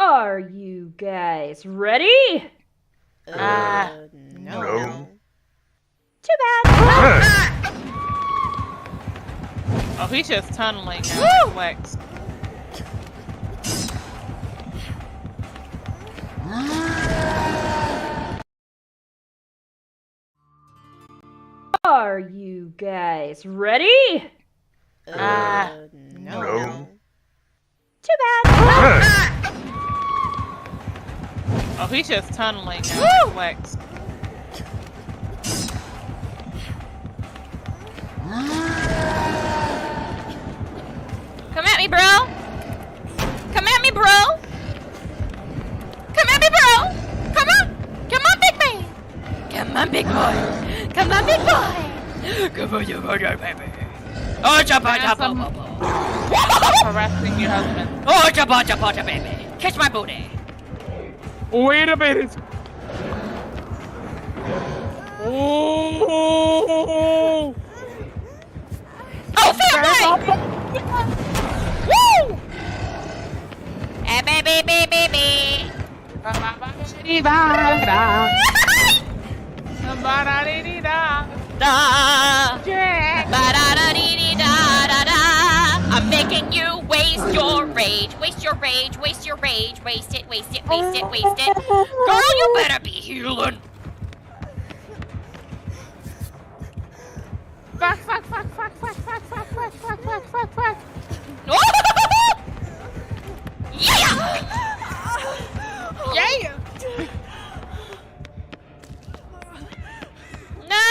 Are you guys ready? No. Too bad. Oh, he's just tunneling now. Flex. Are you guys ready? No. Too bad. Oh, he's just tunneling now. Flex. Come at me, bro! Come at me, bro! Come at me, bro! Come on! Come on, big man! Come on, big boy! Come on, big boy! Come on, you baby! Oh, chapa, Harassing your husband. oh, chapa, baby! Catch my booty! Wait a minute. Oh! Oh, family! Woo! Baby. I'm making you waste your rage. Waste your rage. Waste your rage. Waste it. Waste it. Waste it. Waste it. Girl, you better be healing. Fuck. Yeah! Yeah! No!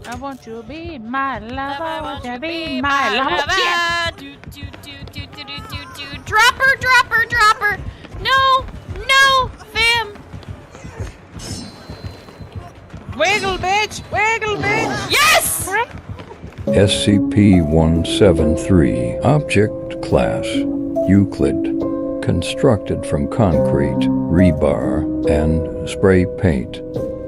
I want you to be my lover. I want you to be my lover. Yeah. Do. Drop her. No, fam. Wiggle, bitch. Yes! SCP-173 Object Class Euclid. Constructed from concrete, rebar, and spray paint.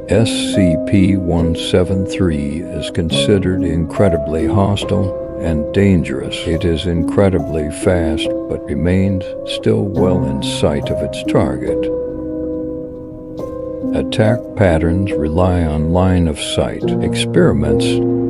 SCP-173 is considered incredibly hostile and dangerous. It is incredibly fast, but remains still well in sight of its target. Attack patterns rely on line of sight. Experiments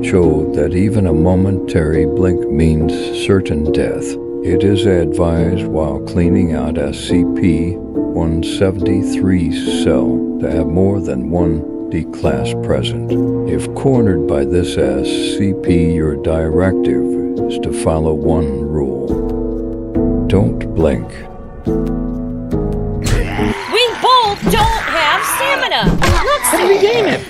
show that even a momentary blink means certain death. It is advised while cleaning out SCP-173's cell to have more than one D-class present. If cornered by this SCP, your directive is to follow one rule. Don't blink. We both don't have stamina. Let's regain it.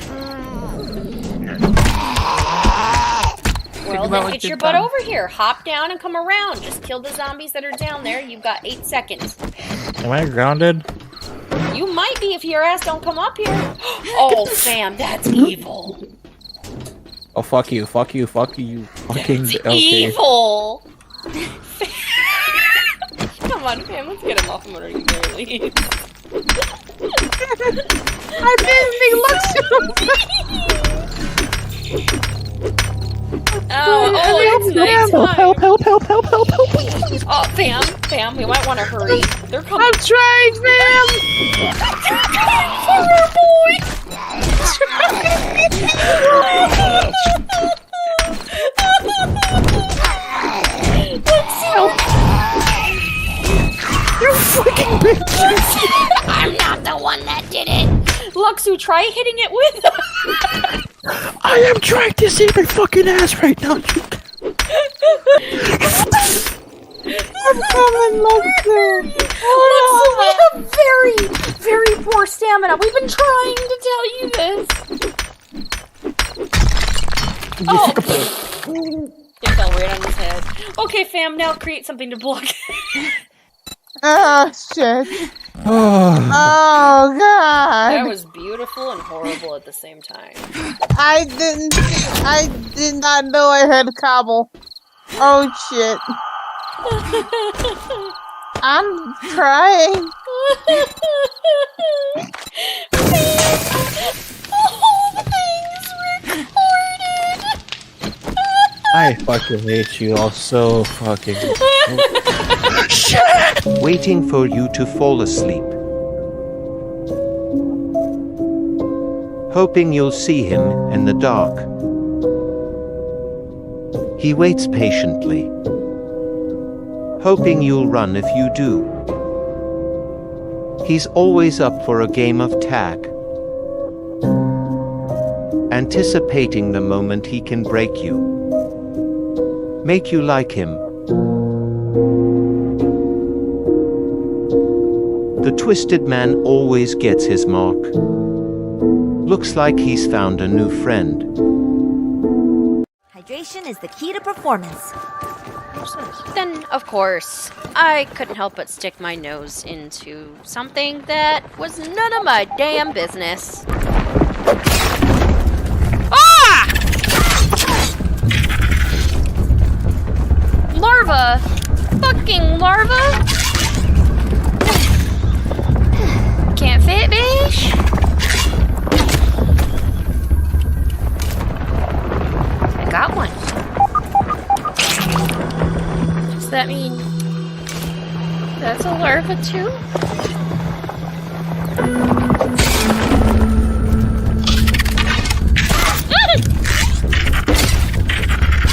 Well, then get your butt over here. Hop down and come around. Just kill the zombies that are down there. You've got 8 seconds. Am I grounded? You might be if your ass don't come up here. Oh, fam, that's evil. Oh, fuck you. Fucking That's okay. evil. Come on, fam, let's get him off him already, barely. I didn't think it's nighttime. Help. Oh, fam, we might want to hurry. They're coming. I'm trying, fam! Poor boy! You freaking bitch! I'm not the one that did it! Luxu, try hitting it with I am trying to save my fucking ass right now. I'm coming, Luxu. Luxu, we have very, very poor stamina. We've been trying to tell you this. Oh! It fell right on his head. Okay, fam, now create something to block. Oh, shit. Oh, God. That was beautiful and horrible at the same time. I did not know I had cobble. Oh, shit. I'm trying. The whole thing's recorded. I fucking hate you all so fucking. Waiting for you to fall asleep. Hoping you'll see him in the dark. He waits patiently. Hoping you'll run if you do. He's always up for a game of tag. Anticipating the moment he can break you. Make you like him. The twisted man always gets his mark. Looks like he's found a new friend. Hydration is the key to performance. Then, of course, I couldn't help but stick my nose into something that was none of my damn business. Ah! Larva! Fucking larva! Can't fit, bitch! I got one. Does that mean that's a larva too?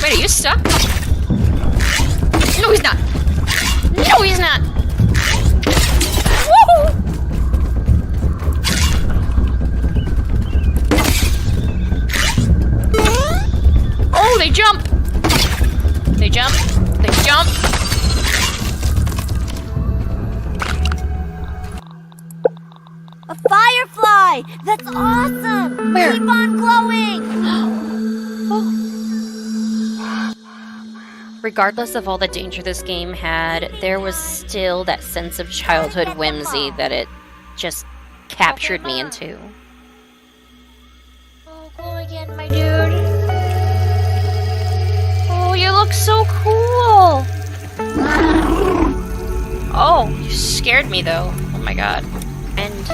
Wait, are you stuck? No, he's not. No, he's not. Woo! Oh, they jump. They jump. They jump. A firefly! That's awesome! Where? Keep on glowing! Regardless of all the danger this game had, there was still that sense of childhood whimsy that it just captured me into. Oh, glow again, my dude. Oh, you look so cool! Oh, you scared me though. Oh my god. And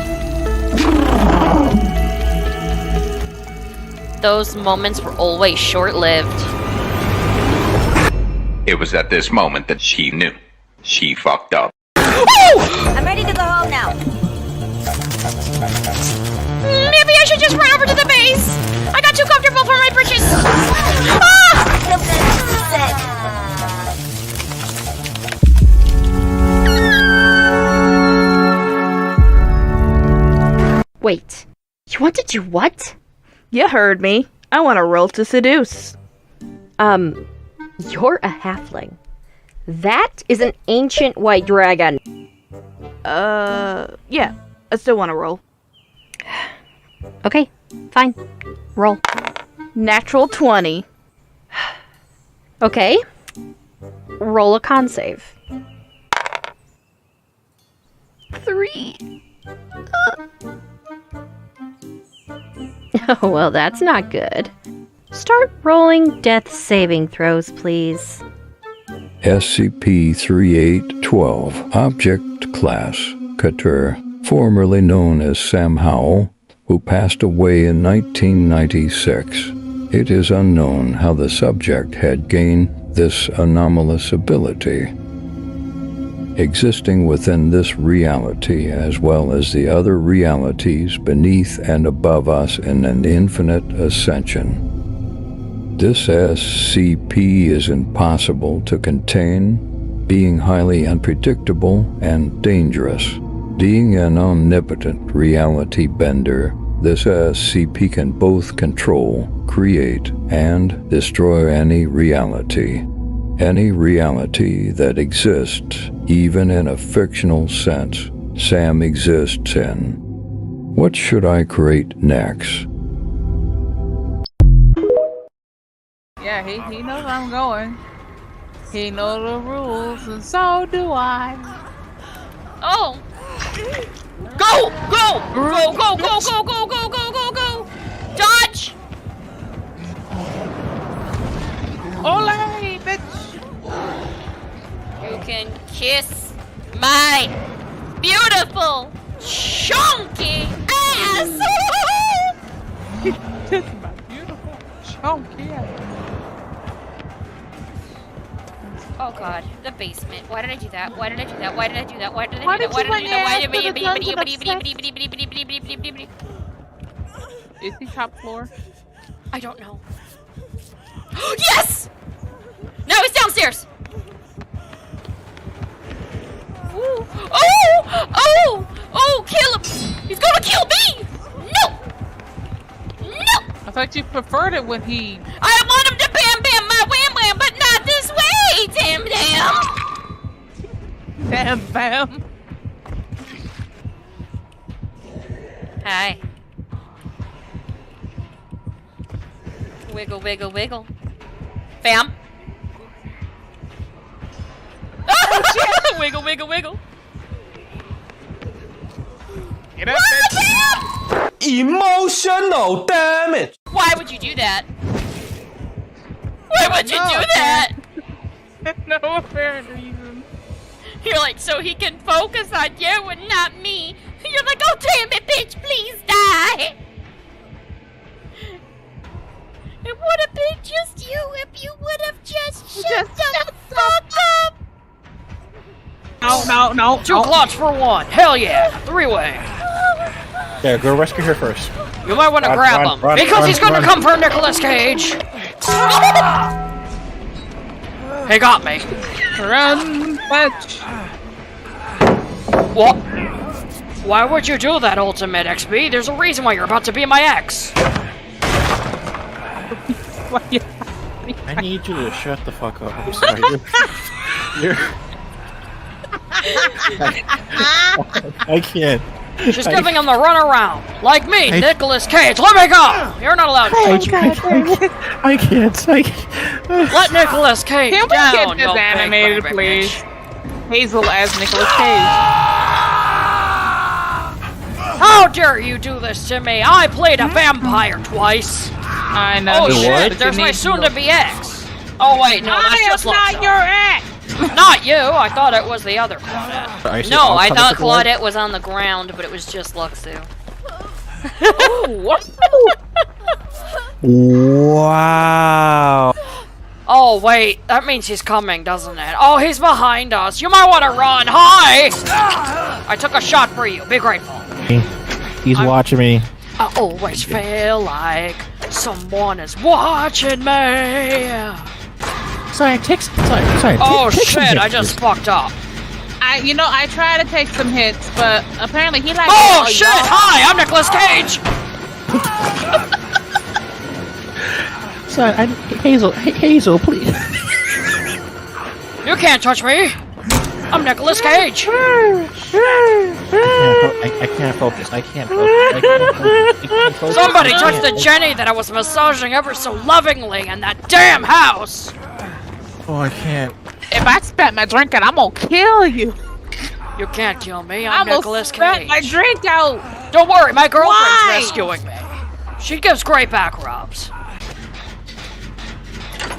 those moments were always short-lived. It was at this moment that she knew. She fucked up. I'm ready to go home now. Maybe I should just run over to the base. I got too comfortable for my britches. Wait, you want to do what? You heard me. I want to roll to seduce. You're a halfling. That is an ancient white dragon. Yeah. I still want to roll. Okay, fine. Roll. Natural 20. Okay. Roll a con save. 3. Oh, well, that's not good. Start rolling death saving throws, please. SCP-3812, Object Class, Katur, formerly known as Sam Howell, who passed away in 1996. It is unknown how the subject had gained this anomalous ability. Existing within this reality as well as the other realities beneath and above us in an infinite ascension. This SCP is impossible to contain, being highly unpredictable and dangerous. Being an omnipotent reality bender, this SCP can both control, create, and destroy any reality. Any reality that exists, even in a fictional sense, Sam exists in. What should I create next? Yeah, he knows where I'm going. He knows the rules, and so do I. Oh! Go! Go! Go, go, go, go, go, go, go, go, go! Dodge! Ole, bitch! You can kiss my beautiful, chunky ass! Kiss my beautiful chunky ass. Oh god, the basement. Why did I do that? Why did I do that? Why did I do that? Why did I do Why that? did Why you did I do that? Why did put your I Is he top floor? I don't know. Yes! No, he's downstairs! Ooh. Oh! Oh! Oh, kill him! He's gonna kill me! No! No! I thought you preferred it when he... I want him to bam bam my wham wham, but not this way! Damn damn! Bam, bam. Hi. Wiggle, wiggle, wiggle. Bam! Wiggle, wiggle, wiggle. Get up, Bam! Emotional damage. Why would you do that? Why would you do that? No apparent reason. You're like, so he can focus on you and not me. You're like, oh damn it, bitch, please die. It would have been just you if you would have just shut the fuck up. No. Two clots for one. Hell yeah. Three-way. Yeah, go rescue her first. You might want to grab him. Because he's gonna come for Nicolas Cage. He got me. Run, fetch. What? Why would you do that, Ultimate XP? There's a reason why you're about to be my ex. I need you to shut the fuck up. I'm sorry. I can't. She's giving him the runaround. Like me, Nicolas Cage. Let me go! You're not allowed to. I can't. Let Nicolas Cage Can we down, get this you animated, big please? bitch. Hazel as Nicolas Cage. How dare you do this to me? I played a vampire twice. I know. Oh shit, What? there's my soon-to-be ex. Oh wait, no, that's I just am not Lotso. your ex. Not you, I thought it was the other Claudette. No, I thought Claudette was on the ground, but it was just Luxu. Wow. Oh wait, that means he's coming, doesn't it? Oh, he's behind us. You might want to run. Hi! I took a shot for you. Be grateful. He's watching me. I always feel like someone is watching me. Sorry. Oh shit, I just fucked up. I try to take some hits, but apparently he likes. Oh shit! Hi, I'm Nicolas Cage. Sorry, Hazel, please. You can't touch me. I'm Nicolas Cage. I can't focus. I can't focus. Somebody touched the Jenny that I was massaging ever so lovingly in that damn house. Oh, I can't. If I spent my drink out, I'm gonna kill you. You can't kill me. I'm Nicolas spent Cage. my drink out. Don't worry, my girlfriend's Why? rescuing me. She gives great back rubs.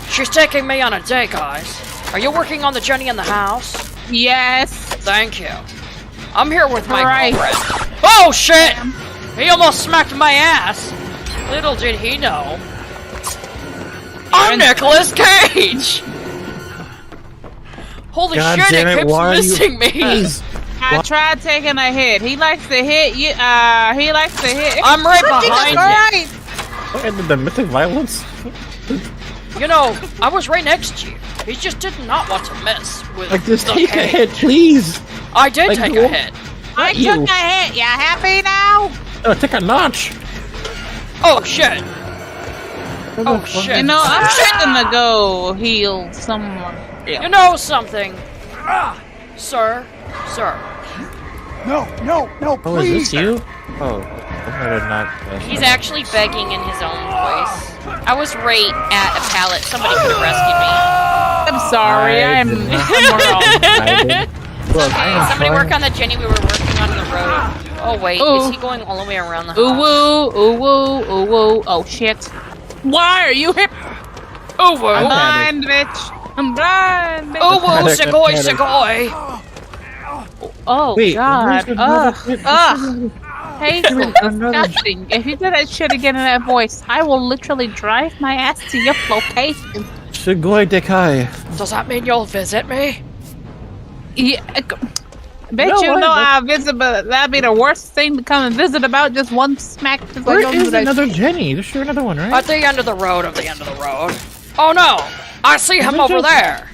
She's taking me on a date, guys. Are you working on the Jenny in the house? Yes. Thank you. I'm here with my Right. girlfriend. Oh shit! He almost smacked my ass. Little did he know. I'm Nicolas Cage! Holy God shit, damn it it, keeps why are you- missing me! I tried taking a hit. He likes to hit you. He likes to hit. I'm right behind Right. And the domestic violence? You know, I was right next to you. He just did not want to mess with Like, just the take a cage. hit, please. I did Like, take go- a hit. I you. took a hit. You happy now? Take a notch. Oh shit! Oh shit! You know, I'm just gonna go heal someone. You know something, sir? Oh, is this you? Oh, I did not. He's actually begging in his own voice. I was right at a pallet. Somebody could have rescued me. I'm sorry. I'm wrong. Look, I am Somebody trying- work on the Jenny we were working on the road. Oh wait, Ooh. is he going all the way around the Ooh house? woo, ooh woo, ooh woo. Oh shit. Why are you hip? Oh woo! I'm blind, bitch. I'm blind, bitch. Oh woo! Panic, Segoy, panic. segoy! Oh Wait, where's god. the another- Ugh. Hazel, disgusting. If you do that shit again in that voice, I will literally drive my ass to your location. Sugoi Dekai. Does that mean you'll visit me? Yeah, bet No, you know I- I'll visit, but that'd be the worst thing to come and visit about. Just one smack. Just Where like is another Jenny? There's sure another one, right? At the end of the road, Oh no! I see him over there!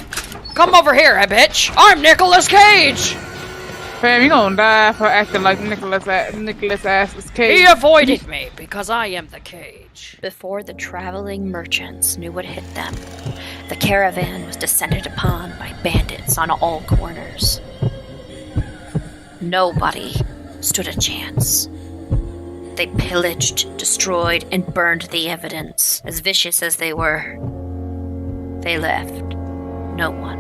Come over here, bitch! I'm Nicolas Cage! Fam, you gonna die for acting like Nicholas Ass's Cage. He avoided me because I am the cage. Before the traveling merchants knew what hit them, the caravan was descended upon by bandits on all corners. Nobody stood a chance. They pillaged, destroyed, and burned the evidence. As vicious as they were, they left no one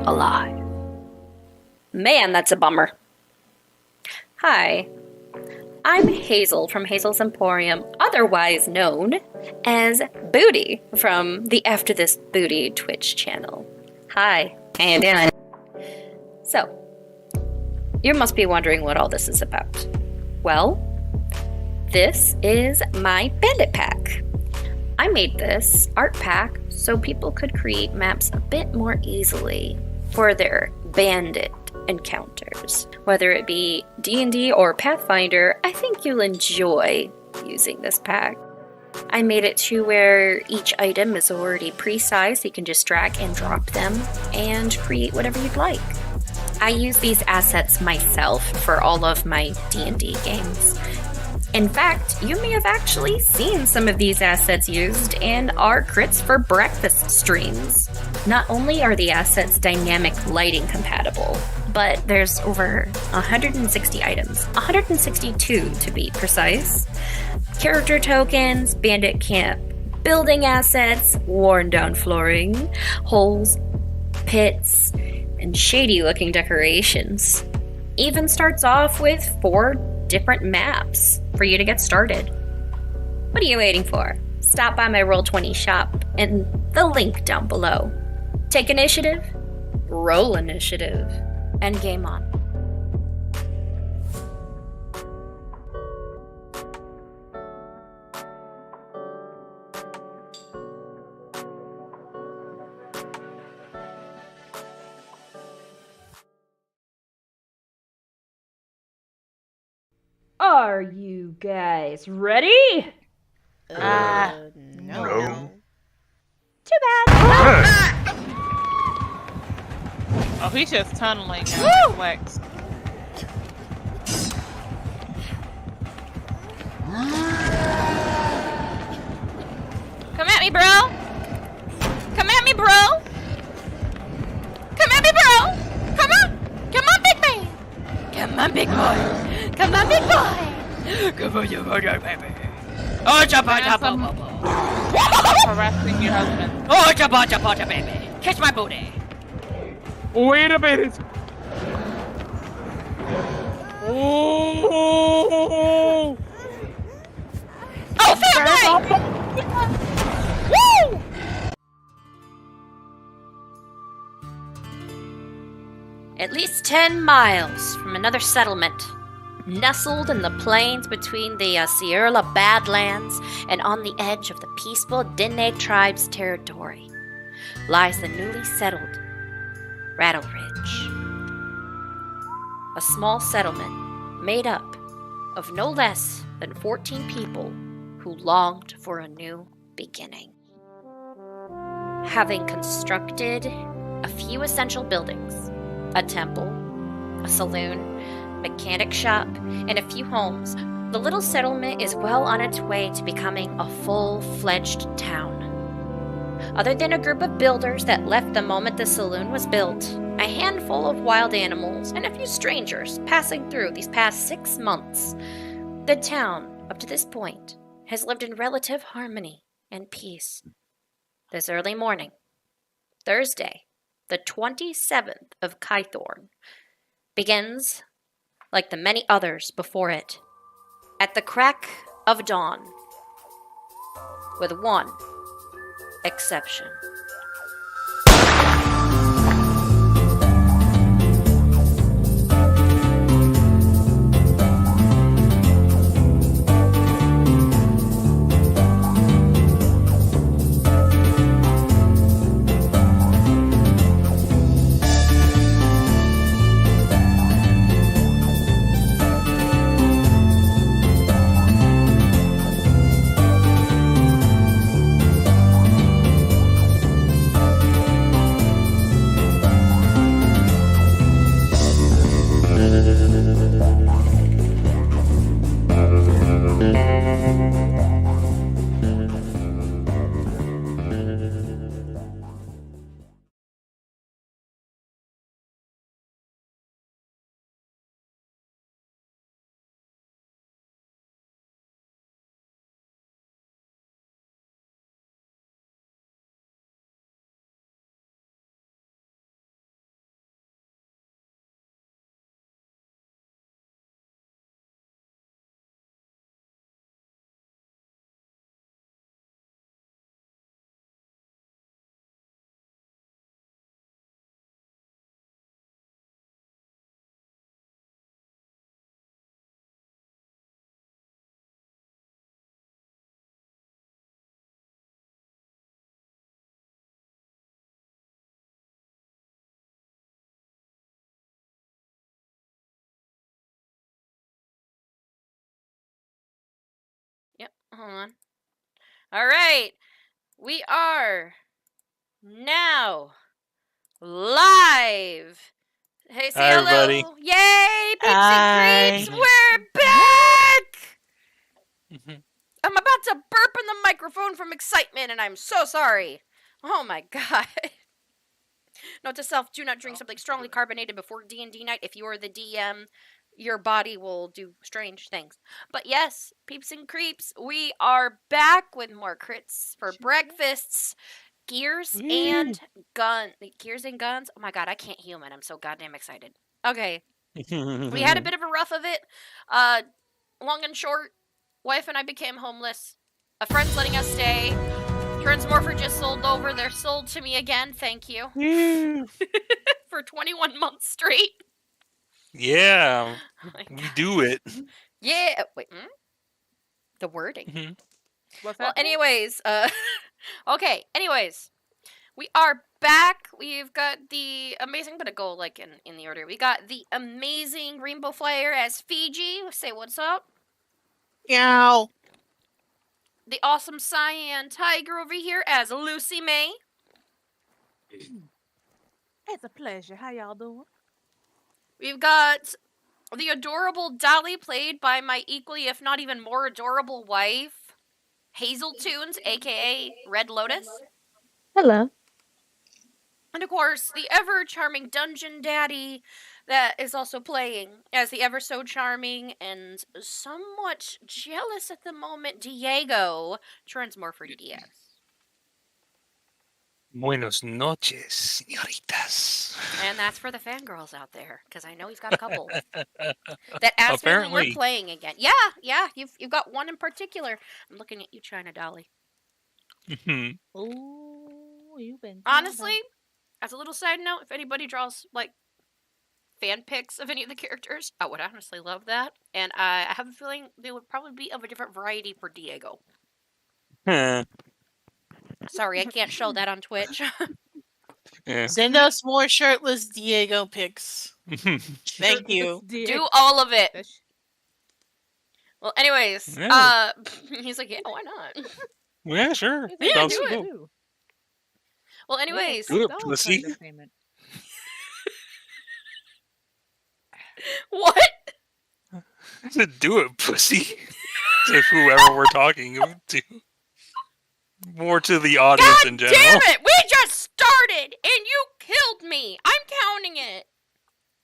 alive. Man, that's a bummer. Hi, I'm Hazel from Hazel's Emporium, otherwise known as Booty from the AfterDisBooty Twitch channel. Hi, how you doing? So, you must be wondering what all this is about. Well, this is my bandit pack. I made this art pack so people could create maps a bit more easily for their bandit encounters. Whether it be D&D or Pathfinder, I think you'll enjoy using this pack. I made it to where each item is already pre-sized, so you can just drag and drop them and create whatever you'd like. I use these assets myself for all of my D&D games. In fact, you may have actually seen some of these assets used in our Crits4Breakfast streams. Not only are the assets dynamic lighting compatible, but there's over 160 items, 162 to be precise. Character tokens, bandit camp, building assets, worn down flooring, holes, pits, and shady looking decorations. Even starts off with 4 different maps for you to get started. What are you waiting for? Stop by my Roll20 shop and the link down below. Take initiative, roll initiative, and game on. Are you guys ready? No. Too bad. Oh, he's just tunneling now. Flex. Come at me, bro. Come at me, bro. Come at me, bro. Come on. Come on, big man. Come on, big boy. Come on, big boy. Come on, you baby. Oh, chapa, Harassing your husband. Oh, chapa, baby. Kiss my booty. Wait a minute. Oh! Oh, family! Woo! At least 10 miles from another settlement, nestled in the plains between the Sierra Badlands and on the edge of the peaceful Dene tribe's territory, lies the newly settled Rattle Ridge. A small settlement made up of no less than 14 people who longed for a new beginning. Having constructed a few essential buildings, a temple, a saloon, mechanic shop, and a few homes, the little settlement is well on its way to becoming a full-fledged town. Other than a group of builders that left the moment the saloon was built, a handful of wild animals, and a few strangers passing through these past 6 months, the town, up to this point, has lived in relative harmony and peace. This early morning, Thursday, the 27th of Kythorn, begins like the many others before it, at the crack of dawn, with one exception. Hold on. All right. We are now live. Hey, say Hi, hello. everybody. Yay, peeps Hi. and creeps. We're back. Mhm. I'm about to burp in the microphone from excitement, and I'm so sorry. Oh my god. Note to self: do not drink something strongly carbonated before D&D night. If you are the DM, your body will do strange things. But yes, peeps and creeps, we are back with more crits for breakfasts. Gears and guns. Oh my god, I can't human. I'm so goddamn excited. Okay, we had a bit of a rough of it. Long and short, wife and I became homeless. A friend's letting us stay. Transmorpher just sold over. They're sold to me again. Thank you. For 21 months straight. Yeah, Oh my we God. do it. Yeah. Wait. The wording. Mhm. What's Well, happening? anyways, okay. Anyways, we are back. We've got the amazing, but go like in the order. We got the amazing Rainbow Flyer as Fiji. Say what's up. Meow. The awesome Cyan Tiger over here as Lucy May. It's a pleasure. How y'all doing? We've got the adorable Dolly, played by my equally, if not even more adorable wife, Hazel Tunes, aka Red Lotus. Hello. And of course, the ever charming Dungeon Daddy that is also playing as the ever so charming and somewhat jealous at the moment Diego Transmorpher DS. Buenos noches, señoritas. And that's for the fangirls out there, because I know he's got a couple that asked me when we're Apparently. playing again. Yeah, you've got one in particular. I'm looking at you, China Dolly. Mhm. Ooh, you've been Honestly, as a little side note, if anybody draws like fan pics of any of the characters, I would honestly love that. And I have a feeling they would probably be of a different variety for Diego. Huh. Sorry, I can't show that on Twitch. Yeah. Send us more shirtless Diego pics. Thank you. Do all of it. Well, anyways, Yeah. he's like, yeah, why not? Yeah, sure. Yeah, Sounds do it. cool. Well, anyways, Do it, pussy. what? I said, do it, pussy. To whoever we're talking to. More to the audience in general. Damn it! We just started, and you killed me. I'm counting it.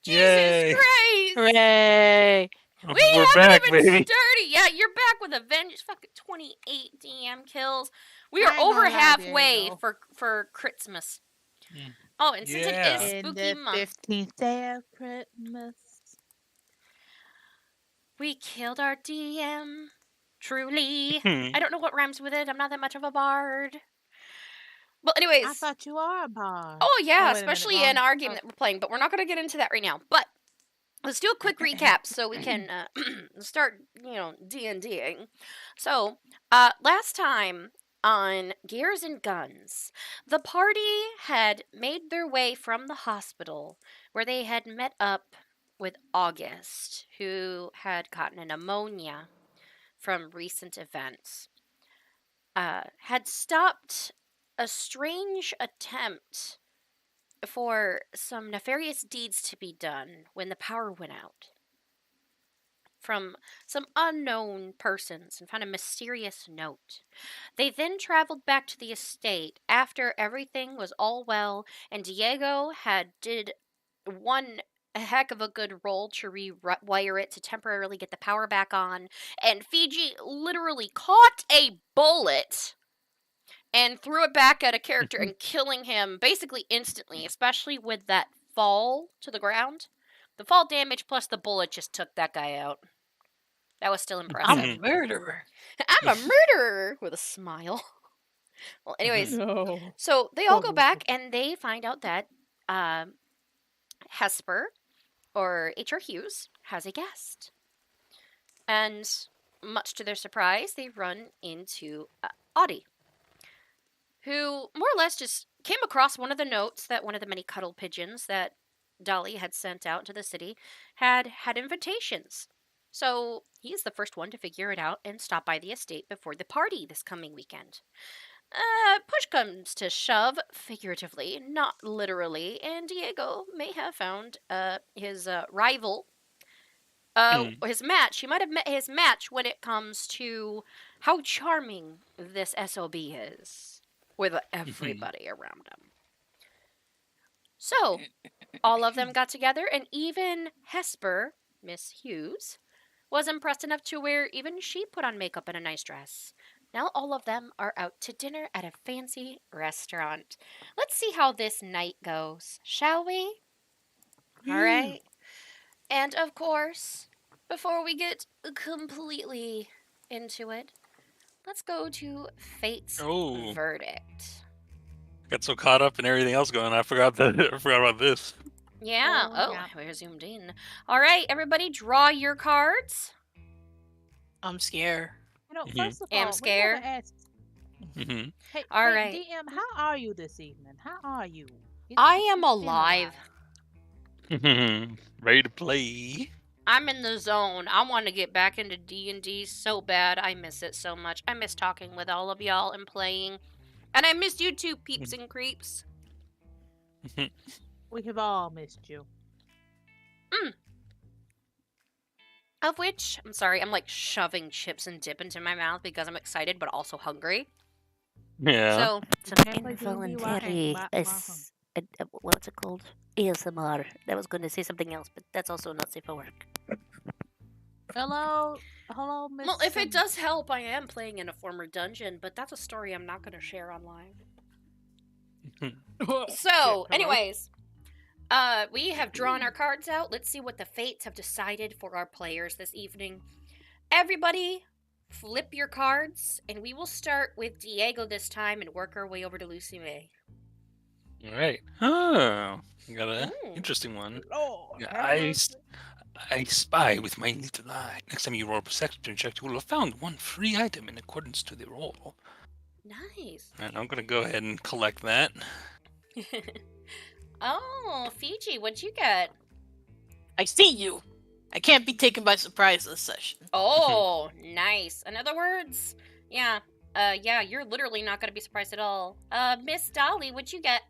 Yay. Jesus Christ! Hooray! We We're haven't back, even baby. started. Yeah, you're back with a vengeance. Fucking 28 DM kills. We I are ain't over gonna lie, halfway Diego. for Critsmas. Mm. Oh, and since Yeah. it is In spooky the month, 15th day of Christmas. we killed our DM. Truly. Hmm. I don't know what rhymes with it. I'm not that much of a bard. Well, anyways. I thought you are a bar. Oh, yeah, wait a minute, especially wrong. in our game Oh. that we're playing, but we're not going to get into that right now. But let's do a quick recap so we can start, D&Ding. So, last time on Gears and Guns, the party had made their way from the hospital where they had met up with August, who had gotten a pneumonia from recent events. Had stopped a strange attempt for some nefarious deeds to be done when the power went out from some unknown persons and found a mysterious note. They then traveled back to the estate after everything was all well, and Diego had did one a heck of a good roll to rewire it to temporarily get the power back on, and Fiji literally caught a bullet and threw it back at a character and killing him basically instantly, especially with that fall to the ground. The fall damage plus the bullet just took that guy out. That was still impressive. I'm a murderer. I'm a murderer with a smile. Well, anyways, No. so they all go back and they find out that Hesper, or H.R. Hughes, has a guest. And much to their surprise, they run into Audie, who more or less just came across one of the notes that one of the many cuddle pigeons that Dolly had sent out to the city had invitations So he is the first one to figure it out and stop by the estate before the party this coming weekend. Push comes to shove, figuratively, not literally, and Diego may have found his rival, his match. He might have met his match when it comes to how charming this SOB is with everybody around him. So, all of them got together, and even Hesper, Miss Hughes, was impressed enough to where even she put on makeup and a nice dress. Now all of them are out to dinner at a fancy restaurant. Let's see how this night goes, shall we? All right. And of course, before we get completely into it, let's go to Fate's verdict. Got so caught up in everything else going on, I forgot about this. Yeah. We're zoomed in. All right, everybody, draw your cards. I'm scared. First of all, I'm scared. we gotta ask, hey, All right. DM, how are you this evening? How are you? I am alive. Ready to play. I'm in the zone. I want to get back into D&D so bad. I miss it so much. I miss talking with all of y'all and playing. And I miss you too, peeps and creeps. We have all missed you. Of which, I'm sorry, I'm like shoving chips and dip into my mouth because I'm excited but also hungry. Yeah. So, Some involuntary, what's it called? ASMR. I was going to say something else, but that's also not safe for work. Hello, Miss. well, if it does help, I am playing in a former dungeon, but that's a story I'm not going to share online. So, anyways, we have drawn our cards out. Let's see what the fates have decided for our players this evening. Everybody, flip your cards, and we will start with Diego this time and work our way over to Lucy May. All right. Oh, we got an interesting one. I spy with my little eye. Next time you roll a perception check, you will have found one free item in accordance to the roll. Nice. And I'm gonna go ahead and collect that. Oh, Fiji, what'd you get? I see you. I can't be taken by surprise this session. Oh, nice. In other words, yeah, you're literally not gonna be surprised at all. Miss Dolly, what'd you get?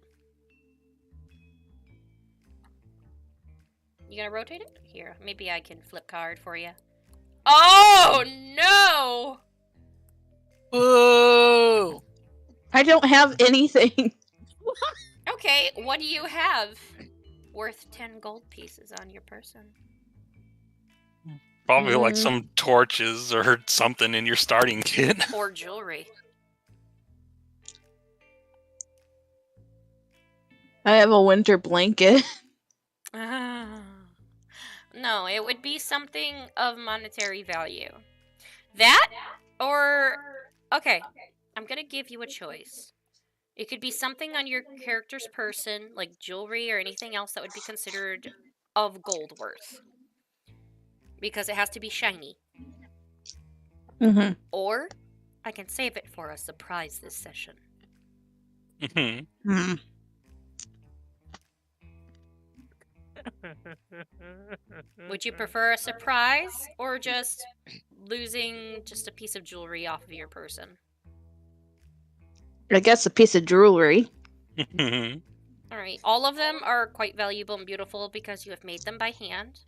You gonna rotate it? Here, maybe I can flip card for you. Oh, no! Ooh. I don't have anything. Okay, what do you have worth 10 gold pieces on your person? Probably like some torches or something in your starting kit. Or jewelry. I have a winter blanket. No, it would be something of monetary value. That, or... Okay, I'm gonna give you a choice. It could be something on your character's person, like jewelry or anything else that would be considered of gold worth. Because it has to be shiny. Or, I can save it for a surprise this session. Would you prefer a surprise, or just losing just a piece of jewelry off of your person? I guess a piece of jewelry. Alright, all of them are quite valuable and beautiful because you have made them by hand.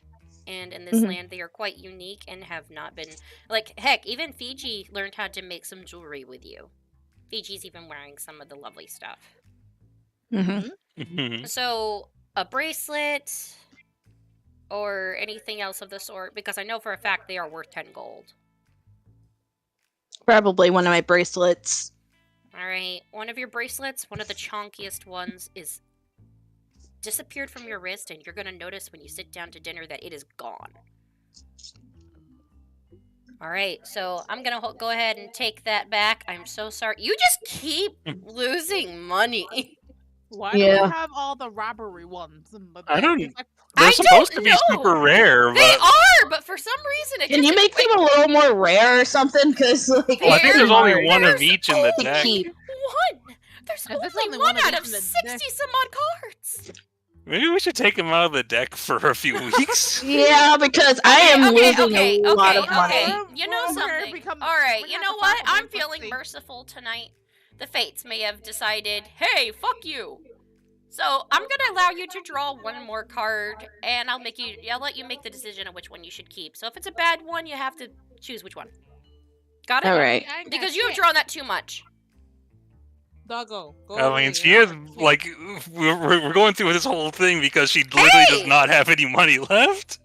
And in this land, they are quite unique and have not been... Like, heck, even Fiji learned how to make some jewelry with you. Fiji's even wearing some of the lovely stuff. So, a bracelet, or anything else of the sort, because I know for a fact they are worth 10 gold. Probably one of my bracelets. Alright, one of your bracelets, one of the chonkiest ones, is disappeared from your wrist, and you're gonna notice when you sit down to dinner that it is gone. Alright, so I'm gonna go ahead and take that back. I'm so sorry. You just keep losing money. Why do we have all the robbery ones? I don't... They're supposed to be super rare, but... They are, but for some reason... Can you make them a little more rare or something? Because, like... Well, I think there's only one of each in the deck. One! There's only one out of 60 some odd cards! Maybe we should take him out of the deck for a few weeks. Yeah, because I am losing a lot of money. Okay. You know something? Alright, you know what? I'm feeling merciful tonight. The fates may have decided, hey, fuck you. So I'm gonna allow you to draw one more card, and I'll let you make the decision on which one you should keep. So if it's a bad one, you have to choose which one. Got it? Alright. Because you have drawn that too much. Doggo. I mean, she is, like, we're going through this whole thing because she literally does not have any money left.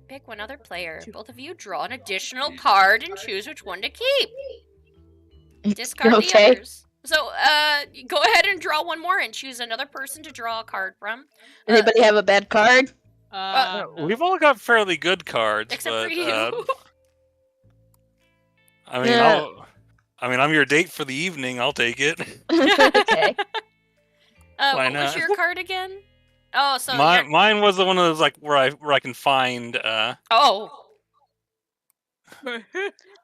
Pick one other player. Both of you draw an additional card and choose which one to keep. Discard the others. So, go ahead and draw one more and choose another person to draw a card from. Anybody have a bad card? We've all got fairly good cards, except but, for you. I mean, I'm your date for the evening. I'll take it. Okay. Why what not? was your card again? Oh, so Mine was the one that was like where I can find. Oh.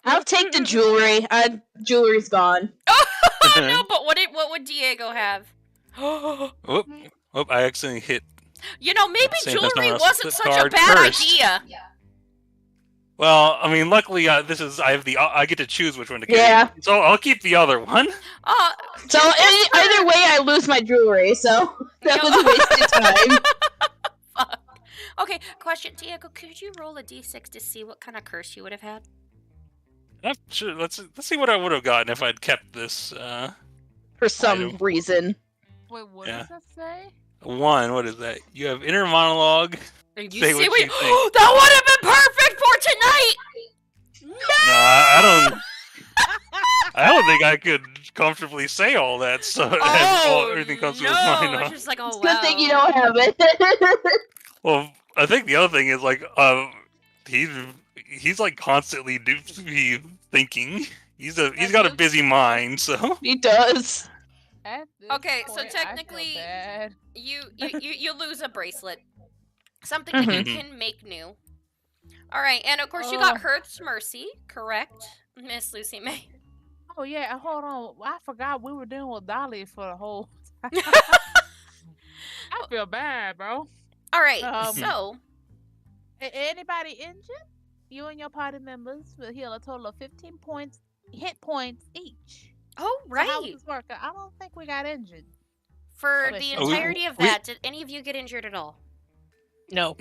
I'll take the jewelry. Jewelry's gone. Oh no! But what would Diego have? Oh, I accidentally hit. You know, maybe Saying that's not jewelry a wasn't split such a card bad first. idea. Well, I mean, luckily I get to choose which one to keep. Yeah. So I'll keep the other one. So either way, I lose my jewelry. So that was a waste of time. Fuck. Okay, question, Diego. Could you roll a d6 to see what kind of curse you would have had? Sure. Let's see what I would have gotten if I'd kept this. For some reason. Wait, what does that say? 1. What is that? You have inner monologue. And you Say see what what you think. that would have been perfect for tonight. No, I don't think I could comfortably say all that. So everything comes to his mind. It's just like, oh wow. Good thing you don't have it. Well, I think the other thing is like he's like constantly thinking. He's got a busy mind, so he does. Okay, so technically, you lose a bracelet, something that you can make new. All right, and of course you got Hearth's Mercy, correct, Miss Lucy May? Oh yeah, hold on. I forgot we were dealing with Dolly for the whole time. I feel bad, bro. All right, so anybody injured? You and your party members will heal a total of 15 hit points each. Oh, right. So how does this work? I don't think we got injured. For the entirety of that, did any of you get injured at all? No.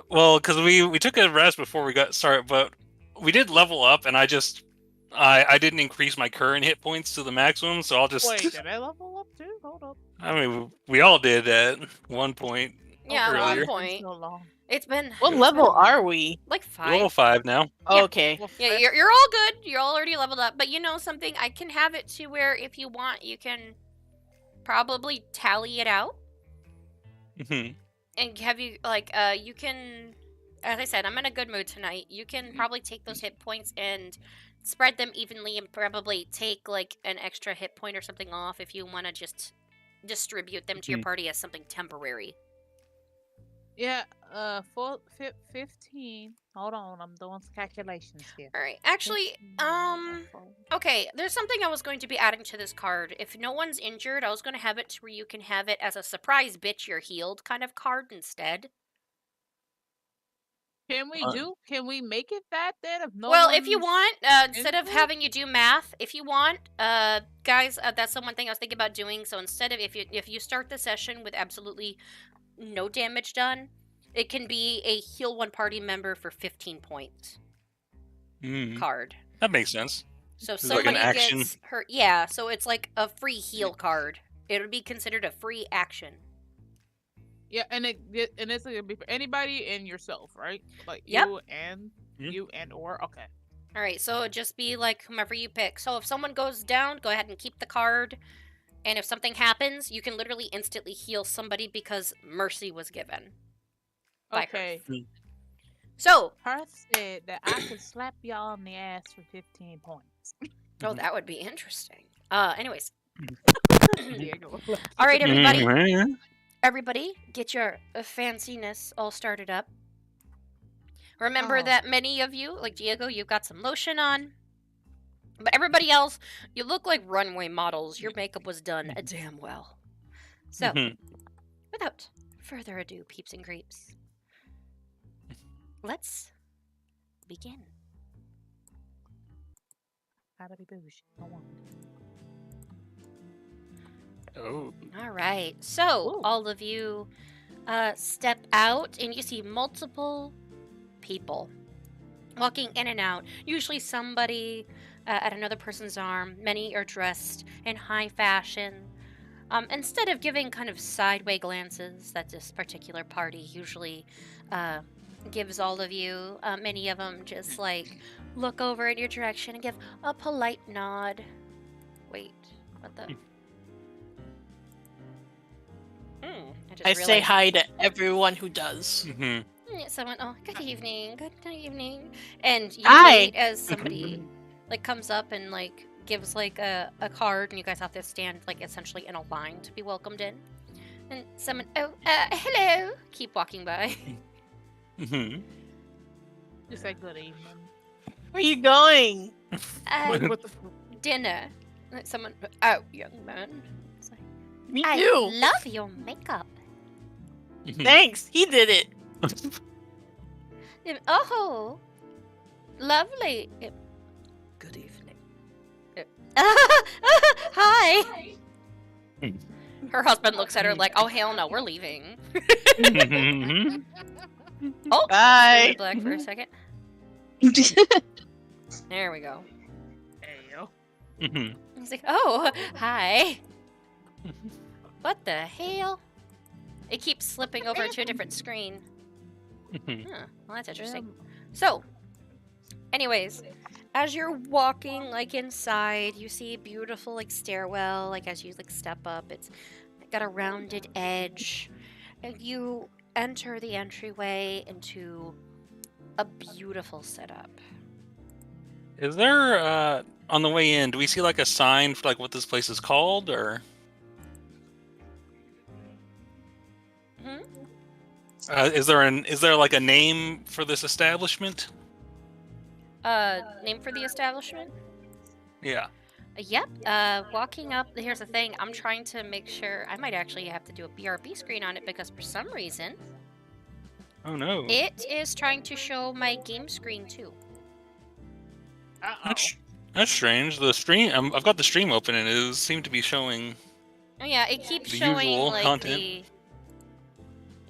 Well, because we took a rest before we got started, but we did level up, and I didn't increase my current hit points to the maximum, so I'll just. Wait, did I level up too? Hold up. I mean, we all did at one point. Yeah, earlier. at one point. So long. It's been. What level are we? Like 5. Level 5 now. Yeah. Okay. Yeah, you're all good. You're already leveled up. But you know something? I can have it to where if you want, you can probably tally it out. Mm-hmm. And have you, like, you can, as I said, I'm in a good mood tonight. You can probably take those hit points and spread them evenly and probably take, like, an extra hit point or something off if you want to just distribute them to your party as something temporary. Yeah, 15. Hold on, I'm doing some calculations here. All right. Actually, okay, there's something I was going to be adding to this card. If no one's injured, I was going to have it to where you can have it as a surprise bitch you're healed kind of card instead. Can we make it that then? If you want, instead of having you do math, if you want, guys, that's the one thing I was thinking about doing. So instead of if you start the session with absolutely no damage done, it can be a heal one party member for 15 points card. That makes sense. So It's somebody like an action. gets hurt. Yeah, so it's like a free heal card. It would be considered a free action. Yeah, and it's gonna be for anybody and yourself, right? Like Yep. you and or okay. All right, so it'd just be like whomever you pick. So if someone goes down, go ahead and keep the card. And if something happens, you can literally instantly heal somebody because mercy was given. Okay. So Hearth said that I could slap y'all in the ass for 15 points. Oh, that would be interesting. Anyways. All right, everybody. Everybody, get your fanciness all started up. Remember that many of you, like Diego, you've got some lotion on. But everybody else, you look like runway models. Your makeup was done damn well. So, without further ado, peeps and creeps, let's begin. Gotta be bougie. I want it. Oh. All right. So, all of you step out, and you see multiple people walking in and out. Usually somebody at another person's arm. Many are dressed in high fashion. Instead of giving kind of sideway glances that this particular party usually gives all of you, many of them just like look over in your direction and give a polite nod. Wait, what the? I say hi to everyone who does. Mm-hmm. Someone, oh, good evening, good evening, and you Hi. wait as somebody like comes up and like gives like a card, and you guys have to stand like essentially in a line to be welcomed in. And someone, oh, hello, keep walking by. Mm-hmm. You say good evening. Where are you going? What the Dinner. And someone, oh, young man. It's like, Me I too. love your makeup. Thanks. He did it. Oh, lovely. Good evening. Hi. Her husband looks at her like, "Oh hell no, we're leaving." Oh, Bye. black for a second. There we go. He's like, "Oh, hi." What the hell? It keeps slipping over to a different screen. Huh, well, that's interesting. So, anyways, as you're walking like inside, you see a beautiful like stairwell. Like as you like step up, it's got a rounded edge, and you enter the entryway into a beautiful setup. Is there on the way in? Do we see like a sign for like what this place is called, or? Is there like a name for this establishment? Name for the establishment? Yeah. Yep. Walking up, here's the thing. I'm trying to make sure. I might actually have to do a BRB screen on it because for some reason, Oh no. it is trying to show my game screen too. That's strange. The stream. I've got the stream open and it seemed to be showing. Oh yeah, it keeps The showing usual like content. the.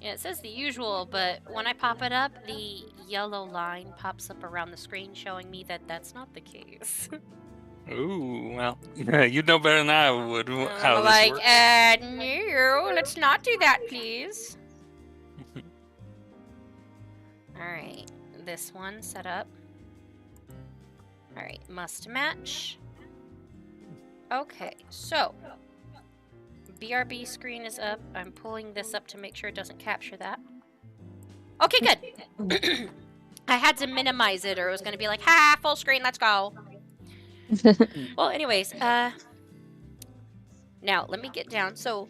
Yeah, it says the usual, but when I pop it up, the yellow line pops up around the screen showing me that that's not the case. Ooh, well, you'd know better than I would how I'm this like, works. no, let's not do that, please. Alright, this one set up. Alright, must match. Okay, so BRB screen is up. I'm pulling this up to make sure it doesn't capture that. Okay, good. I had to minimize it or it was going to be like, ha, full screen, let's go. Well, anyways, now let me get down. So,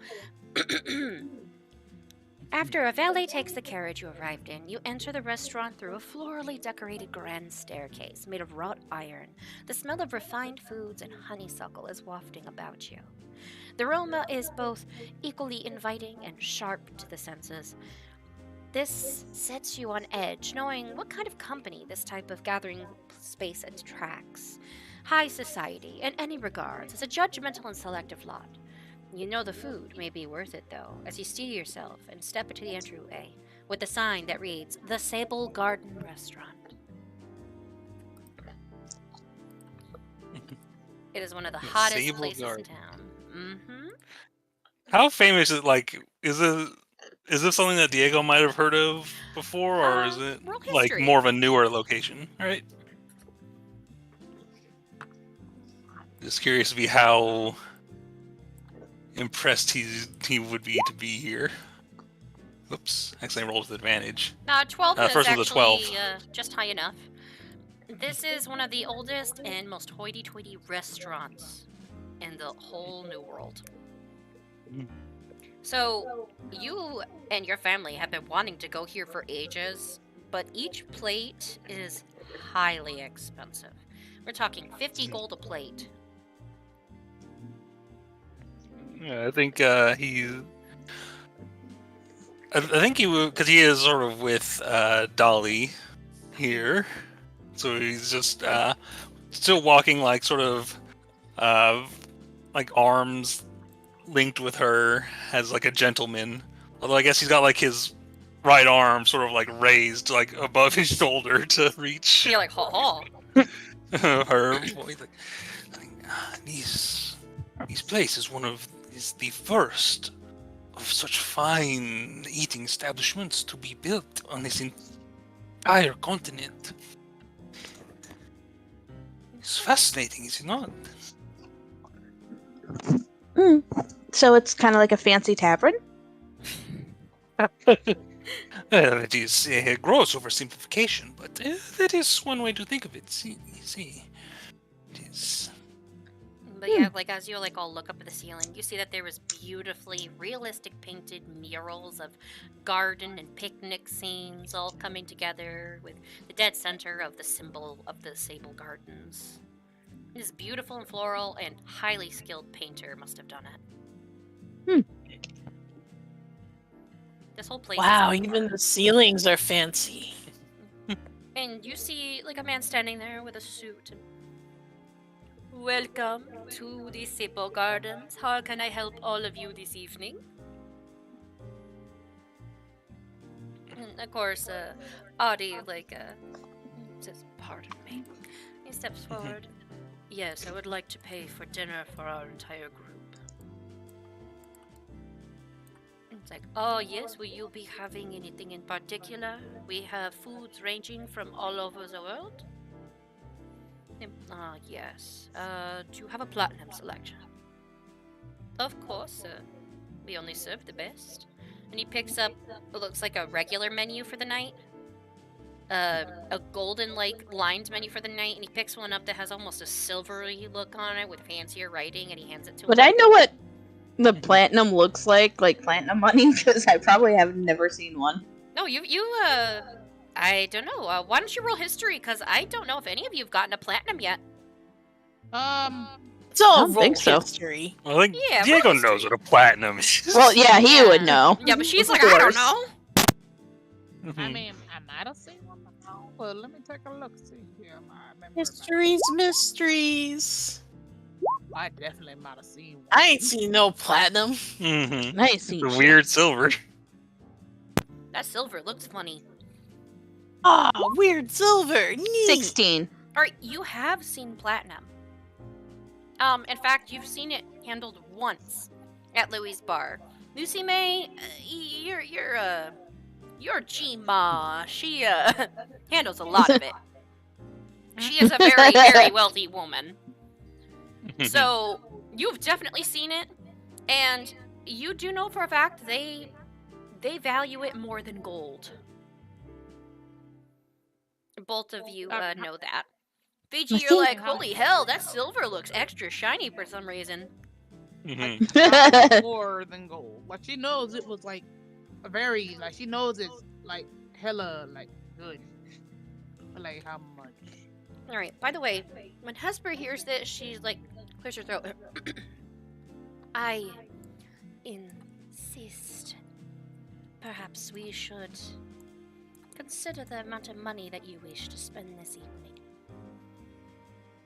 after a valet takes the carriage you arrived in, you enter the restaurant through a florally decorated grand staircase made of wrought iron. The smell of refined foods and honeysuckle is wafting about you. The aroma is both equally inviting and sharp to the senses. This sets you on edge, knowing what kind of company this type of gathering space attracts. High society, in any regards, is a judgmental and selective lot. You know the food may be worth it, though, as you steer yourself and step into the entryway with a sign that reads, The Sable Garden Restaurant. It is one of the hottest Sable places Garden. in town. Mm-hmm. How famous is it? Like, is this something that Diego might have heard of before, or is it world like history. more of a newer location? All right. Just curious to be how impressed he would be to be here. Oops, actually I rolled with advantage. 12 is first was a actually 12. Just high enough. This is one of the oldest and most hoity-toity restaurants in the whole New World. So, you and your family have been wanting to go here for ages, but each plate is highly expensive. We're talking 50 gold a plate. Yeah, I think I think he would, because he is sort of with Dolly here, so he's just still walking like sort of like arms linked with her as like a gentleman. Although I guess he's got like his right arm sort of like raised like above his shoulder to reach You're like, ha her. Well, he's like, this place is is the first of such fine eating establishments to be built on this entire continent. It's fascinating, is it not? So it's kind of like a fancy tavern? It is a gross oversimplification, but that is one way to think of it. See, it is. But yeah, like as you like all look up at the ceiling, you see that there was beautifully realistic painted murals of garden and picnic scenes all coming together with the dead center of the symbol of the Sable Gardens. This beautiful and floral and highly skilled painter must have done it. This whole place Wow, is even the ceilings are fancy. And you see like a man standing there with a suit. Welcome to the Sable Gardens. How can I help all of you this evening? And of course, Audie says, "Pardon me." He steps forward. Yes, I would like to pay for dinner for our entire group. It's like, oh yes, will you be having anything in particular? We have foods ranging from all over the world. Yes. Do you have a platinum selection? Of course, we only serve the best. And he picks up what looks like a regular menu for the night. A golden, lined menu for the night, and he picks one up that has almost a silvery look on it with fancier writing, and he hands it to him. Would I know what the platinum looks like platinum money? Because I probably have never seen one. No, I don't know. Why don't you roll history? Because I don't know if any of you have gotten a platinum yet. It's all I don't roll think so. history. Well, I think Yeah, Diego roll knows what a platinum is. Well, yeah, he would know. Yeah, but she's Of like, I don't course. know. I mean, I might have seen one before, but let me take a look. See here. I remember Mysteries. I definitely might have seen one. I ain't seen no platinum. Mm-hmm. Nice. The weird silver. That silver looks funny. Oh, weird silver. Neat. 16. Alright, you have seen platinum. In fact, you've seen it handled once at Louis' bar. Lucy May, your G-Ma, she, handles a lot of it. She is a very, very wealthy woman. So, you've definitely seen it, and you do know for a fact they value it more than gold. Both of you know that. Fiji, you're like, holy hell, that silver looks extra shiny for some reason. More than gold. But she knows it was she knows it's hella good. But how much? Alright, by the way, when Hesper hears this, she's clears her throat. I insist. Perhaps we should consider the amount of money that you wish to spend this evening.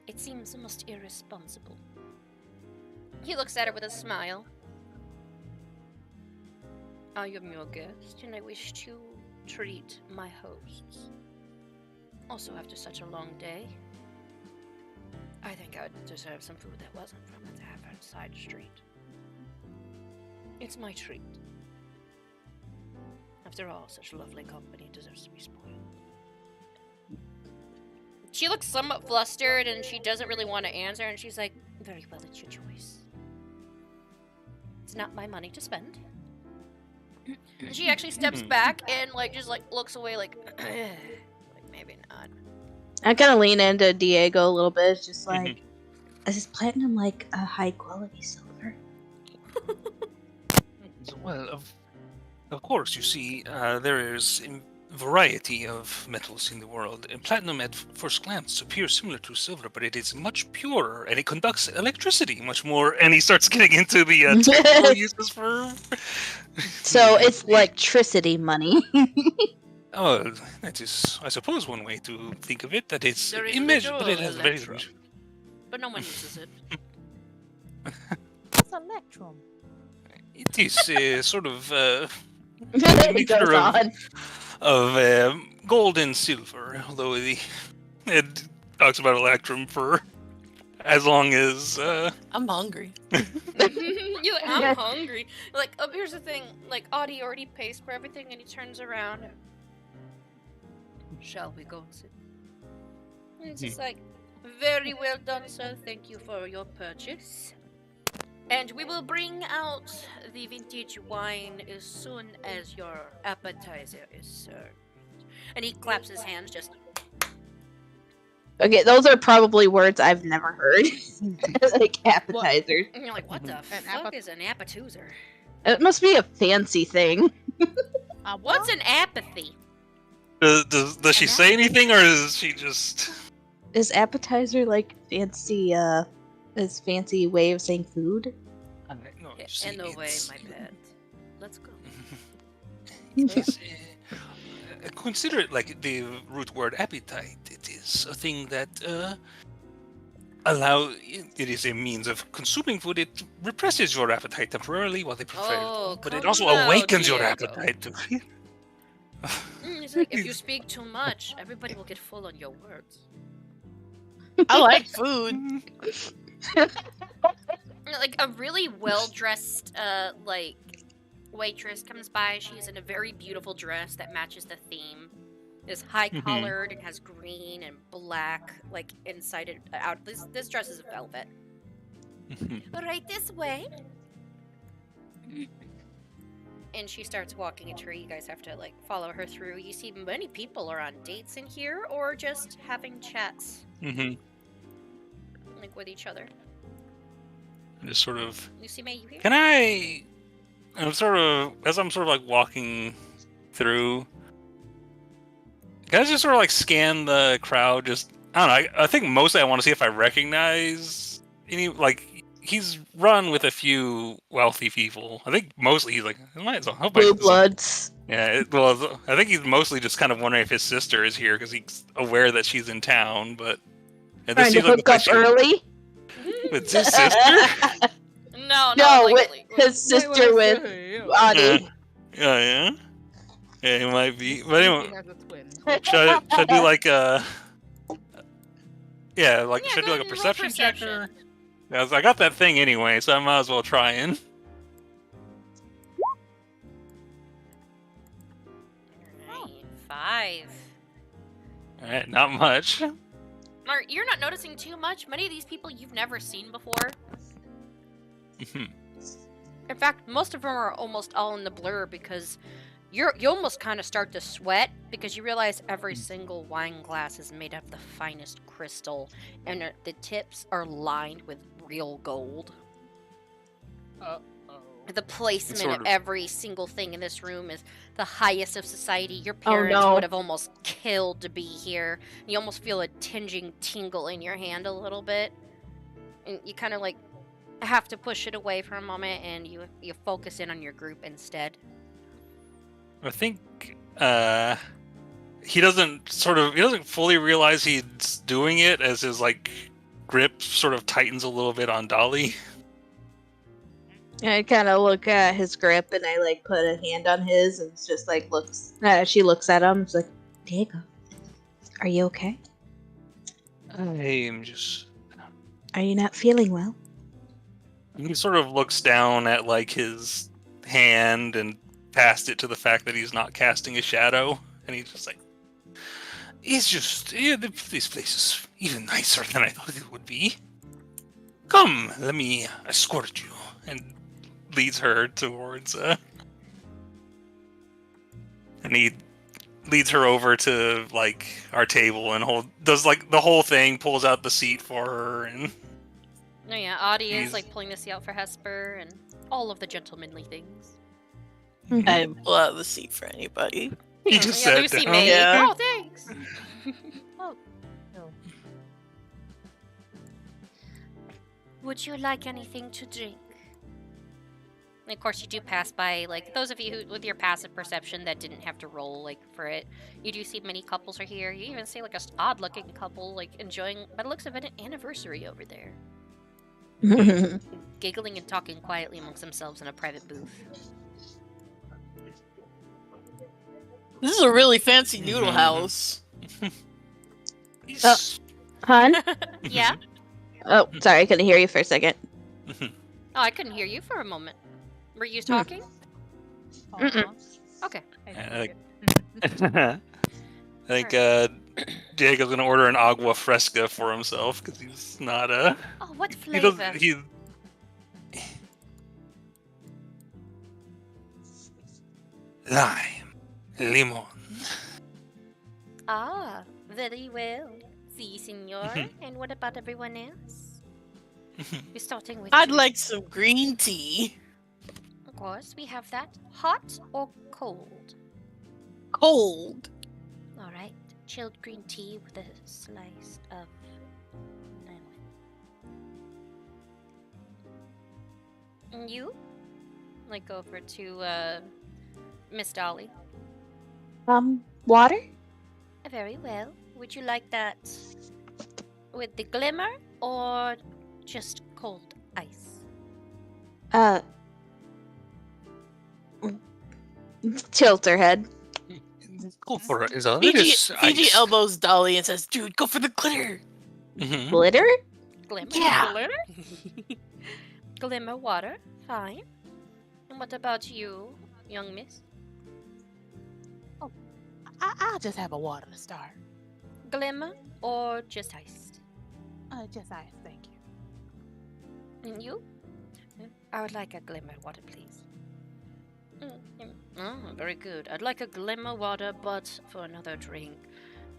It seems almost irresponsible. He looks at her with a smile. I am your guest, and I wish to treat my hosts. Also, after such a long day, I think I'd deserve some food that wasn't from a tavern side street. It's my treat. After all, such lovely company deserves to be spoiled. She looks somewhat flustered, and she doesn't really want to answer, and she's like, very well, it's your choice. It's not my money to spend. She actually steps back and just looks away maybe not. I kind of lean into Diego a little bit. It's just is this platinum a high quality silver? Well, of course, you see, there is variety of metals in the world. And platinum at first glance appears similar to silver, but it is much purer and it conducts electricity much more. And he starts getting into the technical uses for. So it's electricity money. Oh, that is, I suppose, one way to think of it. That it's There is immeasurable, but it little has very. electrum, but no one uses it. What's electrum? It is sort of a It mixture goes on. of gold and silver, although it talks about electrum for as long as. I'm hungry. I'm hungry. Like, oh, here's the thing. Like, Audie already pays for everything, and he turns around. Shall we go and sit? And it's just like, very well done, sir. Thank you for your purchase. And we will bring out the vintage wine as soon as your appetizer is served. And he claps his hands just. Okay, those are probably words I've never heard. Like appetizers. And you're like, what the fuck is an appetizer? It must be a fancy thing. What's an apathy? Does she say anything, or is she just? Is appetizer like fancy? Is fancy way of saying food? No, In the way, my pet. Let's go. Consider it like the root word appetite. It is a thing that it is a means of consuming food. It represses your appetite temporarily while they prepare, but it also awakens your appetite to feed. It's like, if you speak too much, everybody will get full on your words. I like food. Like a really well-dressed, waitress comes by. She's in a very beautiful dress that matches the theme. It's high-collared and has green and black, like, inside and out. This dress is velvet. Right this way. And she starts walking a tree. You guys have to, like, follow her through. You see many people are on dates in here or just having chats. Like, with each other. Just sort of. Lucy May, you here? Can I? As I'm sort of like walking through. Can I just sort of like scan the crowd? Just I don't know. I think mostly I want to see if I recognize any. Like he's run with a few wealthy people. I think mostly he's like Blue bloods. Yeah. Well, I think he's mostly just kind of wondering if his sister is here because he's aware that she's in town. But trying to hook up early. With his sister? No, with his sister with Audie. Yeah, it might be. But anyway, should I do like a? Yeah, like should I do like a perception check? Or? Yeah, I got that thing anyway, so I might as well try in. Alright, 5. All right, not much. You're not noticing too much. Many of these people you've never seen before. In fact, most of them are almost all in the blur because you almost kind of start to sweat because you realize every single wine glass is made of the finest crystal and the tips are lined with real gold. The placement of every single thing in this room is the highest of society. Your parents would have almost killed to be here. You almost feel a tingle in your hand a little bit. And you kind of like have to push it away for a moment and you focus in on your group instead. I think he doesn't fully realize he's doing it as his like grip sort of tightens a little bit on Dolly. I kind of look at his grip and I like put a hand on his and it's just like looks. She looks at him. It's like, Diego, are you okay? I'm just. Are you not feeling well? He sort of looks down at like his hand and past it to the fact that he's not casting a shadow, and he's just like, "It's just this place is even nicer than I thought it would be. Come, let me escort you." And leads her towards and he leads her over to like our table and does like the whole thing, pulls out the seat for her, and Audie is like pulling the seat out for Hesper and all of the gentlemanly things. I didn't pull out the seat for anybody. He just Yeah, sat Lucy down. May. Yeah. Oh, thanks. Would you like anything to drink? And of course, you do pass by, like, those of you who, with your passive perception that didn't have to roll, like, for it, you do see many couples are here. You even see, like, a odd-looking couple, like, enjoying, by the looks of it, an anniversary over there. Giggling and talking quietly amongst themselves in a private booth. This is a really fancy noodle house. Hun? Yeah? Oh, sorry, I couldn't hear you for a second. Oh, I couldn't hear you for a moment. Were you talking? Okay. I think Diego's gonna order an agua fresca for himself because he's not a. Oh, what He flavor? doesn't. He. Lime, limon. Ah, very well. Si, senor. And what about everyone else? We're starting with I'd you. like some green tea. Of course, we have that. Hot or cold? Cold. All right. Chilled green tea with a slice of lemon. And you? Like over to Miss Dolly. Water? Very well. Would you like that with the glimmer or just cold ice? Tilt her head. Go for it. Is all it Fiji, is Fiji ice. elbows Dolly and says, "Dude, go for the glitter." Mhm. Glitter? Glimmer? Yeah. Glitter? Glimmer water? Fine. And what about you, young miss? I'll just have a water to start. Glimmer or just iced? Just ice, thank you. And you? I would like a glimmer water, please. Oh, very good. I'd like a glimmer water, but for another drink.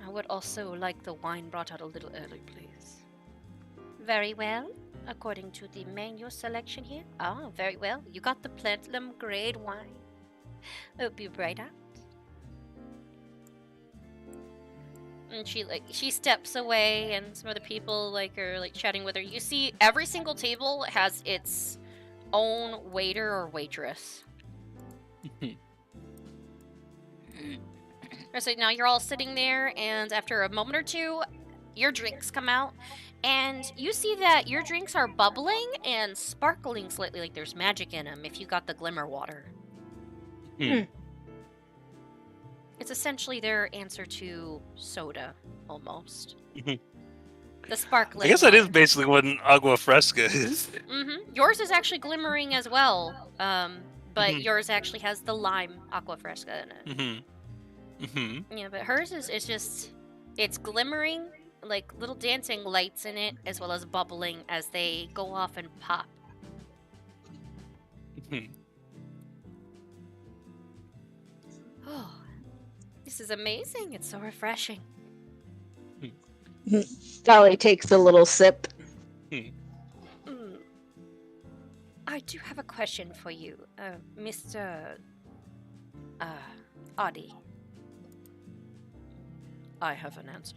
I would also like the wine brought out a little early, please. Very well. According to the menu selection here. Ah, very well. You got the platinum grade wine. It'll be right out. And she steps away, and some other people are chatting with her. You see, every single table has its own waiter or waitress. So now you're all sitting there, and after a moment or two, your drinks come out, and you see that your drinks are bubbling and sparkling slightly, like there's magic in them. If you got the glimmer water. It's essentially their answer to soda, almost. The sparkling. I guess that is one. basically what an agua fresca is. Yours is actually glimmering as well, but yours actually has the lime aqua fresca in it. Yeah, but hers is it's glimmering, like little dancing lights in it, as well as bubbling as they go off and pop. Oh, this is amazing. It's so refreshing. Dolly takes a little sip. I do have a question for you, Mr. Audie. I have an answer.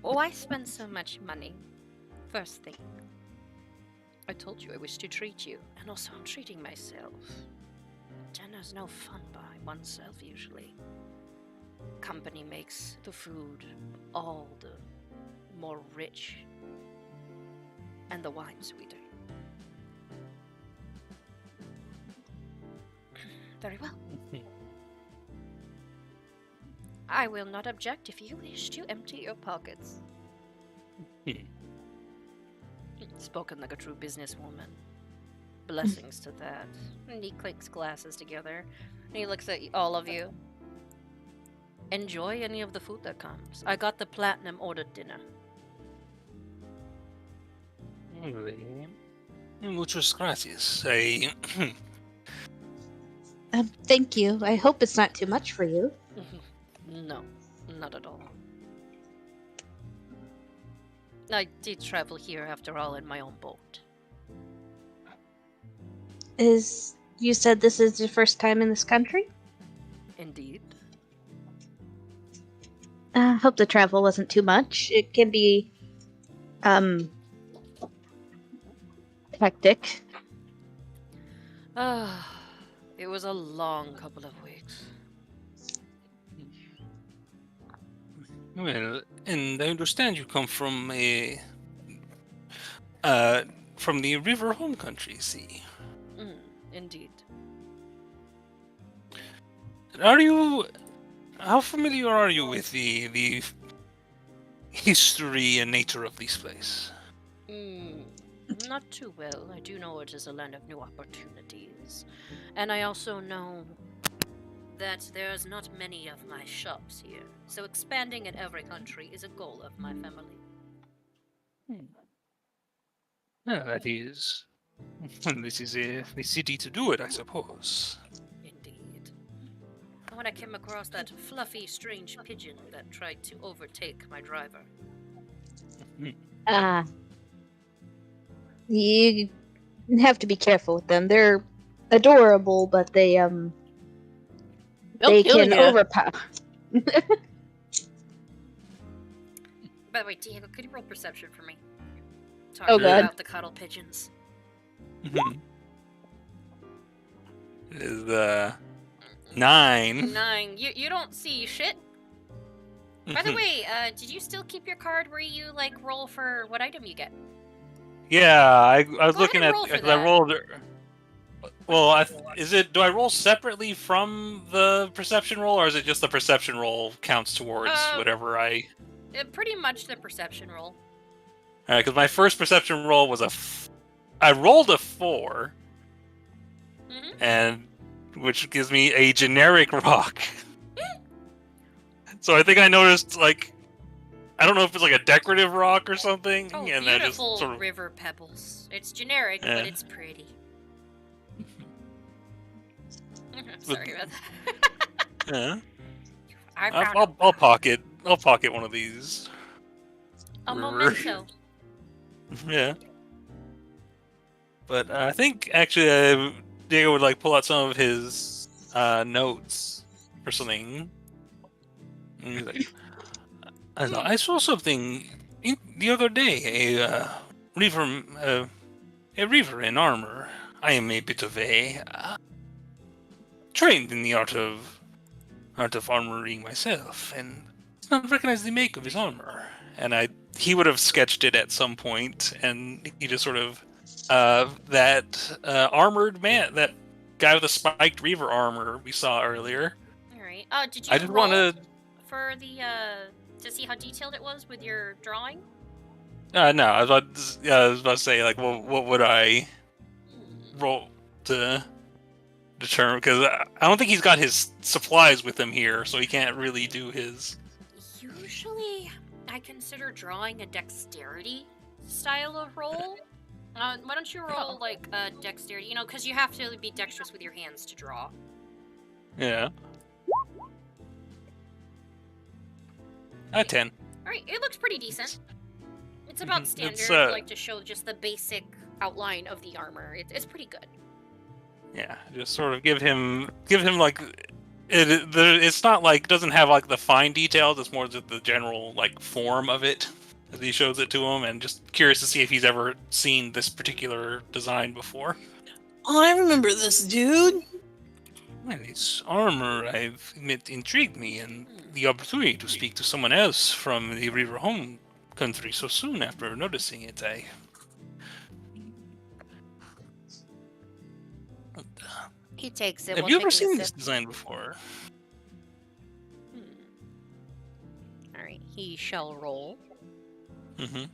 Why spend so much money? First thing, I told you I wish to treat you, and also I'm treating myself. Dinner's no fun by oneself usually. Company makes the food all the more rich, and the wine sweeter. Very well. I will not object if you wish to empty your pockets. Spoken like a true businesswoman. Blessings to that. And he clinks glasses together. And he looks at all of you. Enjoy any of the food that comes. I got the platinum ordered dinner. Muchas gracias. Thank you. I hope it's not too much for you. No, not at all. I did travel here after all in my own boat. Is You said this is your first time in this country? Indeed. Hope the travel wasn't too much. It can be, hectic. It was a long couple of weeks. Well, and I understand you come from from the river home country, see? Indeed. How familiar are you with the history and nature of this place? Not too well. I do know it is a land of new opportunities. And I also know that there's not many of my shops here. So expanding in every country is a goal of my family. Yeah, that is. This is the city to do it, I suppose. Indeed. When I came across that fluffy, strange pigeon that tried to overtake my driver. You have to be careful with them. They're adorable, but they They'll kill can ya. overpower. By the way, Diego, could you roll perception for me? Oh, Talking God. about the cuddle pigeons. Is 9. 9. You don't see shit. By the way, did you still keep your card where you like roll for what item you get? Yeah, I was Go looking ahead at and roll for because I that. rolled. Well, do I roll separately from the perception roll, or is it just the perception roll counts towards whatever I? Pretty much the perception roll. Alright, because my first perception roll was I rolled a 4, and which gives me a generic rock. So I think I noticed I don't know if it's like a decorative rock or something, Oh, and that just beautiful sort of river pebbles. It's generic, Yeah. but it's pretty. Sorry about that. yeah. I'll pocket one of these. a river- memento. Yeah. But I think actually Diego would pull out some of his notes or something. And he's like, I saw something the other day. A reaver in armor. I am a bit of trained in the art of armoring myself, and did not recognize the make of his armor. And he would have sketched it at some point, and he just sort of that armored man, that guy with the spiked reaver armor we saw earlier. All right. Did you I just roll want for the to see how detailed it was with your drawing? no, I was about to say what would I roll to determine, because I don't think he's got his supplies with him here, so he can't really do his. Usually, I consider drawing a dexterity style of roll. Why don't you roll dexterity? Because you have to be dexterous with your hands to draw. Yeah. 10. All right, it looks pretty decent. It's about standard, It's, to show just the basic outline of the armor. It's pretty good. Yeah, just sort of give him it's not doesn't have the fine details. It's more just the general form of it as he shows it to him, and just curious to see if he's ever seen this particular design before. Oh, I remember this dude. Well, his armor, I've admit, intrigued me, and the opportunity to speak to someone else from the river home country so soon after noticing it, He takes it. Have you ever seen this design before? All right, he shall roll. Mm-hmm.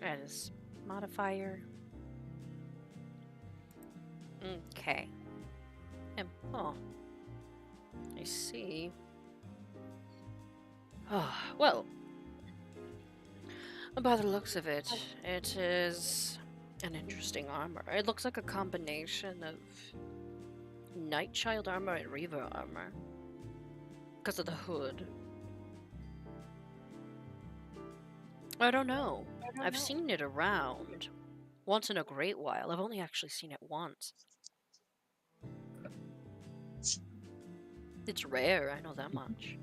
That is modifier. Okay. I see. Oh, well. By the looks of it, it is an interesting armor. It looks like a combination of Nightchild armor and Reaver armor. Because of the hood. I don't know. I've seen it around, once in a great while. I've only actually seen it once. It's rare, I know that much.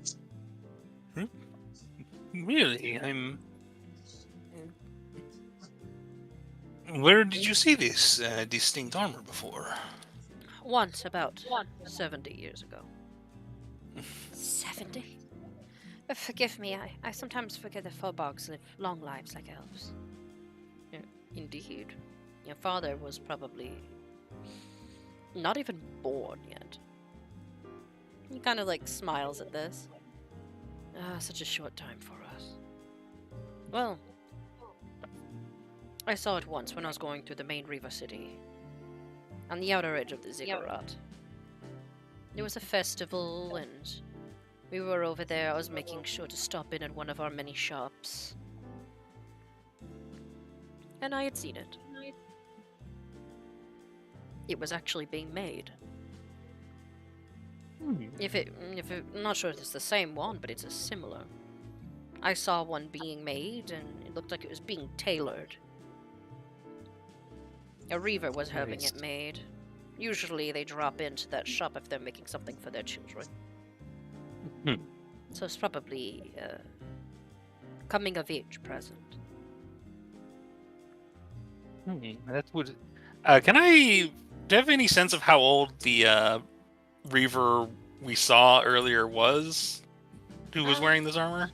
Really? Where did you see this distinct armor before? Once, about 70 years ago. 70? Forgive me, I sometimes forget that Fobogs live long lives like elves. Yeah, indeed. Your father was probably not even born yet. He kind of like smiles at this. Such a short time for us. Well, I saw it once when I was going through the main Riva city, on the outer edge of the ziggurat. There was a festival, and we were over there. I was making sure to stop in at one of our many shops. And I had seen it. It was actually being made. I'm not sure if it's the same one, but it's a similar. I saw one being made, and it looked like it was being tailored. A Reaver was having it made. Usually they drop into that shop if they're making something for their children. So it's probably a coming of age present. That would. Do you have any sense of how old the Reaver we saw earlier was? Who was wearing this armor?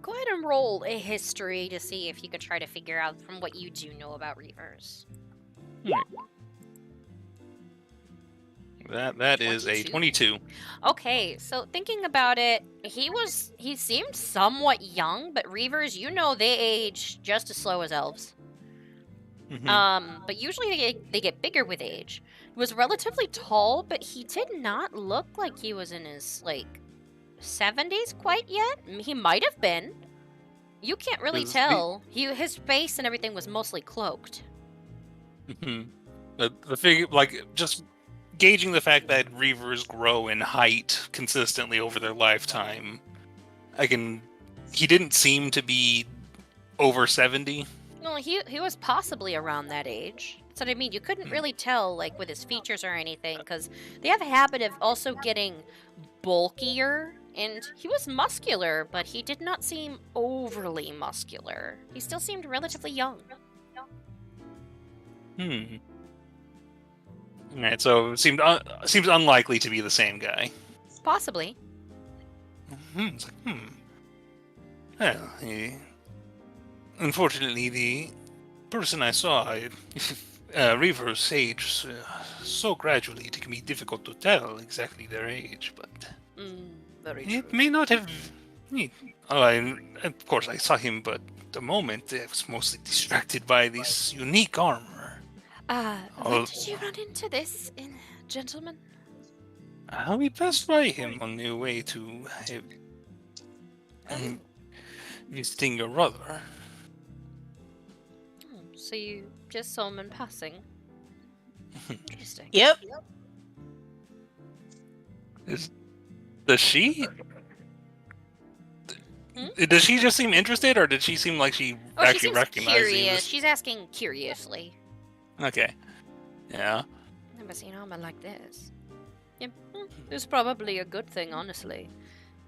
Go ahead and roll a history to see if you could try to figure out from what you do know about Reavers. That is a 22. Okay, so thinking about it, he seemed somewhat young, but Reavers, you know, they age just as slow as elves. But usually they get bigger with age. He was relatively tall, but he did not look like he was in his, like, 70s quite yet. He might have been. You can't really tell. His face and everything was mostly cloaked. The figure, like, just gauging the fact that Reavers grow in height consistently over their lifetime, he didn't seem to be over 70. No, he was possibly around that age. That's what I mean. You couldn't really tell, like, with his features or anything, because they have a habit of also getting bulkier, and he was muscular, but he did not seem overly muscular. He still seemed relatively young. Alright, so it seems unlikely to be the same guy. Possibly. It's like, Well, unfortunately, the person I saw, Reavers age so gradually it can be difficult to tell exactly their age, but Very true. it may not have. Of course, I saw him, but at the moment I was mostly distracted by this unique armor. When did you run into this, gentlemen? We passed by him on the way to visiting your brother. So you just saw him in passing? Interesting. Yep. Does she? Does she just seem interested, or did she seem like she actually recognized curious. She's asking curiously. Okay. Yeah. Never seen armor like this. Yep. It's probably a good thing, honestly.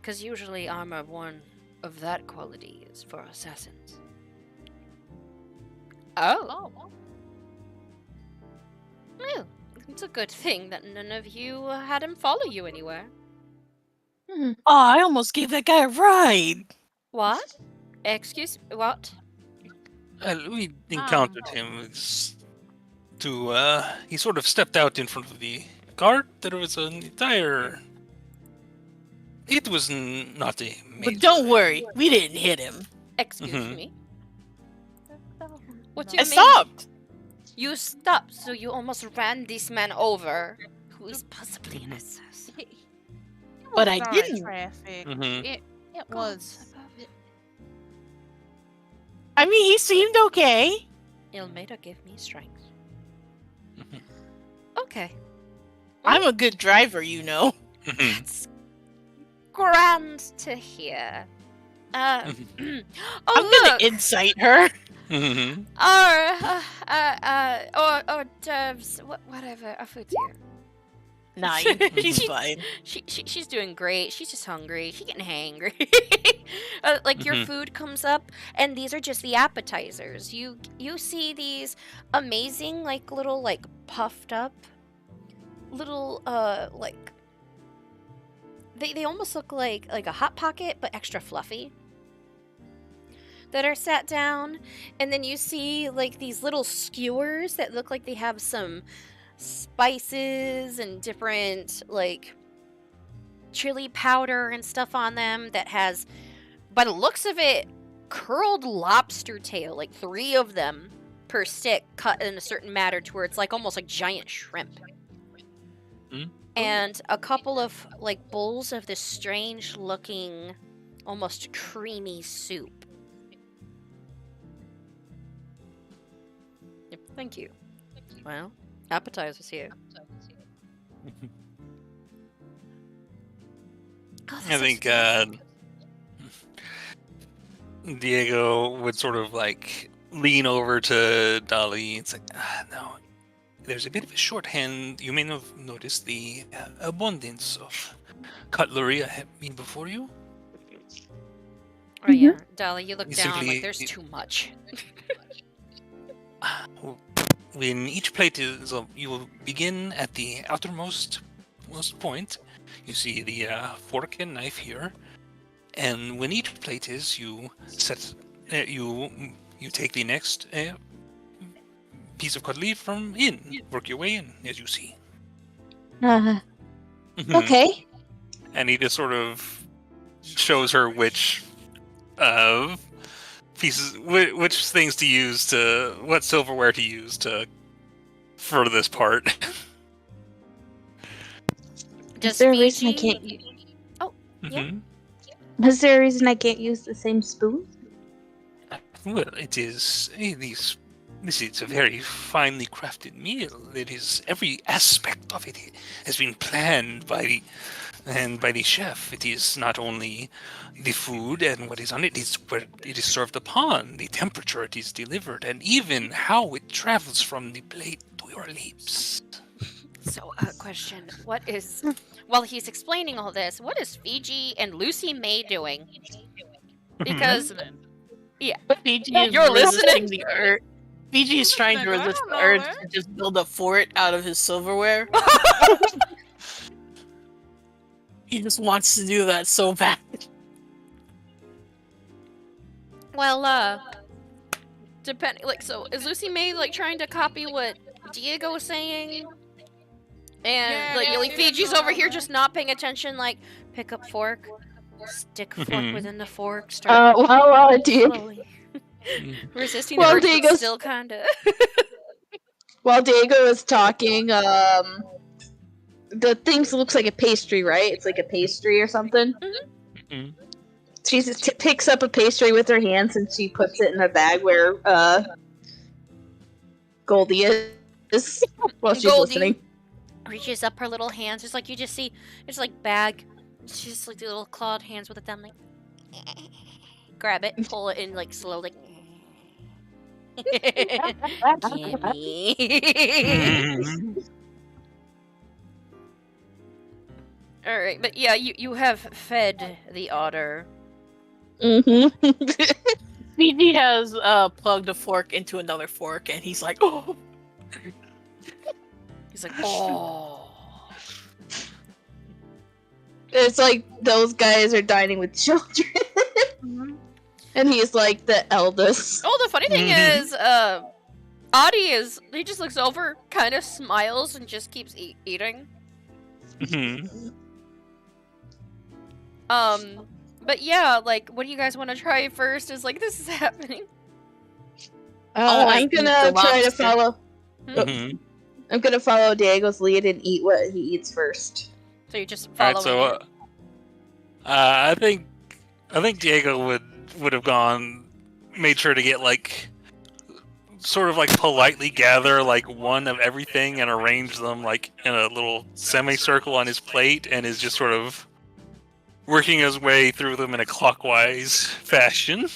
Because usually armor worn of that quality is for assassins. Oh. Well, it's a good thing that none of you had him follow you anywhere. Oh, I almost gave that guy a ride. What? Excuse what? We encountered him. He sort of stepped out in front of the cart. There was an entire. It was not a. But don't worry, we didn't hit him. Excuse me. What do you I mean? stopped. You stopped, so you almost ran this man over, who is possibly an assassin. But I Sorry, didn't. Traffic. Mhm. It was. I mean, he seemed okay. Ilmater, give me strength. Okay. I'm a good driver, you know. That's grand to hear. Oh, I'm look! gonna incite her. Mm-hmm. Or doves, whatever. Our food's here. Nah, he's fine. She's doing great. She's just hungry. She's getting hangry. Like your food comes up, and these are just the appetizers. You see these amazing, like little, like puffed up, little like they almost look like a Hot Pocket but extra fluffy. That are sat down, and then you see like these little skewers that look like they have some spices and different like chili powder and stuff on them that has, by the looks of it, curled lobster tail, like 3 of them per stick, cut in a certain manner to where it's like almost like giant shrimp. And a couple of like bowls of this strange looking, almost creamy soup. Yep, thank you. Well, appetizers here. I think Diego would sort of like lean over to Dolly and say, "No, there's a bit of a shorthand. You may have noticed the abundance of cutlery I have been before you." Oh yeah, Dolly, you look down Basically, like there's too much. When each plate is, you will begin at the outermost point. You see the fork and knife here, and when each plate is, you set you take the next piece of cutlery from in. Work your way in, as you see. Okay. And he just sort of shows her which pieces, which things to use to, what silverware to use to for this part. Is there a reason I can't? Oh, yeah. Is there a reason I can't use the same spoon? Well, it is this is a very finely crafted meal. It is every aspect of it has been planned by the chef. It is not only the food and what is on it, it's where it is served upon, the temperature it is delivered, and even how it travels from the plate to your lips. So, question: what is, while he's explaining all this, what is Fiji and Lucy May doing? Because, yeah, Fiji is you're resisting listening. the urge. Fiji is trying to resist the urge to just build a fort out of his silverware. He just wants to do that so bad. Well, depending, like, so is Lucy May like trying to copy what Diego was saying? And like Fiji's over here just not paying attention, like pick up fork, stick fork within the fork, start slowly. Resisting the urge, but still kinda. While Diego is talking, the thing looks like a pastry, right? It's like a pastry or something. She just picks up a pastry with her hands and she puts it in a bag where Goldie is while she's listening. Reaches up her little hands, just like you just see, it's like bag. She's just like the little clawed hands with a thumb, like grab it, pull it in, like slowly. Gimme. All right, but yeah, you have fed the otter. Fiji has plugged a fork into another fork, and he's like, "Oh." He's like, "Oh." It's like those guys are dining with children. And he's like the eldest. Oh, the funny thing is, Adi he just looks over, kind of smiles, and just keeps eating. But yeah, like, what do you guys want to try first? Is like, this is happening. I'm gonna try to follow. I'm gonna follow Diego's lead and eat what he eats first. So you're just following. I think Diego would have made sure to get like, sort of like politely gather like one of everything and arrange them like in a little semicircle on his plate, and is just sort of working his way through them in a clockwise fashion.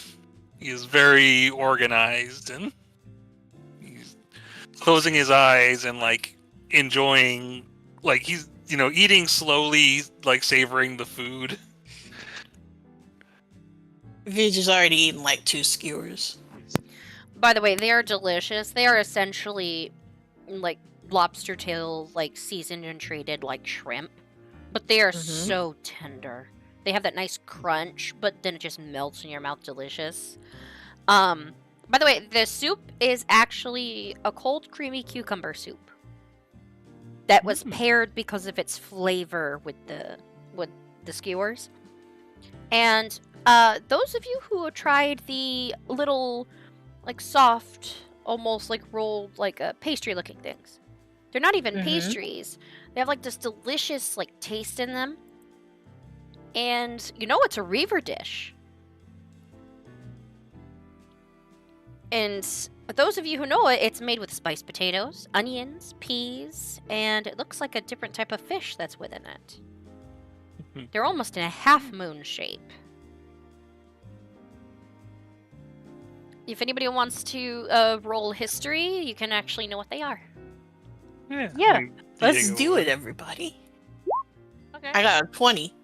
He is very organized and he's closing his eyes and like enjoying, like he's eating slowly, like savoring the food. Vijay's already eaten like 2 skewers. By the way, they are delicious. They are essentially like lobster tail, like seasoned and treated like shrimp, but they are so tender. They have that nice crunch, but then it just melts in your mouth. Delicious. By the way, the soup is actually a cold, creamy cucumber soup that was paired because of its flavor with the skewers. And those of you who have tried the little, like, soft, almost like rolled, like pastry-looking things, they're not even pastries. They have like this delicious like taste in them, and it's a Reaver dish. And those of you who know it, it's made with spiced potatoes, onions, peas, and it looks like a different type of fish that's within it. They're almost in a half moon shape. If anybody wants to roll history, you can actually know what they are. Yeah. Let's do it, everybody. Okay. I got a 20.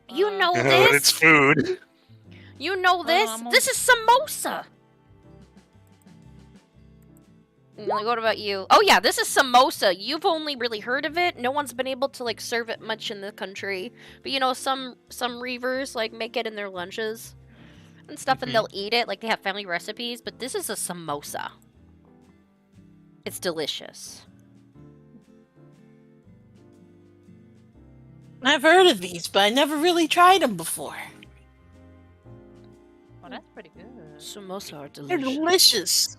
You know this? It's food. You know this? This is samosa. What about you? Oh yeah, this is samosa. You've only really heard of it. No one's been able to like serve it much in the country. But some Reavers like make it in their lunches and stuff, and they'll eat it. Like they have family recipes. But this is a samosa. It's delicious. I've heard of these, but I never really tried them before. Oh, that's pretty good. Samosa are delicious. They're delicious.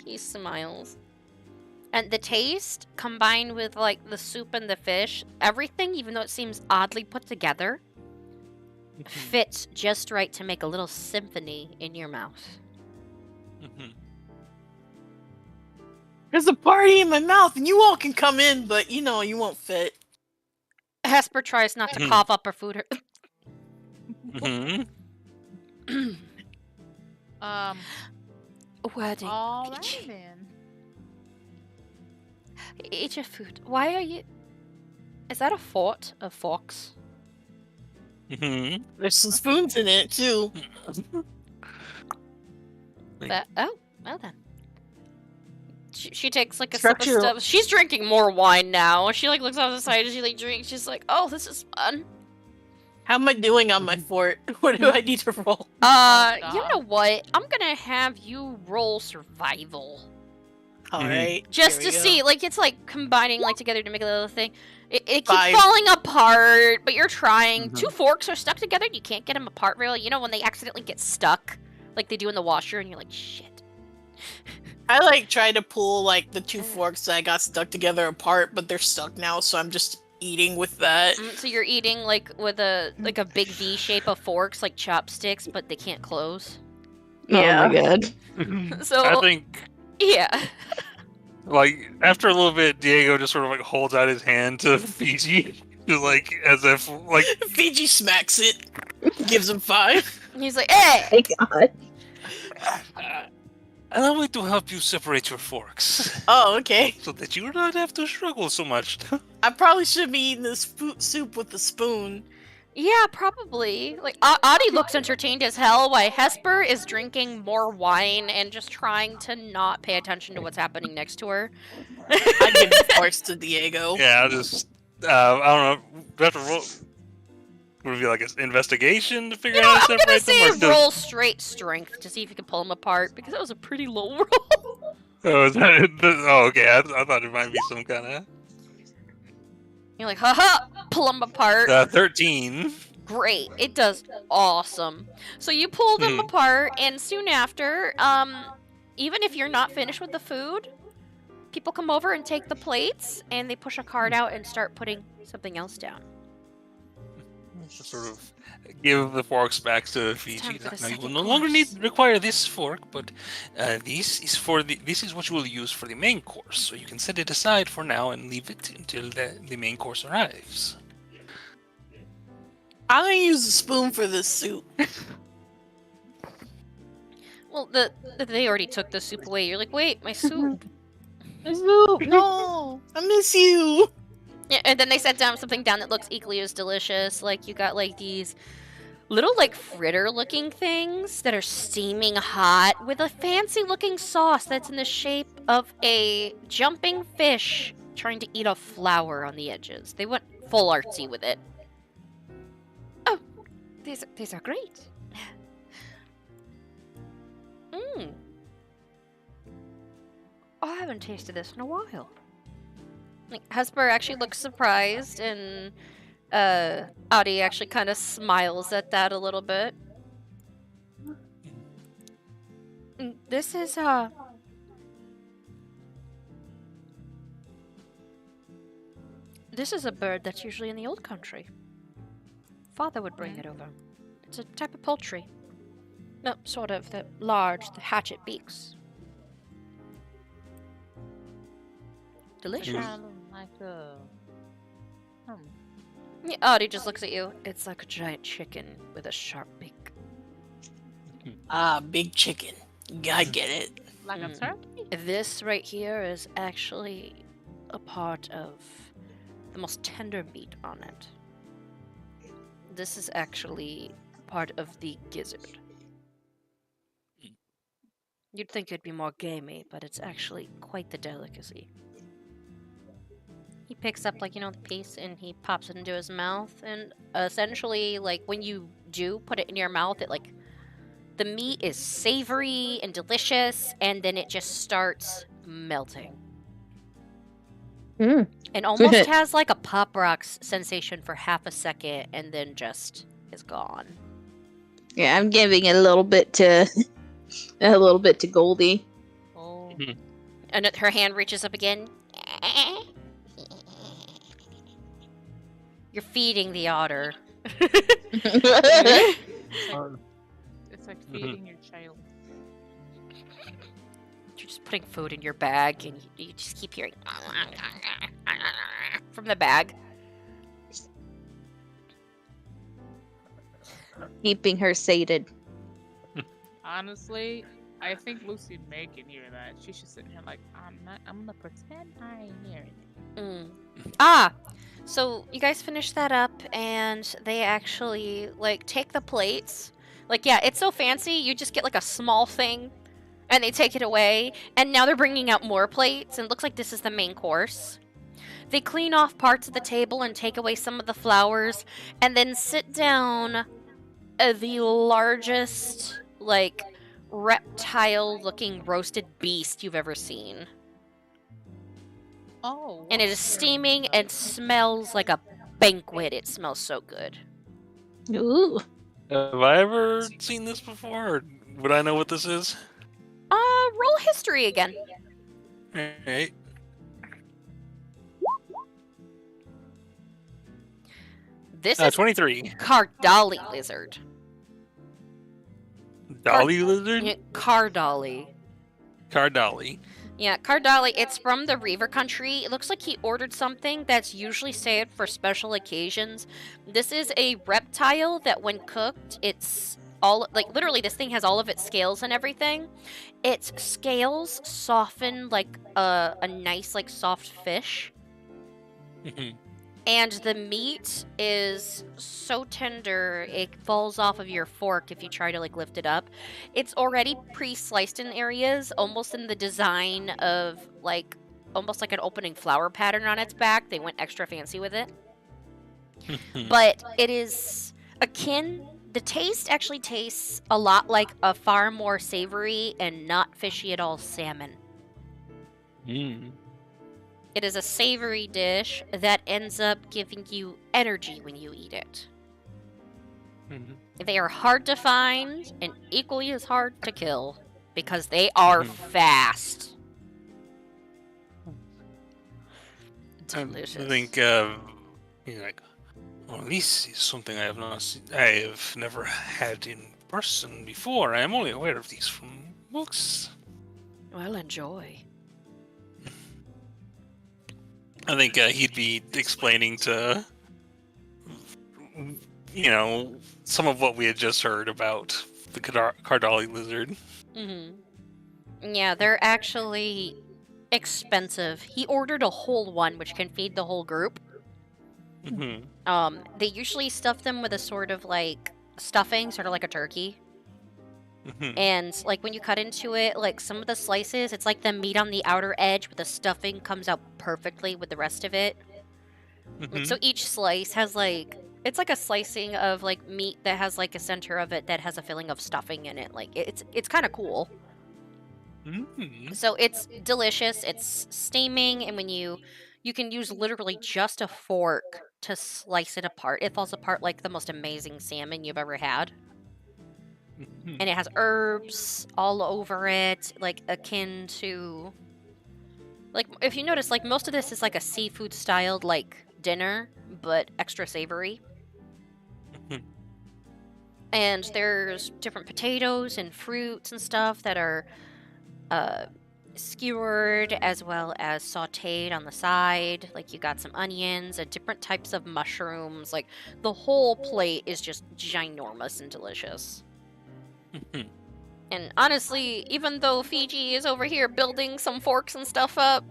He smiles. And the taste, combined with like the soup and the fish, everything, even though it seems oddly put together, fits just right to make a little symphony in your mouth. There's a party in my mouth, and you all can come in, but you won't fit. Hesper tries not to cough up her food. Wedding. All right then. Eat your food. Why are you? Is that a fort of forks? There's some spoons in it too. Oh, well then. She takes like a sip of stuff. She's drinking more wine now. She like looks on the side and she like drinks. She's like, "Oh, this is fun." How am I doing on my fort? What do I need to roll? You know what? I'm gonna have you roll survival. Alright. Just to see, like, it's like combining like together to make a little thing. It keeps falling apart, but you're trying. 2 forks are stuck together and you can't get them apart really. You know when they accidentally get stuck, like they do in the washer, and you're like, shit. I like try to pull like the 2 forks that I got stuck together apart, but they're stuck now, so I'm just eating with that. So you're eating like with a big V shape of forks, like chopsticks, but they can't close. Yeah. Oh my god. So I think yeah. Like after a little bit, Diego just sort of like holds out his hand to Fiji, just like as if like Fiji smacks it, gives him 5. He's like, "Hey!" Oh my god. Allow me to help you separate your forks. Oh, okay. So that you do not have to struggle so much. I probably should be eating this soup with a spoon. Yeah, probably. Like, Audie looks entertained as hell, while Hesper is drinking more wine and just trying to not pay attention to what's happening next to her. I give the forks to Diego. Yeah, I'll just, I don't know, do I have to roll? Would it be like an investigation to figure out how to separate them? I'm gonna say roll straight strength to see if you can pull them apart, because that was a pretty low roll. Oh, is that, okay, I thought it might be some kind of... You're like, haha, pull them apart. 13. Great, it does awesome. So you pull them apart, and soon after, even if you're not finished with the food, people come over and take the plates, and they push a cart out and start putting something else down. Sort of give the forks back to Fiji. Now you will no longer require this fork, but this is what you will use for the main course. So you can set it aside for now and leave it until the main course arrives. I'm gonna use a spoon for this soup. Well, they already took the soup away. You're like, wait, my soup. Soup, no, I miss you. Yeah, and then they set down something down that looks equally as delicious. Like you got like these little like fritter looking things that are steaming hot with a fancy looking sauce that's in the shape of a jumping fish trying to eat a flower on the edges. They went full artsy with it. Oh, these are great. Mmm. I haven't tasted this in a while. Like, Hesper actually looks surprised, and Audie actually kind of smiles at that a little bit. This is a bird that's usually in the old country. Father would bring it over. It's a type of poultry. No, sort of, the large, the hatchet beaks. Delicious. Like a... Yeah, Audie just looks at you. It's like a giant chicken with a sharp beak. Ah, big chicken. I get it. Like a turkey? This right here is actually a part of the most tender meat on it. This is actually part of the gizzard. You'd think it'd be more gamey, but it's actually quite the delicacy. He picks up, like, the piece and he pops it into his mouth. And essentially, like, when you do put it in your mouth, it, like, the meat is savory and delicious, and then it just starts melting. And almost has, like, a Pop Rocks sensation for half a second, and then just is gone. Yeah, I'm giving a little bit to Goldie. Oh. And her hand reaches up again. You're feeding the otter. It's like feeding your child. You're just putting food in your bag, and you just keep hearing from the bag. Keeping her sated. Honestly, I think Lucy May can hear that. She should sit here like, I'm gonna pretend I ain't hearing it. So you guys finish that up, and they actually, like, take the plates. Like, yeah, it's so fancy, you just get, like, a small thing, and they take it away, and now they're bringing out more plates, and it looks like this is the main course. They clean off parts of the table and take away some of the flowers, and then sit down the largest, like, reptile-looking roasted beast you've ever seen. Oh. And it is steaming and smells like a banquet. It smells so good. Ooh. Have I ever seen this before? Or would I know what this is? Roll history again. Alright. This is 23. Cardali lizard. Dolly lizard? Yeah, Cardali. Cardali. Yeah, Cardali, it's from the Reaver country. It looks like he ordered something that's usually saved for special occasions. This is a reptile that when cooked, it's all, like, literally this thing has all of its scales and everything. Its scales soften like a nice, like, soft fish. And the meat is so tender, it falls off of your fork if you try to, like, lift it up. It's already pre-sliced in areas, almost in the design of, like, almost like an opening flower pattern on its back. They went extra fancy with it. But it is akin... The taste actually tastes a lot like a far more savory and not fishy at all salmon. It is a savory dish that ends up giving you energy when you eat it. They are hard to find and equally as hard to kill because they are fast. Delicious. I think, like, well, this is something I have never had in person before. I am only aware of these from books. Well, enjoy. I think he'd be explaining to, some of what we had just heard about the Cardali lizard. Yeah, they're actually expensive. He ordered a whole one, which can feed the whole group. They usually stuff them with a sort of like stuffing, sort of like a turkey. And like when you cut into it, like some of the slices, it's like the meat on the outer edge, but the stuffing comes out perfectly with the rest of it. Like, so each slice has like, it's like a slicing of like meat that has like a center of it that has a filling of stuffing in it. Like it's kind of cool. So it's delicious. It's steaming, and when you can use literally just a fork to slice it apart. It falls apart like the most amazing salmon you've ever had. And it has herbs all over it, like akin to, like if you notice, like most of this is like a seafood styled like dinner, but extra savory. And there's different potatoes and fruits and stuff that are skewered as well as sauteed on the side. Like you got some onions and different types of mushrooms. Like the whole plate is just ginormous and delicious. And honestly, even though Fiji is over here building some forks and stuff up,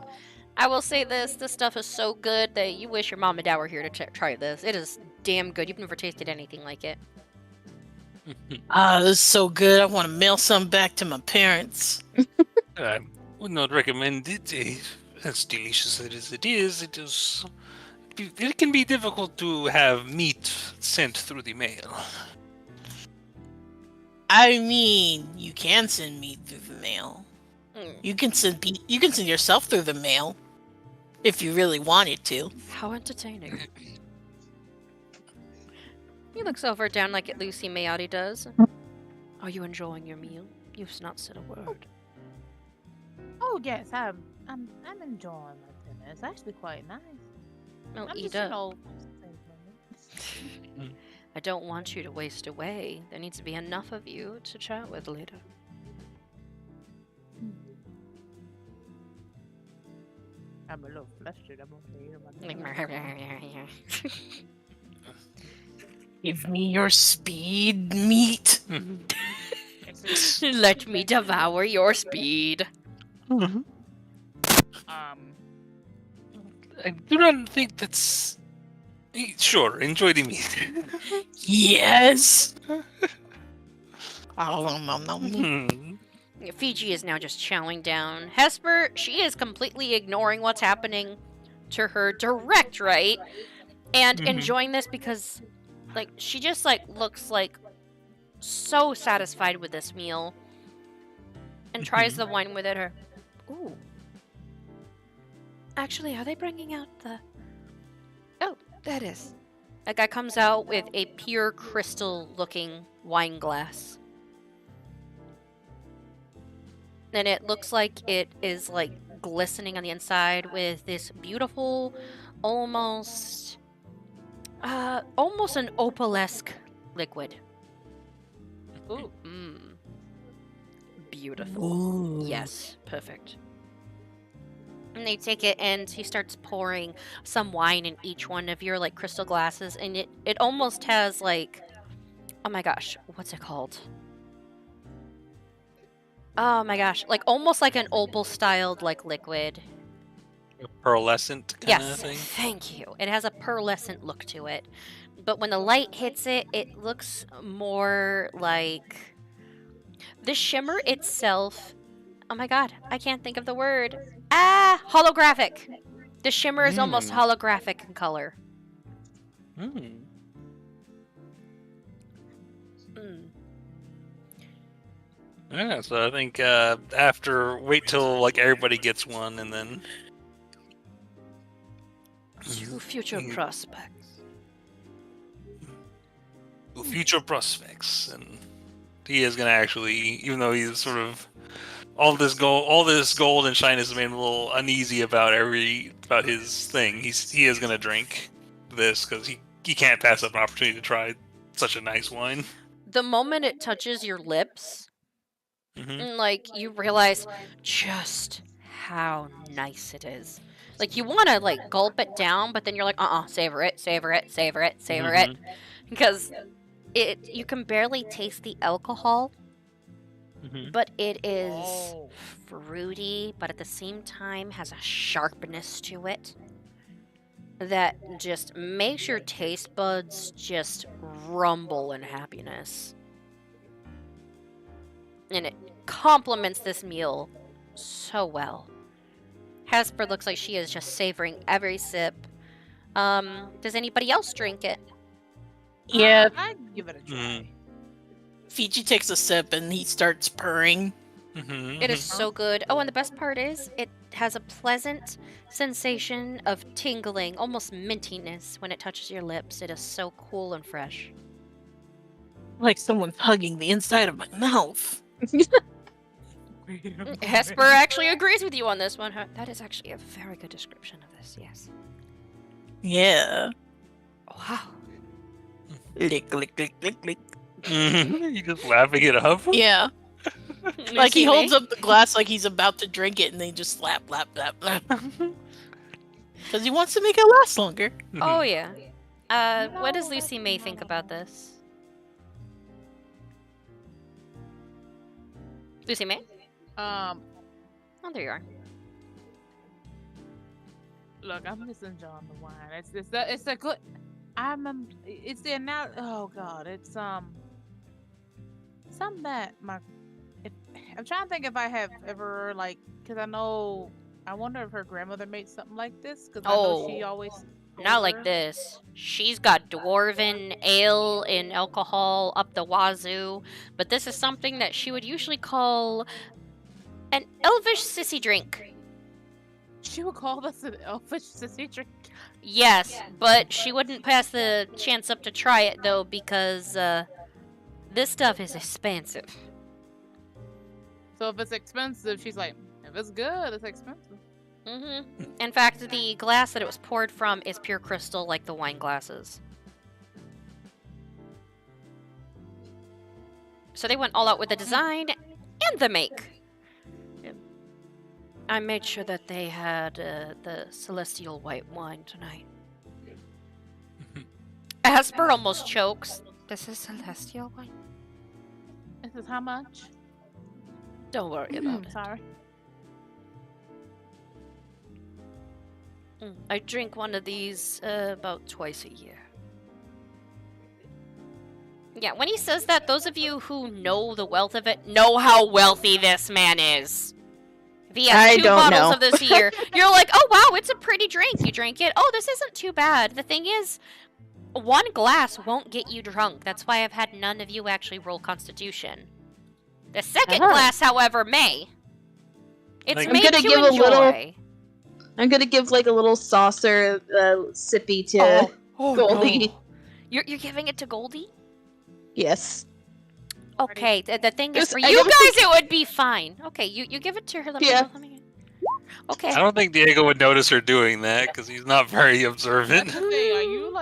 I will say this stuff is so good that you wish your mom and dad were here to try this. It is damn good. You've never tasted anything like it. This is so good. I want to mail some back to my parents. I would not recommend it. As delicious as it is, it can be difficult to have meat sent through the mail. I mean, you can send meat through the mail. You can send yourself through the mail if you really wanted to. How entertaining. He looks over down like at Lucy Mayotti does. Are you enjoying your meal? You've not said a word. Oh yes, I'm enjoying my dinner. It's actually quite nice. No, I'm eat just, up. I don't want you to waste away. There needs to be enough of you to chat with later. I'm a little flustered. I'm okay. Give me your speed meat. Let me devour your speed. I do not think that's... Sure, enjoy the meat. Yes. Fiji is now just chowing down. Hesper, she is completely ignoring what's happening to her direct right and enjoying this because, like, she just, like, looks, like, so satisfied with this meal and tries the wine with it. Her, ooh. Actually, are they bringing out the... Oh, that is. A guy comes out with a pure crystal-looking wine glass. And it looks like it is, like, glistening on the inside with this beautiful, almost an opalesque liquid. Ooh. Beautiful. Ooh. Yes, perfect. And they take it, and he starts pouring some wine in each one of your, like, crystal glasses, and it almost has, like, oh my gosh, what's it called? Oh my gosh, like, almost like an opal-styled, like, liquid. A pearlescent kind of Yes, thing? thank you. It has a pearlescent look to it. But when the light hits it, it looks more like... The shimmer itself... Oh my god, I can't think of the word. Holographic. The shimmer is almost holographic in color. Yeah, so I think wait till like everybody gets one, and then Future prospects. Future prospects, and he is gonna actually, even though he's sort of all this gold and shyness has made him a little uneasy about his thing. He is gonna drink this because he can't pass up an opportunity to try such a nice wine. The moment it touches your lips, like, you realize just how nice it is. Like, you want to, like, gulp it down, but then you're like, savor it, savor it, savor it, savor it. Because you can barely taste the alcohol. but it is fruity, but at the same time has a sharpness to it that just makes your taste buds just rumble in happiness. And it complements this meal so well. Hesper looks like she is just savoring every sip. Does anybody else drink it? Yeah, I'd give it a try. Fiji takes a sip and he starts purring. It is so good. Oh, and the best part is it has a pleasant sensation of tingling, almost mintiness when it touches your lips. It is so cool and fresh. Like someone's hugging the inside of my mouth. Hesper actually agrees with you on this one. That is actually a very good description of this, yes. Yeah. Wow. Lick, lick, lick, lick, lick. You just laughing it up? Yeah. Like he holds up the glass like he's about to drink it and they just lap, lap, lap, lap. Because he wants to make it last longer. Oh, yeah. What does Lucy May think about this? Lucy May? Oh, there you are. Look, I'm missing John the wine. It's a good. It's the now. Oh God, it's something that I'm trying to think if I have ever because I wonder if her grandmother made something like this because I know she always. Not like this. She's got dwarven ale and alcohol up the wazoo, but this is something that she would usually call an elvish sissy drink. She would call this an elfish sissy drink? Yes, but she wouldn't pass the chance up to try it, though, because this stuff is expensive. So if it's expensive, she's like, if it's good, it's expensive. In fact, the glass that it was poured from is pure crystal, like the wine glasses. So they went all out with the design and the make. I made sure that they had the celestial white wine tonight. Asper almost chokes. This is celestial wine? This is how much? Don't worry about it. Sorry. I drink one of these about twice a year. Yeah, when he says that, those of you who know the wealth of it know how wealthy this man is. If he has two bottles of this a year, you're like, oh wow, it's a pretty drink. You drink it. Oh, this isn't too bad. The thing is, one glass won't get you drunk. That's why I've had none of you actually roll Constitution. The second glass, however, may. It's made to enjoy. I'm gonna give like a little saucer sippy to Goldie. No. You're giving it to Goldie? Yes. Okay, the thing is, for you guys, it would be fine. Okay, you give it to her. Let me Okay. I don't think Diego would notice her doing that because he's not very observant. Hey, are you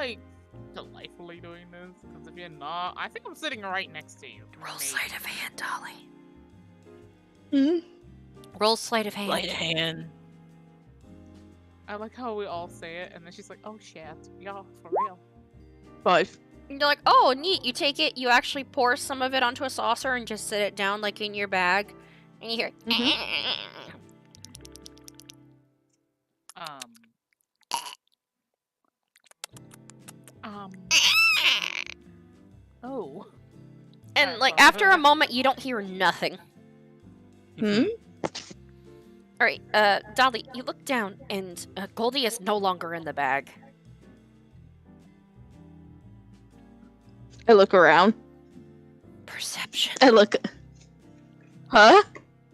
delightfully doing this? Because if you're not, I think I'm sitting right next to you. Roll sleight of hand, Dolly. Roll sleight of hand. Sleight of hand. I like how we all say it, and then she's like, "Oh shit, y'all for real." 5. And you're like, "Oh, neat." You take it. You actually pour some of it onto a saucer and just sit it down like in your bag, and you hear. Oh. And after a moment, you don't hear nothing. Alright, Dolly, you look down, and Goldie is no longer in the bag. I look around. Perception. I look... Huh?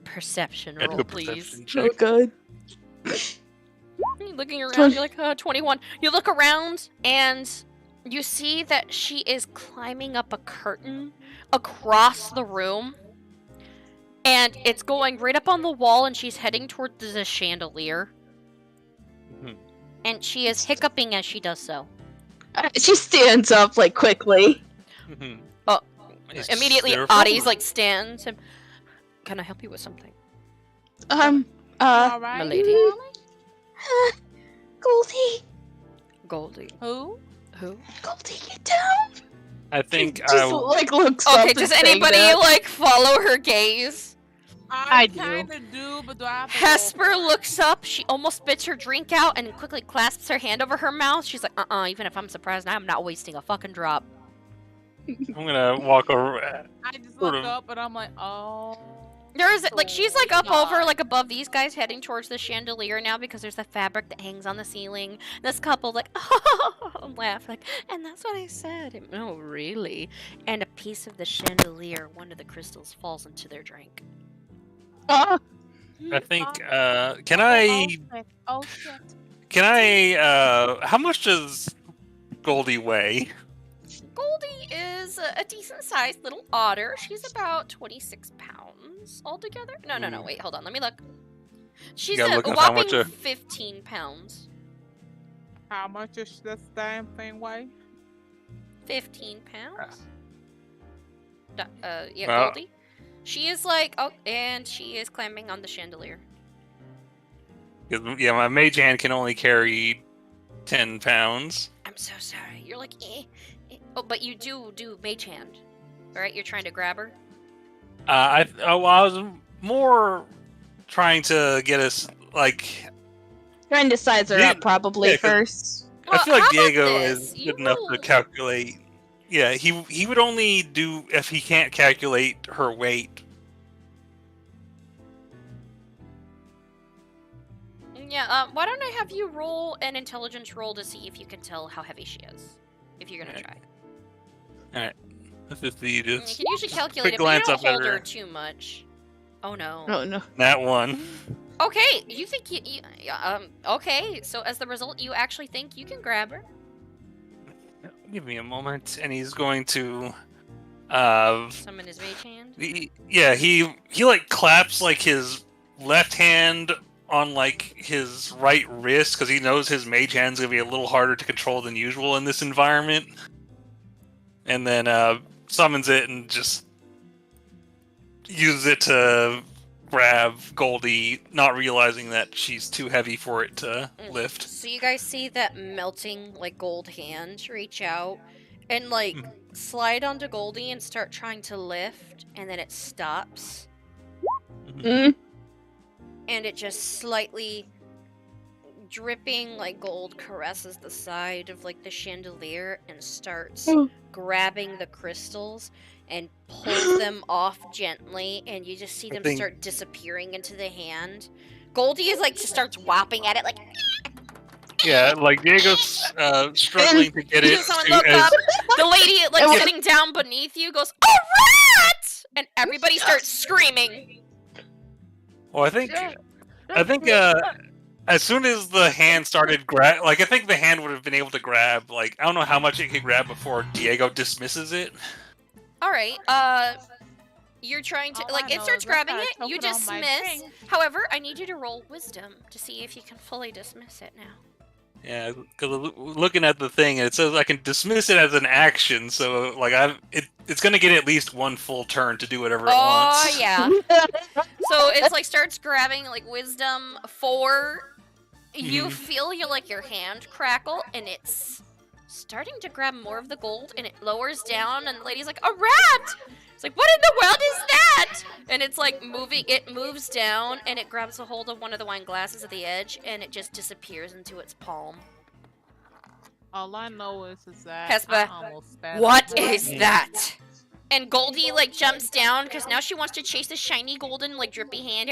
Perception roll, please. Oh, God. You're looking around, you're like, 21. You look around, and you see that she is climbing up a curtain across the room. And it's going right up on the wall, and she's heading towards the chandelier. And she is hiccuping as she does so. She stands up, quickly. Immediately, Audie's, stands. And, can I help you with something? All right. My lady. Goldie. Goldie. Who? Who? Goldie, get down. I think Just I will. like looks up Okay, and does saying anybody that. like follow her gaze? I do. kind of do, but do I have to Hesper roll? looks up, she almost spits her drink out and quickly clasps her hand over her mouth. She's like, even if I'm surprised, I'm not wasting a fucking drop. I'm gonna walk over. I just Sort look of. up and I'm like, oh. There's like she's like up over God. like above these guys heading towards the chandelier now because there's the fabric that hangs on the ceiling. This couple like laugh like, and that's what I said. Oh really? And a piece of the chandelier, one of the crystals falls into their drink. I think. Can I? Oh shit. Can I? How much does Goldie weigh? Goldie is a decent sized little otter. She's about 26 pounds altogether. No, wait, hold on, let me look. She's gotta a look up how much whopping 15 pounds. How much is this damn thing weigh? 15 pounds? Yeah, Well- Goldie. She is like, and she is climbing on the chandelier. 'Cause, yeah, my mage hand can only carry 10 pounds. I'm so sorry. You're like, Oh, but you do mage hand, right? You're trying to grab her. I was more trying to get us like. Trying to size her up probably yeah, 'cause first. I feel like how about Diego this? is You good enough to calculate. Yeah, he would only do if he can't calculate her weight. Yeah. Why don't I have you roll an intelligence roll to see if you can tell how heavy she is, if you're gonna try. All right, let's just see. You Just can usually calculate quick it, but you glance don't up at hold her her. too much. Oh no. Oh no. That one. Okay, you think okay, so as the result, you actually think you can grab her. Give me a moment, and he's going to. Summon his mage hand. He like claps like his left hand on like his right wrist because he knows his mage hand's gonna be a little harder to control than usual in this environment. And then summons it and just uses it to grab Goldie, not realizing that she's too heavy for it to lift. So you guys see that melting like gold hand reach out and like slide onto Goldie and start trying to lift, and then it stops. Mm. And it just slightly dripping like gold caresses the side of like the chandelier and starts grabbing the crystals and pulls them off gently, and you just see them start disappearing into the hand. Goldie is like just starts whopping at it like Yeah, like Diego's struggling to get it. someone to look as- up. The lady like sitting down beneath you goes, "A rat!" And everybody starts screaming. Well, I think as soon as the hand started I think the hand would have been able to grab. Like, I don't know how much it could grab before Diego dismisses it. All right, you're trying to like it starts grabbing it. You dismiss. However, I need you to roll wisdom to see if you can fully dismiss it now. Yeah, because looking at the thing, it says I can dismiss it as an action. So, like, it's gonna get at least one full turn to do whatever it wants. Oh yeah. So it's like starts grabbing like wisdom 4. You feel your hand crackle, and it's starting to grab more of the gold, and it lowers down, and the lady's like, "A rat!" It's like, "What in the world is that?" And it's like moving. It moves down, and it grabs a hold of one of the wine glasses at the edge, and it just disappears into its palm. All I know is that Hesper, I almost spat what out. is that? And Goldie like jumps down because now she wants to chase the shiny golden like drippy hand.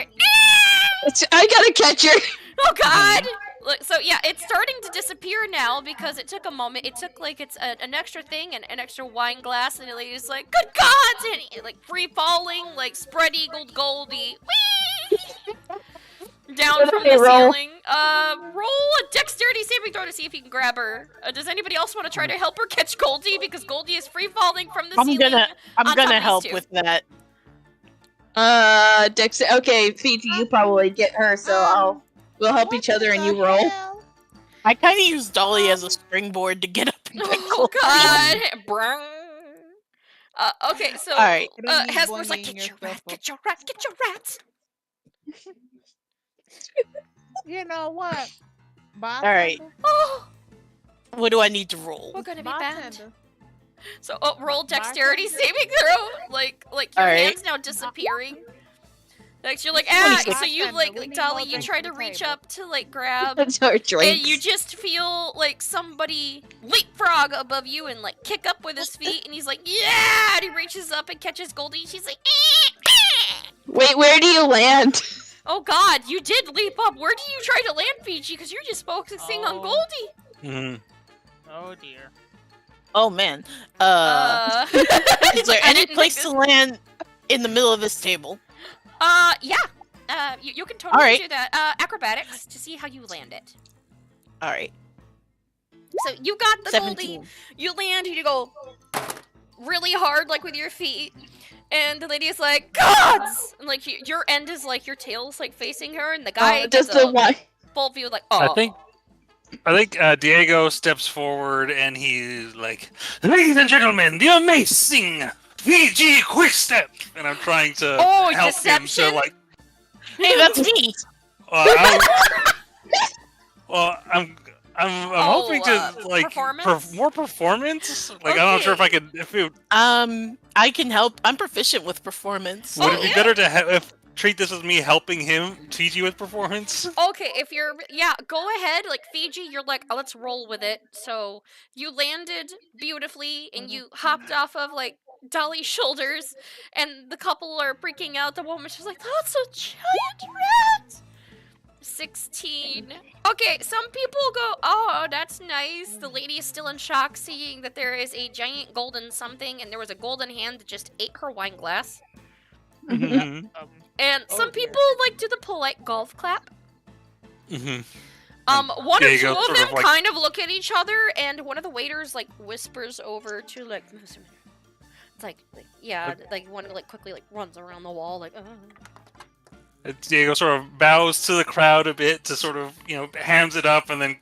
I gotta catch her. Oh God! Look, so yeah, it's starting to disappear now because it took a moment. It took like it's an extra thing and an extra wine glass, and the lady's like, "Good gods!" And like free falling, like spread eagled Goldie. Whee! Down from the ceiling. Roll a dexterity saving throw to see if you can grab her. Does anybody else want to try to help her catch Goldie because Goldie is free falling from the ceiling? I'm gonna help with that. Dex. Okay, Fiji, you probably get her, so we'll help each other and you roll. I kind of use Dolly as a springboard to get up. And get Oh God! Brung. Okay, so All right. Hesper's like, "Get your rat! Get your rat! Get your rat!" You know what? All right. Oh, What do I need to roll? we're gonna be bad. Bartender, So roll dexterity saving throw. Like your hand's now disappearing. Like you're like so you like Dolly, you try to reach up to like grab, and you just feel like somebody leapfrog above you and like kick up with his feet, and he's like, yeah, and he reaches up and catches Goldie. She's like, wait, where do you land? Oh God, you did leap up. Where do you try to land, Fiji? Because you're just focusing on Goldie. Oh dear. Oh man. Is there any place to land in the middle of this table? Yeah. You can totally do that. Acrobatics to see how you land it. All right. So you got the 17. Goldie. You land and you go really hard, like with your feet. And the lady is like, gods! And like your end is like your tail's like facing her, and the guy does the one full view like, I think Diego steps forward and he's like, "Ladies and gentlemen, the amazing VG Quickstep," and I'm trying to help deception? him to like. Hey, that's me. I'm hoping to like more performance. Like I'm not sure if I could. I can help. I'm proficient with performance. Would it be better to treat this as me helping him teach you with performance? Okay, if you're go ahead. Like Fiji, you're like, oh, let's roll with it. So you landed beautifully, and you hopped off of like Dolly's shoulders, and the couple are freaking out. The woman, she's like, that's a giant rat. 16. Okay, some people go, oh, that's nice. The lady is still in shock seeing that there is a giant golden something, and there was a golden hand that just ate her wine glass. And some people like do the polite golf clap. Mm-hmm. One or two of them kind of look at each other, and one of the waiters like whispers over to like, it's like one like quickly like runs around the wall like. Diego sort of bows to the crowd a bit to sort of, hands it up and then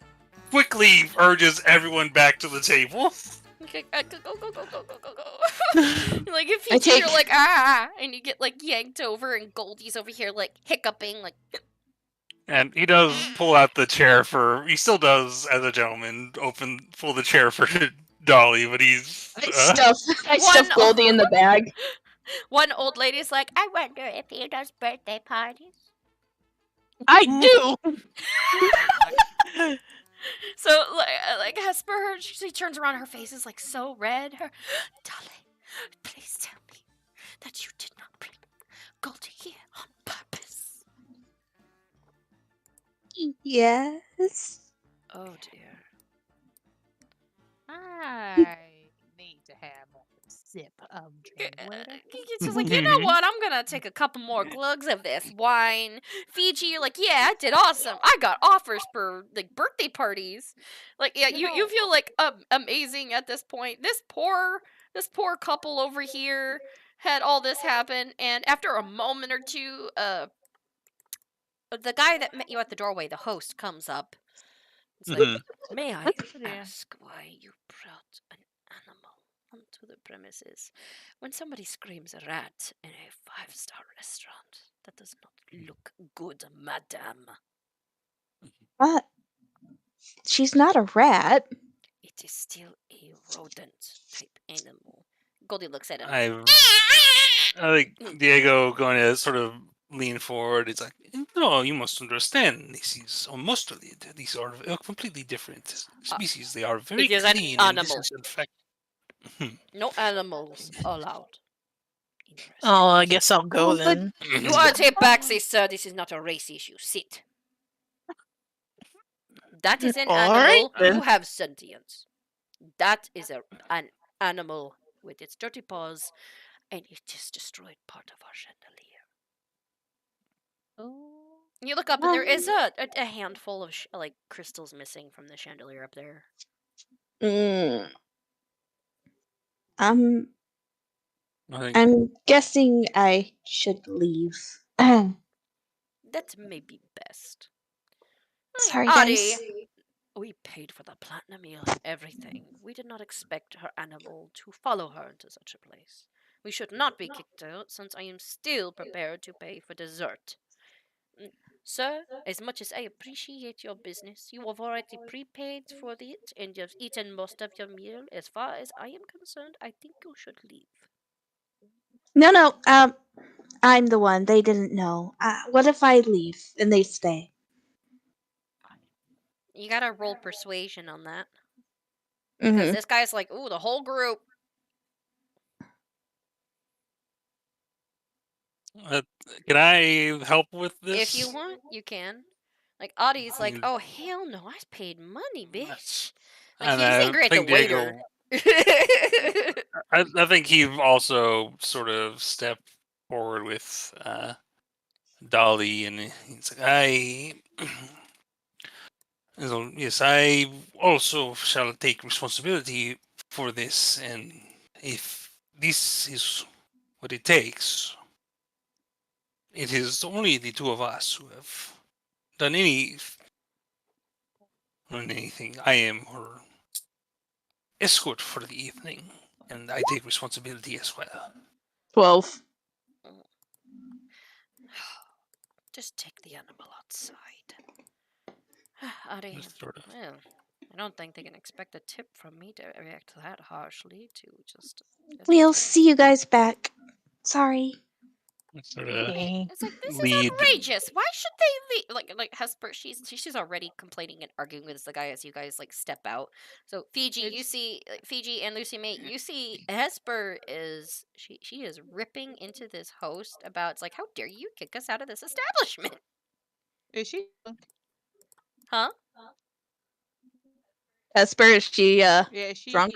quickly urges everyone back to the table. Okay, go. Like if you're like, and you get like yanked over and Goldie's over here like hiccuping like. And he does pull out the chair he still does, as a gentleman, pull the chair for Dolly, but he's... I stuff Goldie in the bag. One old lady's like, I wonder if he does birthday parties. I do! So, like Hesper, she turns around, her face is like so red. Dolly, please tell me that you did not bring Goldie here on purpose. Yes. Oh dear. I need to have a sip of drink. It's just like, you know what? I'm gonna take a couple more glugs of this wine. Fiji, you're like, yeah, I did awesome. I got offers for like birthday parties. Like, yeah, you feel like amazing at this point. This poor couple over here had all this happen, and after a moment or two, the guy that met you at the doorway, the host, comes up. It's like, may I ask why you brought an animal onto the premises when somebody screams a rat in a 5-star restaurant? That does not look good, madame. What? She's not a rat. It is still a rodent-type animal. Goldie looks at him. I think Diego going to sort of lean forward. It's like, no, you must understand. This is almost these are completely different species. They are very clean. Animals. No animals allowed. Oh, I guess I'll go then. You want to take back, say, sir, this is not a race issue. Sit. That is an animal who have sentience. That is an animal with its dirty paws, and it just destroyed part of our chandelier. Oh. You look up, and there is a handful of crystals missing from the chandelier up there. I'm guessing I should leave. That may be best. Sorry, guys. We paid for the platinum meal and everything. We did not expect her animal to follow her into such a place. We should not be kicked out, since I am still prepared to pay for dessert. Sir, as much as I appreciate your business, you have already prepaid for it and you've eaten most of your meal. As far as I am concerned, I think you should leave. No, I'm the one. They didn't know. What if I leave and they stay? You gotta roll persuasion on that. Mm-hmm. Because this guy's like, ooh, the whole group. Can I help with this? If you want, you can. Like, Audie's like, oh, hell no, I paid money, bitch. Like, And he's I angry at the think waiter. I think he also sort of stepped forward with Dolly, and he's like, so, yes, I also shall take responsibility for this, and if this is what it takes, it is only the two of us who have done anything. I am her escort for the evening, and I take responsibility as well. 12. Just take the animal outside. Audie, well, I don't think they can expect a tip from me to react that harshly to just... We'll see you guys back. Sorry. It's like, this is outrageous. Why should they leave? Like Hesper, she's already complaining and arguing with the guy as you guys like step out. So Fiji, you see Fiji and Lucy Mate, you see Hesper is she is ripping into this host about, it's like, how dare you kick us out of this establishment? Is she? Huh? Esper, is she drunk?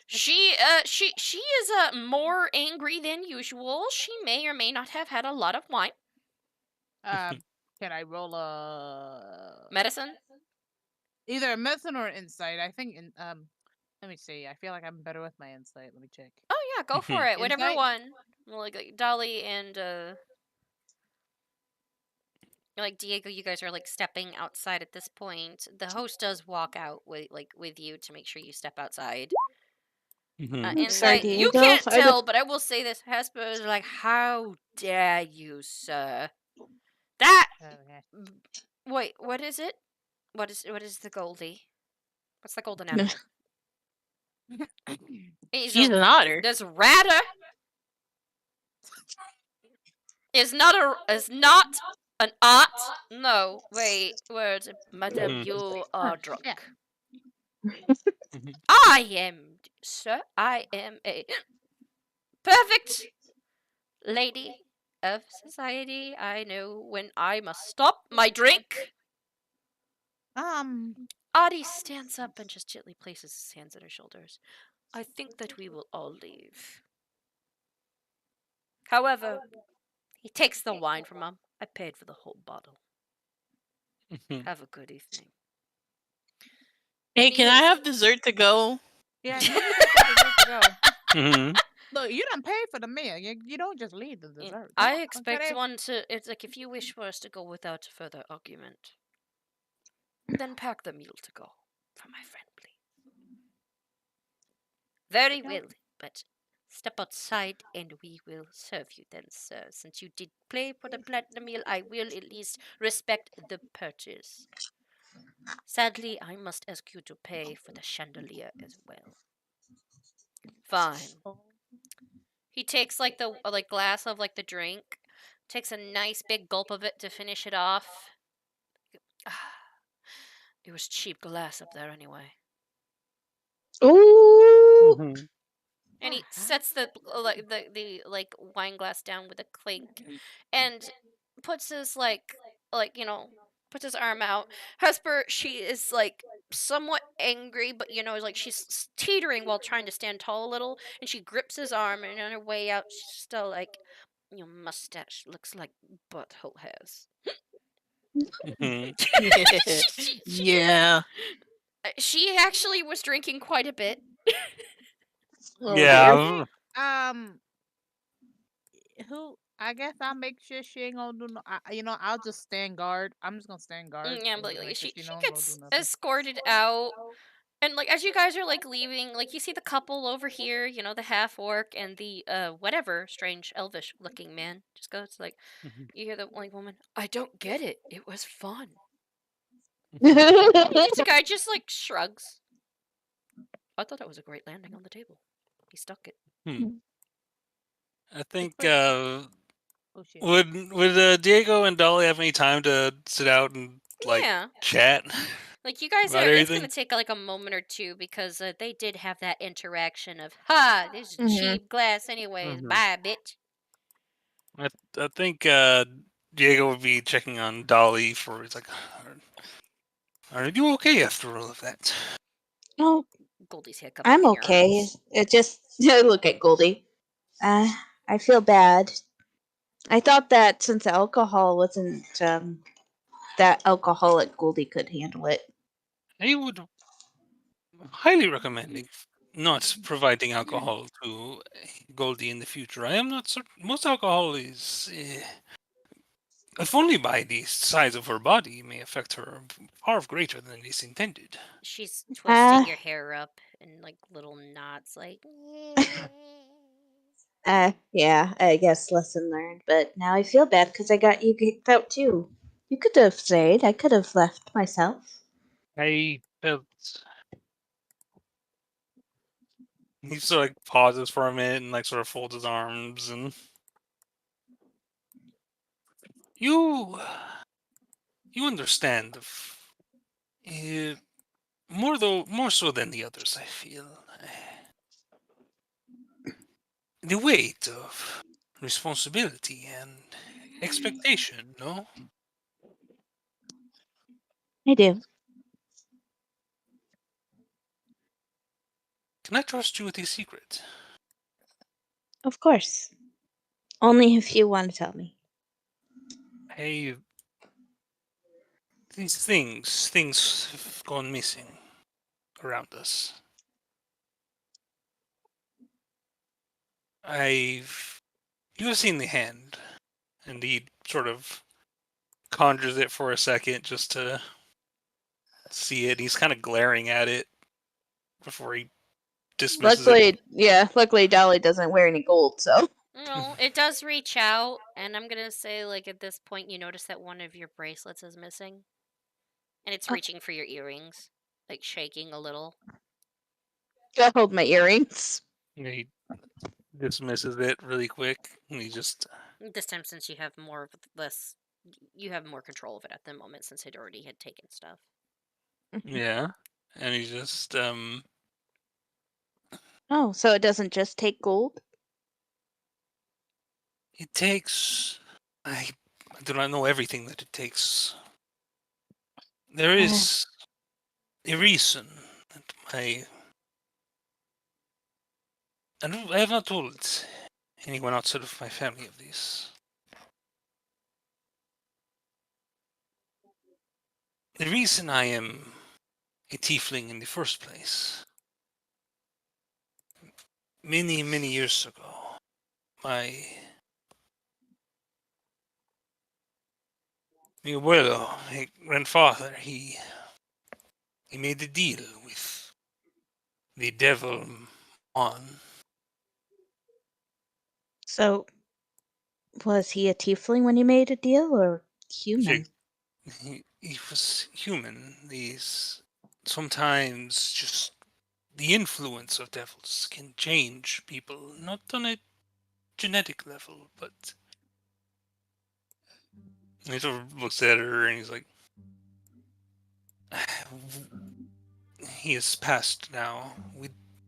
She is more angry than usual. She may or may not have had a lot of wine. Can I roll a medicine? Either a medicine or an insight. I think let me see. I feel like I'm better with my insight. Let me check. Oh yeah, go for it. Whatever one. Well, like Dolly and like Diego, you guys are like stepping outside at this point. The host does walk out with you to make sure you step outside. Inside, you can't tell, but I will say this: Hesper is like, "How dare you, sir? That wait, what is it? What is the Goldie? What's the golden animal? He's an otter. This ratter is not an art. No, wait, words, madam, you are drunk. I am, sir. I am a perfect lady of society. I know when I must stop my drink. Audie stands up and just gently places his hands on her shoulders. I think that we will all leave. However, he takes the wine from him. I paid for the whole bottle. Have a good evening. Hey, can I have dessert to go? Yeah, you need dessert to go. Look, you don't pay for the meal. You don't just leave the dessert. I expect one to. It's like, if you wish for us to go without further argument, then pack the meal to go for my friend, please. Very well, but step outside and we will serve you then, sir. Since you did play for the platinum meal, I will at least respect the purchase. Sadly, I must ask you to pay for the chandelier as well. Fine. He takes like the glass of like the drink, takes a nice big gulp of it to finish it off. It was cheap glass up there anyway. Ooh. And he sets the wine glass down with a clink, and puts his puts his arm out. Hesper, she is like somewhat angry, but like she's teetering while trying to stand tall a little, and she grips his arm, and on her way out, she's still like, your mustache looks like butthole hairs. Yeah. She actually was drinking quite a bit. Yeah. Who? I guess I'll make sure she ain't gonna do no. I'll just stand guard. I'm just gonna stand guard. Yeah, but she gets escorted out, And like as you guys are like leaving, like you see the couple over here, you know, the half orc and the whatever strange elvish looking man. Just goes like, you hear the like woman. I don't get it. It was fun. This guy just like shrugs. I thought that was a great landing on the table. He stuck it. I think Oh shit. would Diego and Dolly have any time to sit out and like Yeah. chat Like you guys about are, it's everything? gonna take like a moment or two because they did have that interaction of, "Ha, this is cheap glass, anyways. Bye, bitch." I think Diego would be checking on Dolly for. He's like, "Are you okay after all of that?" Oh, Goldie's head cupped I'm in your okay. arms. It just look at Goldie. I feel bad. I thought that since alcohol wasn't that alcoholic, Goldie could handle it. I would highly recommend not providing alcohol to Goldie in the future. I am not certain. Most alcohol is, if only by the size of her body, may affect her far greater than is intended. She's twisting your hair up in like little knots, like. Yeah, I guess lesson learned. But now I feel bad because I got you kicked out too. You could have stayed. I could have left myself. I felt. He sort of like pauses for a minute and like sort of folds his arms and you understand more so than the others. I feel the weight of responsibility and expectation. No, I do. can I trust you with a secret? Of course. Only if you want to tell me. Hey, these things have gone missing around us. You have seen the hand, and he sort of conjures it for a second just to see it. He's kind of glaring at it before he dismisses it. Luckily Dolly doesn't wear any gold, so. No, it does reach out, and I'm gonna say, like, at this point, you notice that one of your bracelets is missing. And it's reaching for your earrings, like, shaking a little. I hold my earrings. He dismisses it really quick, and he just... This time, since you have more control of it at the moment, since it already had taken stuff. Yeah, and he just, Oh, so it doesn't just take gold? It takes... I do not know everything that it takes. There is a reason that and I have not told anyone outside of my family of this. The reason I am a tiefling in the first place, many, many years ago, my abuelo, my grandfather, he made a deal with the devil on. So, was he a tiefling when he made a deal, or human? He was human. These sometimes just the influence of devils can change people, not on a genetic level, but he sort of looks at her and he's like, he is past now.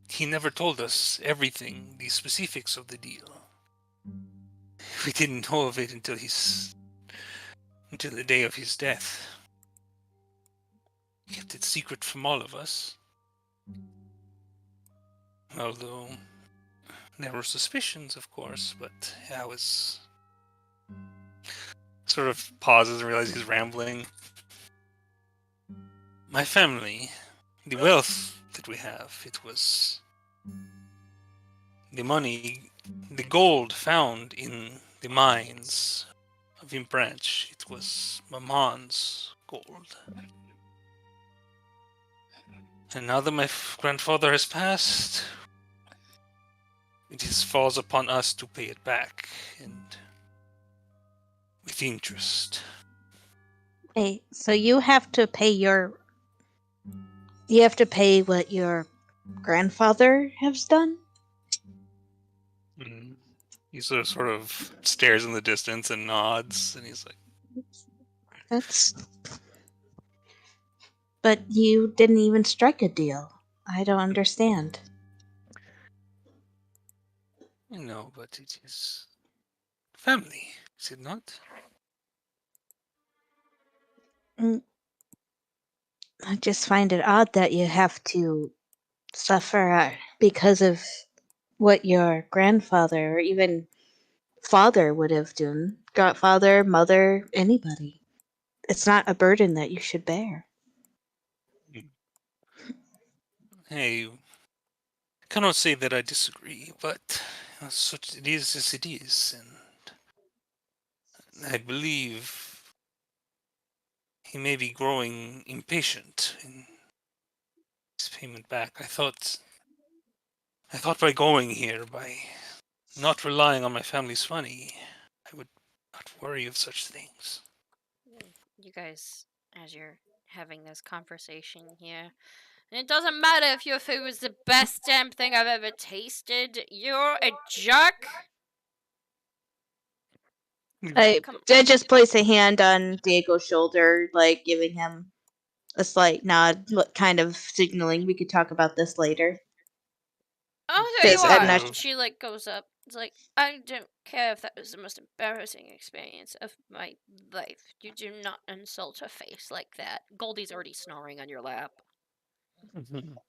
He never told us everything, the specifics of the deal. We didn't know of it until the day of his death. He kept it secret from all of us. Although there were suspicions, of course, but I was sort of pauses and realizes he's rambling. My family, the wealth that we have, it was the money, the gold found in the mines of Branch. It was Maman's gold. And now that my grandfather has passed, it falls upon us to pay it back, and with interest. Hey, so you have to pay You have to pay what your grandfather has done? Mm. He sort of stares in the distance and nods, and he's like, That's... But you didn't even strike a deal. I don't understand. "No, but it is family, is it not?" I just find it odd that you have to suffer because of what your grandfather or even father would have done. Godfather, mother, anybody. It's not a burden that you should bear. Hey, I cannot say that I disagree, but such it is as it is, and I believe he may be growing impatient in his payment back. I thought by going here, by not relying on my family's money, I would not worry of such things. You guys, as you're having this conversation here, and it doesn't matter if your food was the best damn thing I've ever tasted, you're a jerk. I just place a hand on Diego's shoulder, like giving him a slight nod, kind of signaling we could talk about this later. Oh, there you Because I'm are. not... She like goes up. It's like, I don't care if that was the most embarrassing experience of my life. You do not insult her face like that. Goldie's already snoring on your lap.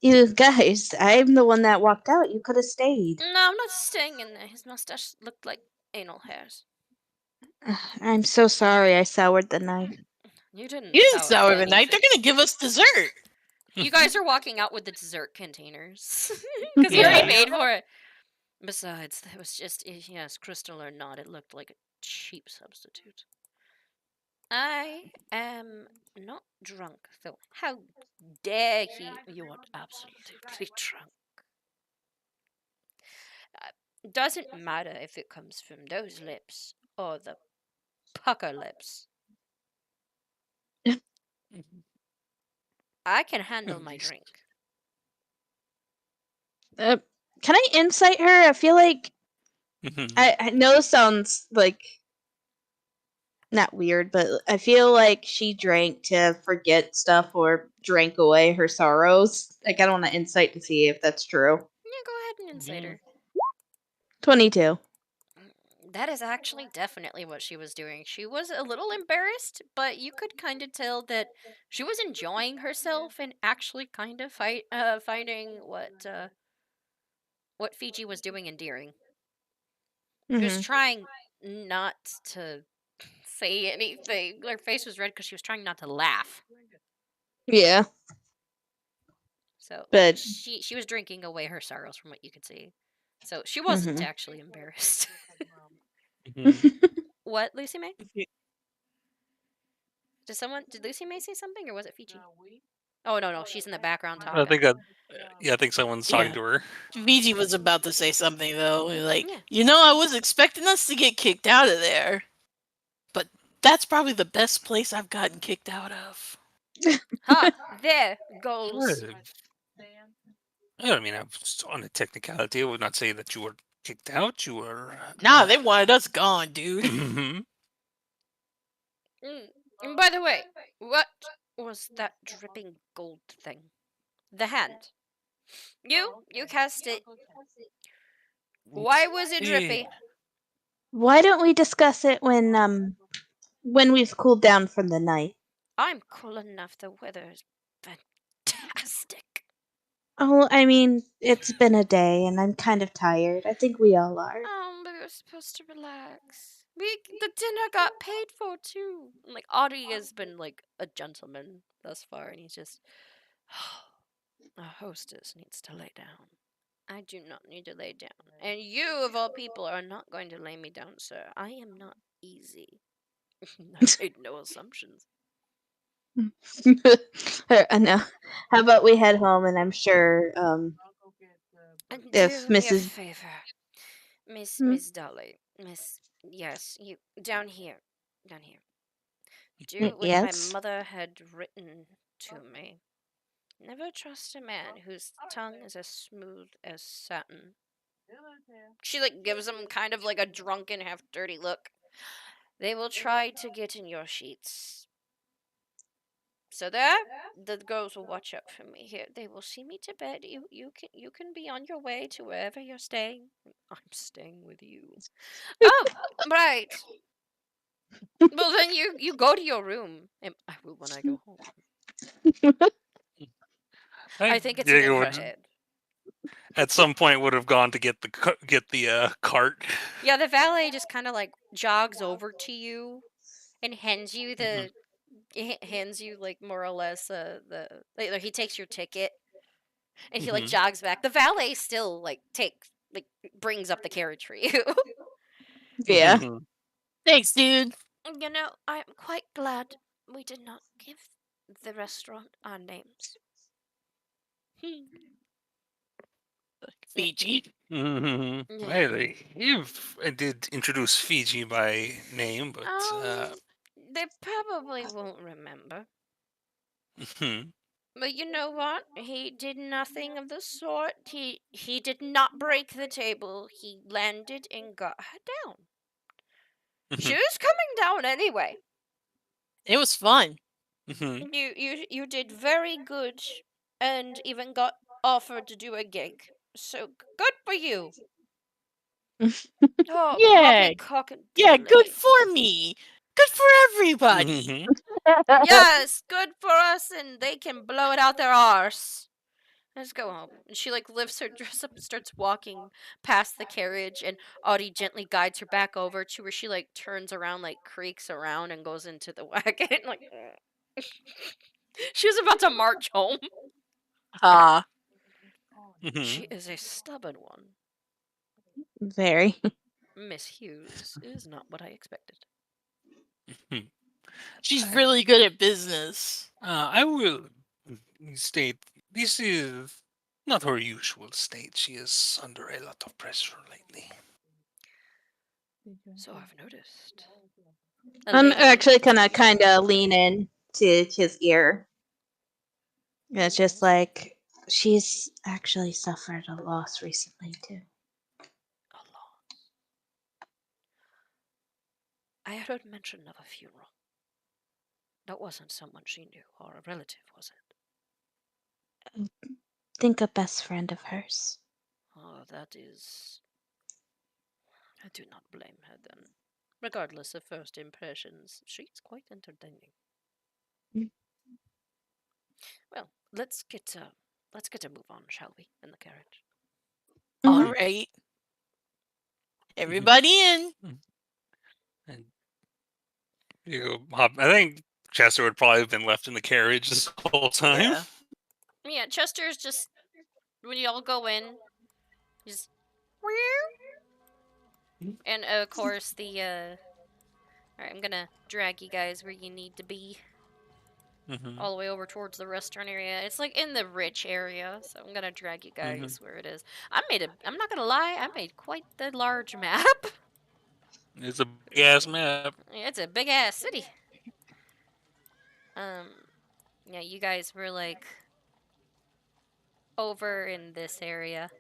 You guys, I'm the one that walked out. You could have stayed. No, I'm not staying in there. His mustache looked like anal hairs. I'm so sorry I soured the night. You didn't. You didn't sour the anything. night. They're gonna give us dessert. You guys are walking out with the dessert containers because you already paid for it. Besides, it was just, yes, crystal or not, it looked like a cheap substitute. I am not drunk, though. How dare he? You are absolutely drunk. Doesn't matter if it comes from those lips or the pucker lips. I can handle my drink. Can I insight her? I feel like I know this sounds like not weird, but I feel like she drank to forget stuff or drank away her sorrows. Like, I don't want to insight to see if that's true. Yeah, go ahead and insight her. 22. That is actually definitely what she was doing. She was a little embarrassed, but you could kind of tell that she was enjoying herself and actually kind of finding what Fiji was doing endearing. She was trying not to say anything. Her face was red because she was trying not to laugh. Yeah. So, but she was drinking away her sorrows from what you could see. So she wasn't actually embarrassed. What, Lucy May? Did Lucy May say something, or was it Fiji? Oh no, she's in the background talking. I think someone's talking to her. Fiji was about to say something though, like, I was expecting us to get kicked out of there, but that's probably the best place I've gotten kicked out of. Ha! There goes. I mean, on a technicality, I would not say that you were kicked out. You were. Nah, they wanted us gone, dude. And by the way, what was that dripping gold thing? The hand. You cast it. Why was it drippy? Why don't we discuss it when we've cooled down from the night? I'm cool enough. The weather is fantastic. Oh, I mean, it's been a day, and I'm kind of tired. I think we all are. But we're supposed to relax. The dinner got paid for too. Like, Audie has been like a gentleman thus far, and he's just a hostess needs to lay down. I do not need to lay down, and you of all people are not going to lay me down, sir. I am not easy. I made no assumptions. I know. How about we head home, and I'm sure if Do me a Mrs. favor, Hmm? Miss Dolly, yes, you down here. Do what my Yes. mother had written to me. Never trust a man whose tongue is as smooth as satin. She gives him kind of like a drunken, half dirty look. They will try to get in your sheets. So that the girls will watch out for me here. They will see me to bed. You can be on your way to wherever you're staying. I'm staying with you. Oh, right. Well then you go to your room. And I will when I go home. I think it's in Diego her would, head. at some point, would have gone to get the cart. Yeah, the valet just kind of jogs over to you and hands you more or less he takes your ticket and he jogs back. The valet still brings up the carriage for you. Yeah. Thanks, dude. You know, I'm quite glad we did not give the restaurant our names. Fiji. Well, I did introduce Fiji by name, but They probably won't remember. hmm. But you know what? He did nothing of the sort. He did not break the table. He landed and got her down. She was coming down anyway. It was fun. You did very good, and even got offered to do a gig. So good for you. Oh, Yeah. poppycock and Yeah, diddly. good for me. Good for everybody. Yes, good for us, and they can blow it out their arse. Let's go home. And she lifts her dress up and starts walking past the carriage, and Audie gently guides her back over to where she turns around, creaks around, and goes into the wagon. She was about to march home. She is a stubborn one. Very. Miss Hughes is not what I expected. She's really good at business. I will state this is not her usual state. She is under a lot of pressure lately. So I've noticed. I'm actually gonna kind of lean in to his ear. And it's just like she's actually suffered a loss recently too. A loss. I heard mention of a funeral. That wasn't someone she knew or a relative, was it? Think a best friend of hers. Oh, that is. I do not blame her then. Regardless of first impressions, she's quite entertaining. Well, let's get a move on, shall we? In the carriage. All right. Everybody in. And I think Chester would probably have been left in the carriage this whole time. Yeah, Chester's just when you all go in, just and of course the Alright, I'm gonna drag you guys where you need to be. All the way over towards the restaurant area. It's in the rich area, so I'm gonna drag you guys where it is. I'm not gonna lie, I made quite the large map. It's a big ass map. Yeah, it's a big ass city. Yeah, you guys were over in this area.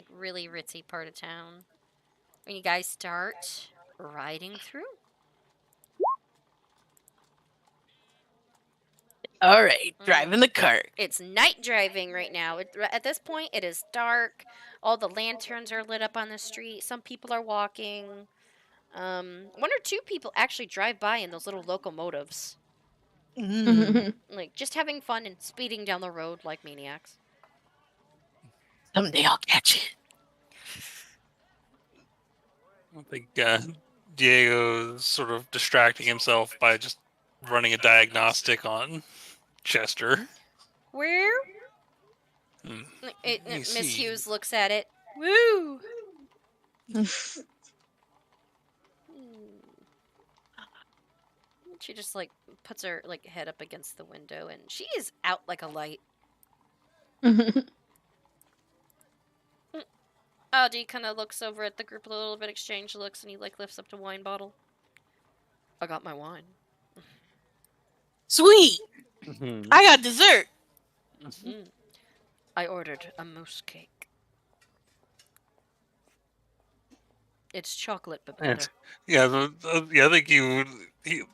Really ritzy part of town. When you guys start riding through. All right, driving the cart. It's night driving right now. At this point, it is dark. All the lanterns are lit up on the street. Some people are walking. One or two people actually drive by in those little locomotives. Just having fun and speeding down the road like maniacs. Someday I'll catch it. I think Diego's sort of distracting himself by just running a diagnostic on Chester. Where? Miss Hughes looks at it. Woo! She just like puts her like head up against the window, and she is out like a light. Audie kind of looks over at the group a little bit, exchange looks, and he like lifts up the wine bottle. I got my wine. Sweet. I got dessert. I ordered a mousse cake. It's chocolate, but better. Yeah, I think he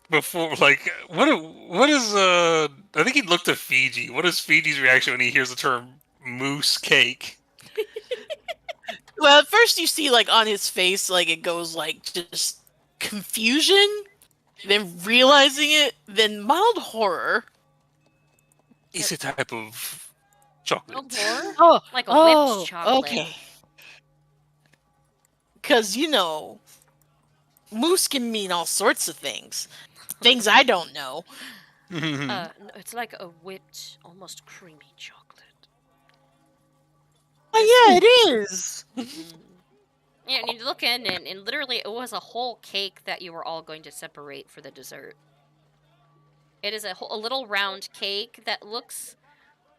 before like what is I think he looked at Fiji. What is Fiji's reaction when he hears the term moose cake? Well, at first you see like on his face, like it goes like just confusion, then realizing it, then mild horror. It's a type of chocolate. Oh, like a whipped chocolate. Okay. Because, you know, moose can mean all sorts of things. Things I don't know. No, it's like a whipped, almost creamy chocolate. Oh, yeah, it is. Yeah, and you look in, and literally it was a whole cake that you were all going to separate for the dessert. It is a little round cake that looks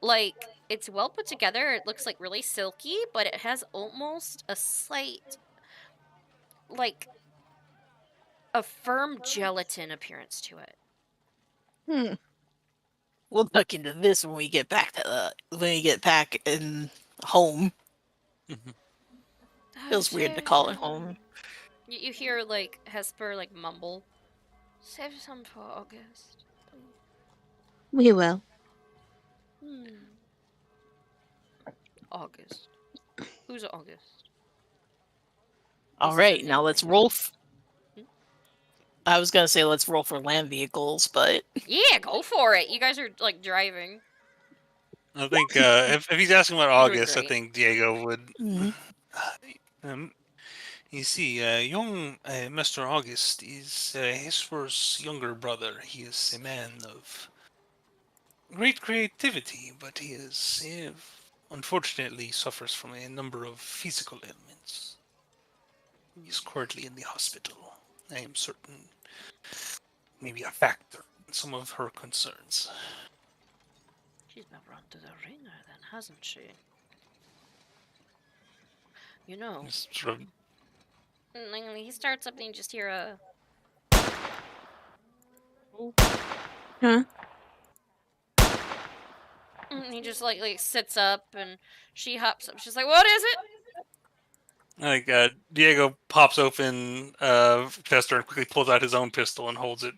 like it's well put together. It looks like really silky, but it has almost a slight, like, a firm gelatin appearance to it. We'll look into this when we get back to in home. Feels weird to call it home. You hear like Hesper like mumble, "Save some for August." We will. August. Who's August? All right, now let's roll. I was gonna say let's roll for land vehicles, but Yeah, go for it. You guys are like driving. I think if he's asking about August, I great. think Diego would. You see, young Mr. August is Hesper's younger brother. He is a man of great creativity, but he is unfortunately suffers from a number of physical ailments. He's currently in the hospital. I am certain maybe a factor in some of her concerns. She's been run to the ringer then, hasn't she? You know. Sort of, And he starts up and you just hear a... Huh? And he just like sits up and she hops up. She's like, "What is it?" like Diego pops open Fester and quickly pulls out his own pistol and holds it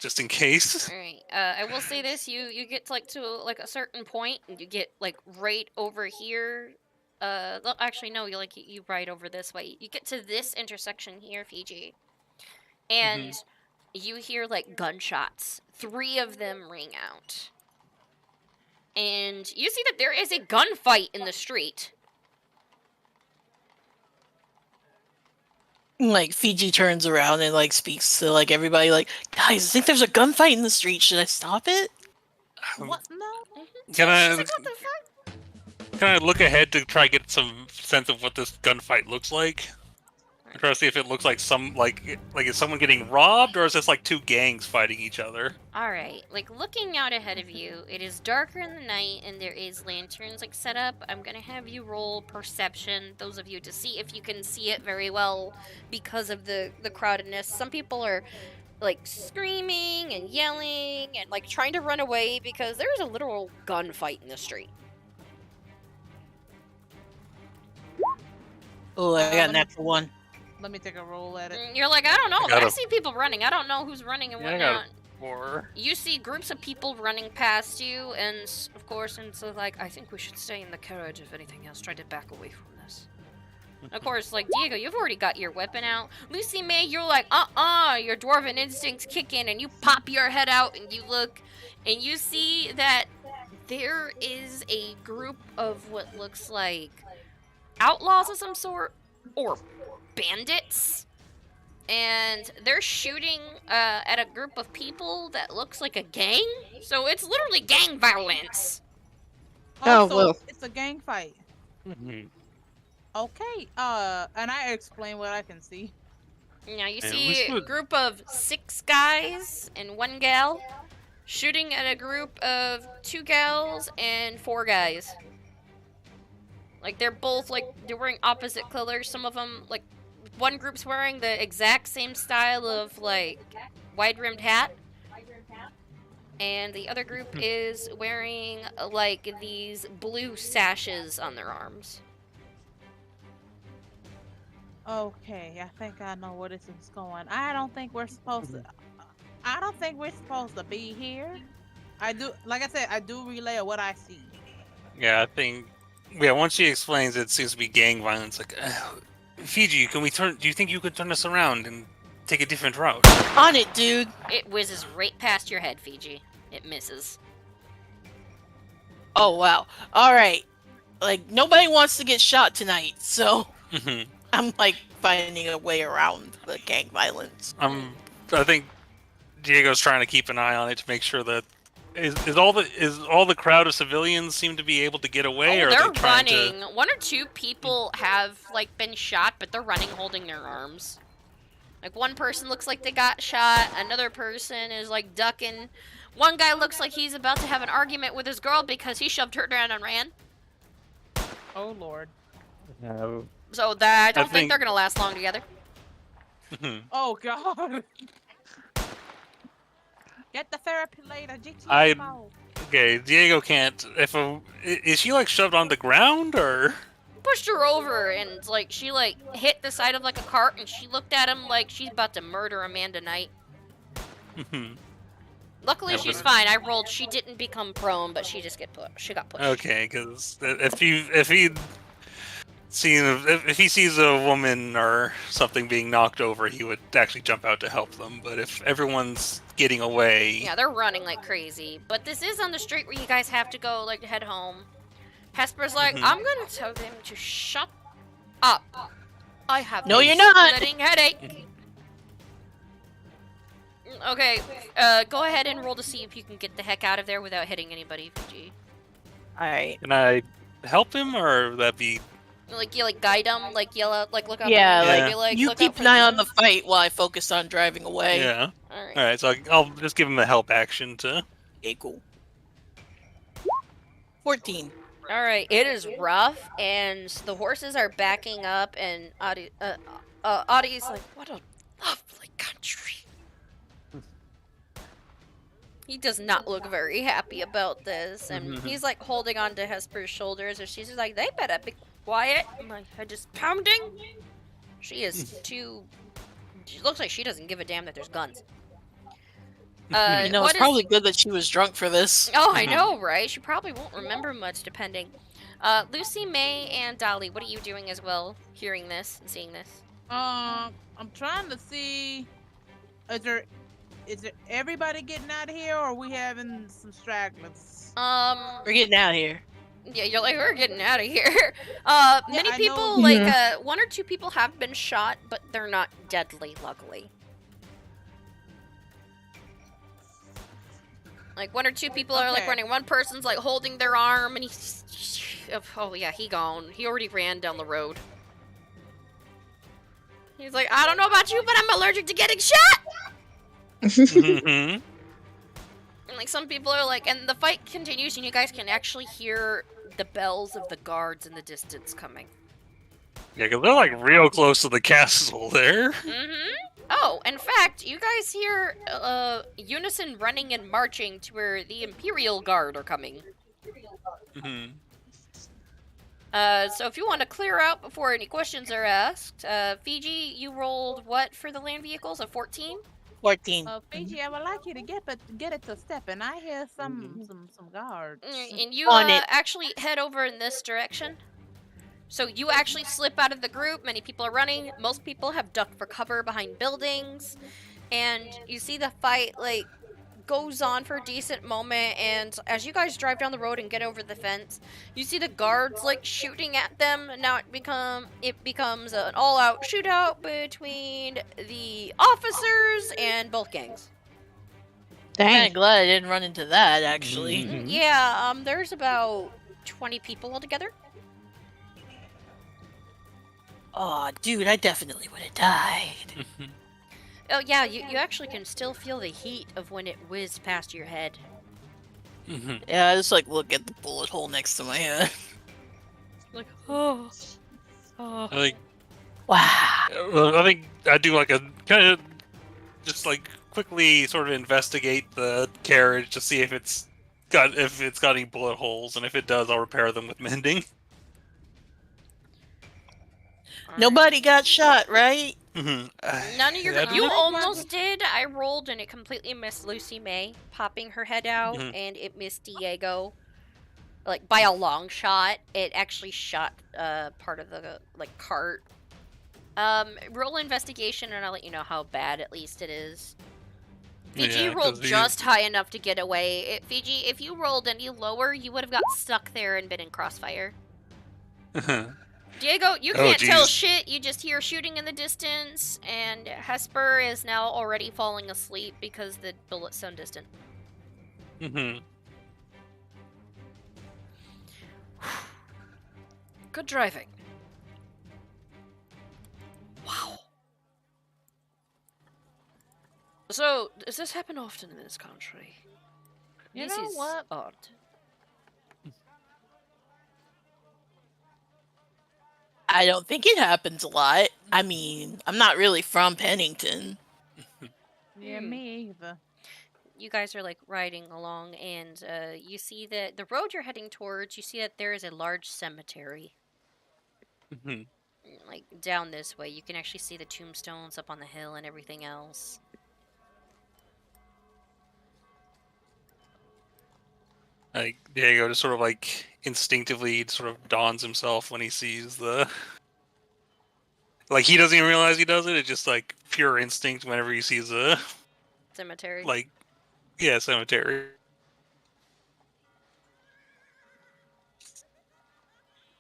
just in case. All right. I will say this: you get to like a certain point, and you get like right over here. Actually, no, you ride over this way. You get to this intersection here, Fiji, and you hear like gunshots. 3 of them ring out, and you see that there is a gunfight in the street. like Fiji turns around and like speaks to like everybody, like, guys, I think there's a gunfight in the street. Should I stop it? What? No. Can I look ahead to try to get some sense of what this gunfight looks like? I'm trying to see if it looks like is someone getting robbed, or is this like 2 gangs fighting each other? Alright, like looking out ahead of you, it is darker in the night and there is lanterns like set up. I'm gonna have you roll perception, those of you, to see if you can see it very well because of the crowdedness. Some people are like screaming and yelling and like trying to run away because there's a literal gunfight in the street. Oh, I got a natural 1. Let me take a roll at it. You're like, I don't know, but I see people running. I don't know who's running and Yeah, I whatnot. got a 4. You see groups of people running past you, and of course, and so like, I think we should stay in the carriage. If anything else, try to back away from this. Of course, like Diego, you've already got your weapon out. Lucy May, you're like, your dwarven instincts kick in, and you pop your head out, and you look, and you see that there is a group of what looks like outlaws of some sort, or bandits, and they're shooting at a group of people that looks like a gang. So it's literally gang violence. Oh, so well. it's a gang fight. Okay. And I explain what I can see. Now you And see we a should- group of 6 guys and 1 gal shooting at a group of 2 gals and 4 guys. Like they're both they're wearing opposite colors. Some of them one group's wearing the exact same style of wide-rimmed hat. And the other group is wearing these blue sashes on their arms. Okay, I think I know where this is going. I don't think we're supposed to. I don't think we're supposed to be here. I do, like I said, I do relay what I see. Yeah, I think. Yeah, once she explains, it seems to be gang violence. Like, Fiji, can we turn? Do you think you could turn us around and take a different route? On it, dude. It whizzes right past your head, Fiji. It misses. Oh wow. All right. Like nobody wants to get shot tonight, so I'm finding a way around the gang violence. I think Diego's trying to keep an eye on it to make sure that is all the crowd of civilians seem to be able to get away, or they're are they trying running. to... 1 or 2 people have been shot, but they're running holding their arms. One person looks like they got shot, another person is ducking. One guy looks like he's about to have an argument with his girl because he shoved her down and ran. Oh Lord. So that I don't think they're gonna last long together. Oh God. Get the therapy later, GT. Okay, Diego can't. Is she shoved on the ground or? Pushed her over and she hit the side of a cart and she looked at him like she's about to murder a man tonight. Luckily she's fine. I rolled. She didn't become prone, but she just got pushed. Okay, because if he sees a woman or something being knocked over, he would actually jump out to help them. But if everyone's getting away, yeah, they're running like crazy. But this is on the street where you guys have to go to head home. Hesper's like, I'm gonna tell them to shut up. I have No, a you're not. splitting headache. Okay, go ahead and roll to see if you can get the heck out of there without hitting anybody, Fiji. Alright. Can I help him, or would that be... You guide him, yell out, look up. Yeah, you look keep an eye on the fight while I focus on driving away. Yeah. Alright. Alright, so I'll just give him a help action to... Okay, cool. 14. Alright, it is rough, and the horses are backing up, and Audie's like, what a lovely country. He does not look very happy about this, and he's holding on to Hesper's shoulders, and she's just like, they better be quiet. My head is pounding. She is too... She looks like she doesn't give a damn that there's guns. It's probably good that she was drunk for this. Oh, I know, right? She probably won't remember much, depending. Lucy, May, and Dolly, what are you doing as well, hearing this and seeing this? I'm trying to see. Is there everybody getting out of here, or are we having some stragglers? We're getting out of here. Yeah, you're like, we're getting out of here. Many I people, know. 1 or 2 people have been shot, but they're not deadly, luckily. 1 or 2 people are running. One person's holding their arm, and he's oh yeah, he gone. He already ran down the road. He's like, I don't know about you, but I'm allergic to getting shot. And some people are and the fight continues, and you guys can actually hear the bells of the guards in the distance coming. Yeah, because they're real close to the castle there. Oh, in fact, you guys hear unison running and marching to where the Imperial Guard are coming. So if you want to clear out before any questions are asked, Fiji, you rolled what for the land vehicles? A 14? 14. Fiji, I would like you to get it to step, and I hear some guards. And you On it. actually head over in this direction. So you actually slip out of the group. Many people are running. Most people have ducked for cover behind buildings. And you see the fight, goes on for a decent moment. And as you guys drive down the road and get over the fence, you see the guards, shooting at them. Now it becomes an all-out shootout between the officers and both gangs. I'm kind of glad I didn't run into that, actually. Yeah, there's about 20 people altogether. Oh, dude, I definitely would have died. Oh yeah, you actually can still feel the heat of when it whizzed past your head. Yeah, I just like look at the bullet hole next to my head. Like, oh. I think. Wow. Well, I think I do like a kind of just like quickly sort of investigate the carriage to see if it's got any bullet holes, and if it does, I'll repair them with mending. Nobody got shot, right? None of your. Yeah, You almost did. I rolled and it completely missed Lucy May popping her head out, and it missed Diego. Like by a long shot, it actually shot part of the like cart. Roll investigation, and I'll let you know how bad at least it is. Fiji rolled just high enough to get away. Fiji, if you rolled any lower, you would have got stuck there and been in crossfire. Diego, you can't tell shit. You just hear shooting in the distance, and Hesper is now already falling asleep because the bullets sound distant. Good driving. Wow. So, does this happen often in this country? You This know is what? odd. I don't think it happens a lot. I mean, I'm not really from Pennington. Yeah, me either. You guys are like riding along, and you see that the road you're heading towards, you see that there is a large cemetery. Like down this way, you can actually see the tombstones up on the hill and everything else. Like Diego just sort of like instinctively sort of dawns himself when he sees the. Like he doesn't even realize he does it. It's just like pure instinct whenever he sees a cemetery. Like, yeah, cemetery.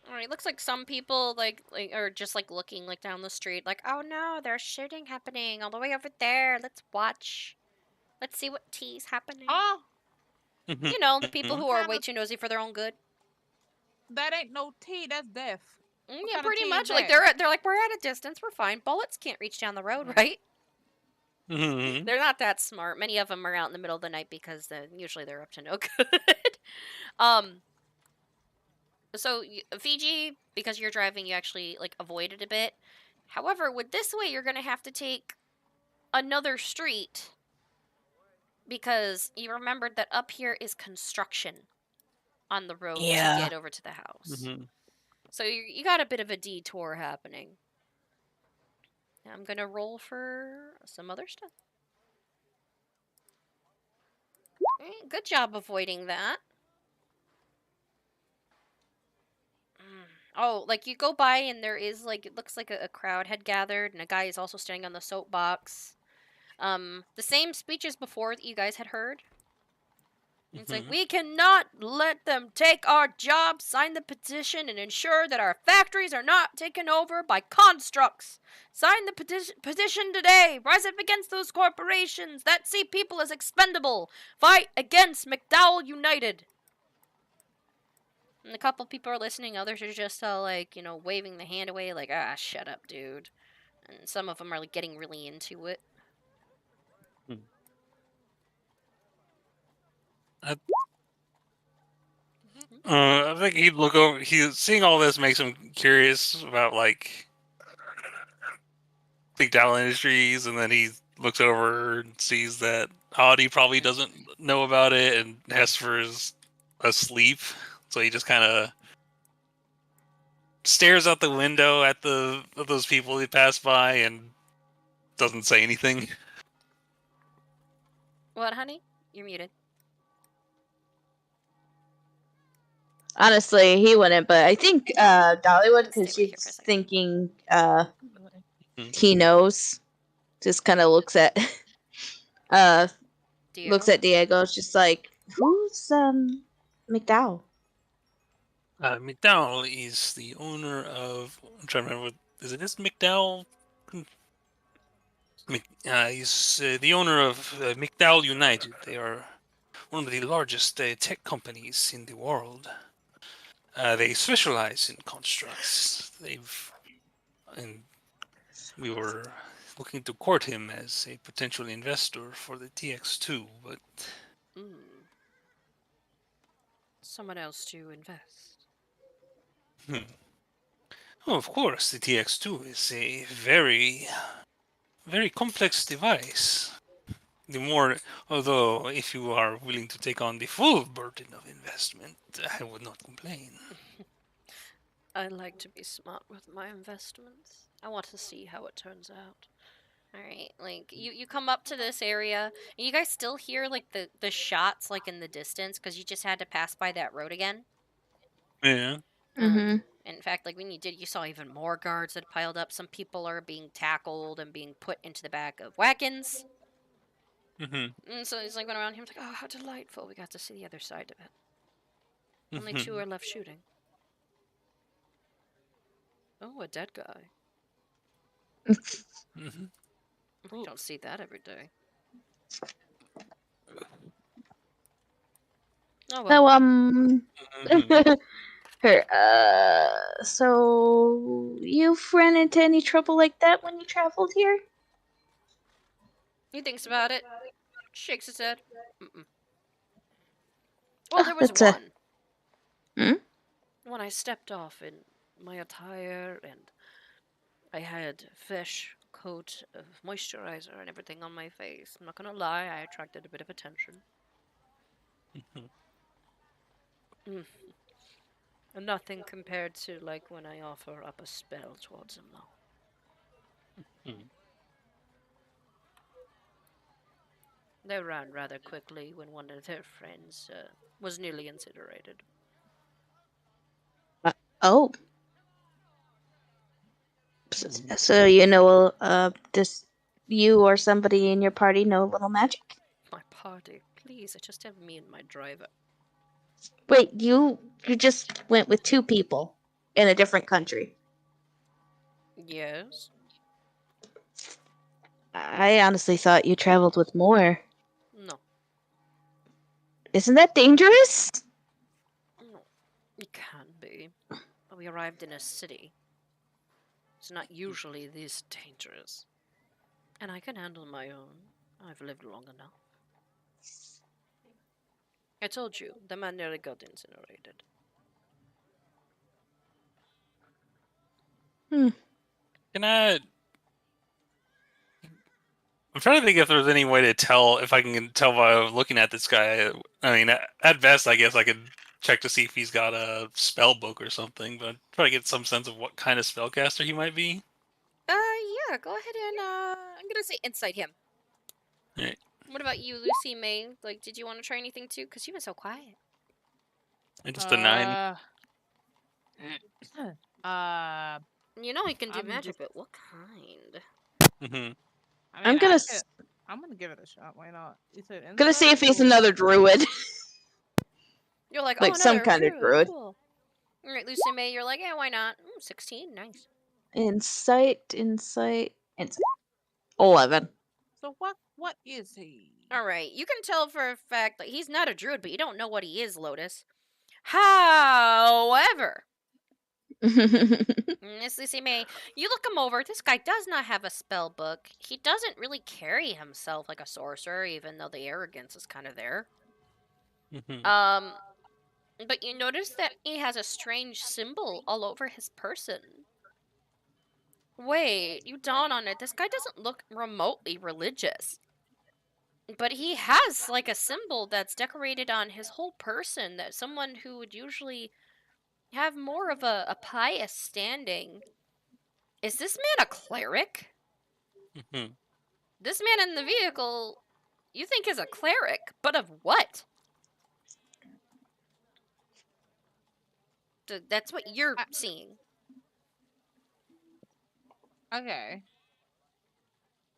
Alright, looks like some people like are just like looking like down the street, like, oh no, there's shooting happening all the way over there. Let's watch. Let's see what tea's happening. Oh, You know, the people who are way too nosy for their own good. that ain't no tea. That's death. Yeah, pretty much. Like they're like, we're at a distance. We're fine. Bullets can't reach down the road, right? They're not that smart. Many of them are out in the middle of the night because usually they're up to no good. So Fiji, because you're driving, you actually like avoided a bit. However, with this way, you're gonna have to take another street because you remembered that up here is construction on the road to get over to the house. So you got a bit of a detour happening. I'm gonna roll for some other stuff. Good job avoiding that. Oh, like you go by and there is like, it looks like a crowd had gathered and a guy is also standing on the soapbox. The same speech as before that you guys had heard. It's like, we cannot let them take our jobs, sign the petition, and ensure that our factories are not taken over by constructs. Sign the petition today. Rise up against those corporations that see people as expendable. Fight against McDowell United. And a couple people are listening. Others are just all like, you know, waving the hand away like, ah, shut up, dude. And some of them are like getting really into it. I think he'd look over. Seeing all this makes him curious about like McDowell Industries, and then he looks over and sees that Audie probably doesn't know about it, and Hesper is asleep, so he just kind of stares out the window at those people he passed by and doesn't say anything. What, honey? You're muted. Honestly, he wouldn't, but I think Dolly would, because she's thinking he knows. Just kind of looks at Diego. It's just like, who's McDowell? McDowell is the owner of. I'm trying to remember. Is it McDowell? He's the owner of McDowell United. They are one of the largest tech companies in the world. They specialize in constructs. They've and we were looking to court him as a potential investor for the TX2, but Someone else to invest. oh, of course, the TX2 is a very, very complex device. Although, if you are willing to take on the full burden of investment, I would not complain. I like to be smart with my investments. I want to see how it turns out. Alright, like, you come up to this area, and you guys still hear, like, the shots, like, in the distance, because you just had to pass by that road again. Yeah. In fact, like, when you did, you saw even more guards that piled up. Some people are being tackled and being put into the back of wagons. And so he's like going around here, like, oh, how delightful. We got to see the other side of it. Only 2 are left shooting. Oh, a dead guy. You don't see that every day. Oh, well. So you've run into any trouble like that when you traveled here? He thinks about it. Shakes his head. Well, there was one. When I stepped off in my attire and I had fresh coat of moisturizer and everything on my face. I'm not gonna lie, I attracted a bit of attention. And nothing compared to like when I offer up a spell towards him, though. They ran rather quickly when one of their friends was nearly incinerated. Oh. So you know, does you or somebody in your party know a little magic? My party? Please, I just have me and my driver. Wait, you just went with 2 people in a different country? Yes? I honestly thought you traveled with more. No. Isn't that dangerous? No. It can be. We arrived in a city. It's not usually this dangerous. And I can handle my own. I've lived long enough. I told you, the man nearly got incinerated. Can I... I'm trying to think if there's any way to tell, if I can tell by looking at this guy. I mean, at best, I guess I could check to see if he's got a spell book or something, but I'd try to get some sense of what kind of spellcaster he might be. Yeah, go ahead and, I'm gonna say insight him. Right. What about you, Lucy May? Like, did you want to try anything too? Because you were so quiet. Just a 9. You know he can do magic, but what kind? I mean, I'm gonna give it a shot. Why not? You said insight? Gonna see if he's another druid. You're like, like oh, some kind of druid. Cool. All right, Lucy May, you're like, yeah, why not? 16, nice. Insight. 11. So what is he? All right, you can tell for a fact that he's not a druid, but you don't know what he is, Lotus. However, Miss Lucy May, you look him over. This guy does not have a spell book. He doesn't really carry himself like a sorcerer, even though the arrogance is kind of there. But you notice that he has a strange symbol all over his person. Wait, you dawn on it. This guy doesn't look remotely religious. But he has, like, a symbol that's decorated on his whole person that someone who would usually have more of a pious standing. Is this man a cleric? This man in the vehicle, you think is a cleric, but of what? That's what you're seeing. Okay.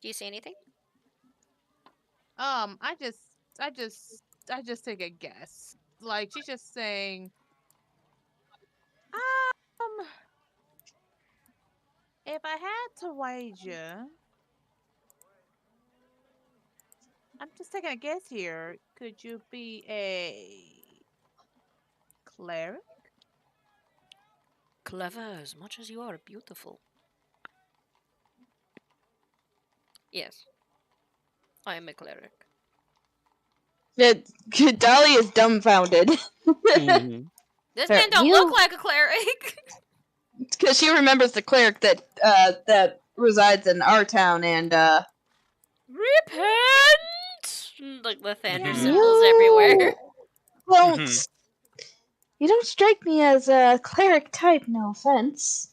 Do you see anything? I just take a guess. Like, she's just saying, if I had to wager, I'm just taking a guess here. Could you be a cleric? Clever as much as you are beautiful. Yes. I am a cleric. Dolly is dumbfounded. This man don't look like a cleric. Because she remembers the cleric that resides in our town, and Repent! Like the Thunder symbols everywhere. Don't. You don't strike me as a cleric type. No offense.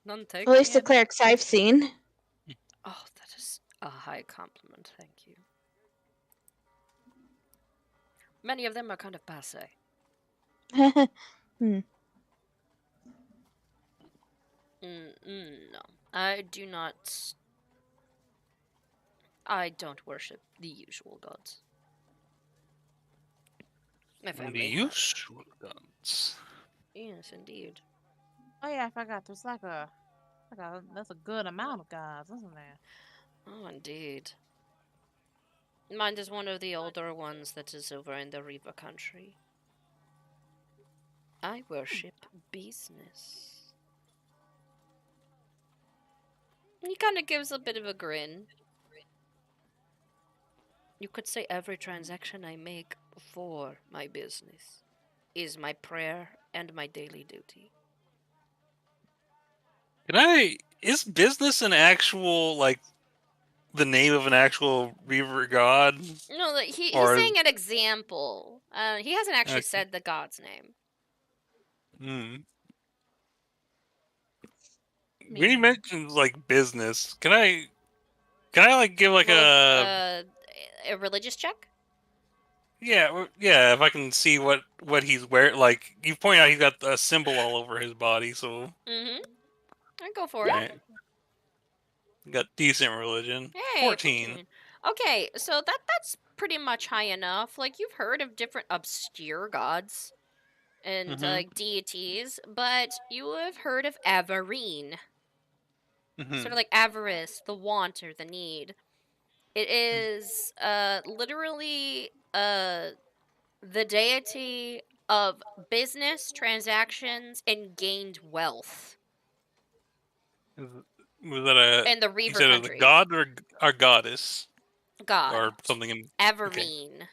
None At least the clerics I've seen. Oh, that is a high compliment. Thank you. Many of them are kind of passé. No, I do not. I don't worship the usual gods. My family. The usual gods. Yes, indeed. Oh yeah, I forgot. There's that's a good amount of gods, isn't there? Oh, indeed. Mine is one of the older ones that is over in the Riva country. I worship business. He kind of gives a bit of a grin. You could say every transaction I make for my business is my prayer and my daily duty. Is business an actual, like, the name of an actual Reaver god? No, like, he's saying an example. He hasn't actually said the god's name. When you mentioned, like, business, can I like give like a religious check? Yeah, if I can see what he's wearing. Like, you point out he's got a symbol all over his body, so I go for it. Got decent religion. Hey, 14. Okay, so that's pretty much high enough. Like, you've heard of different obscure gods and deities, but you have heard of Avarine. Sort of like avarice, the want or the need. It is literally the deity of business, transactions, and gained wealth. Was that in the Reaver you said country? It was a god or a goddess? God. Or something in Avarine. Okay.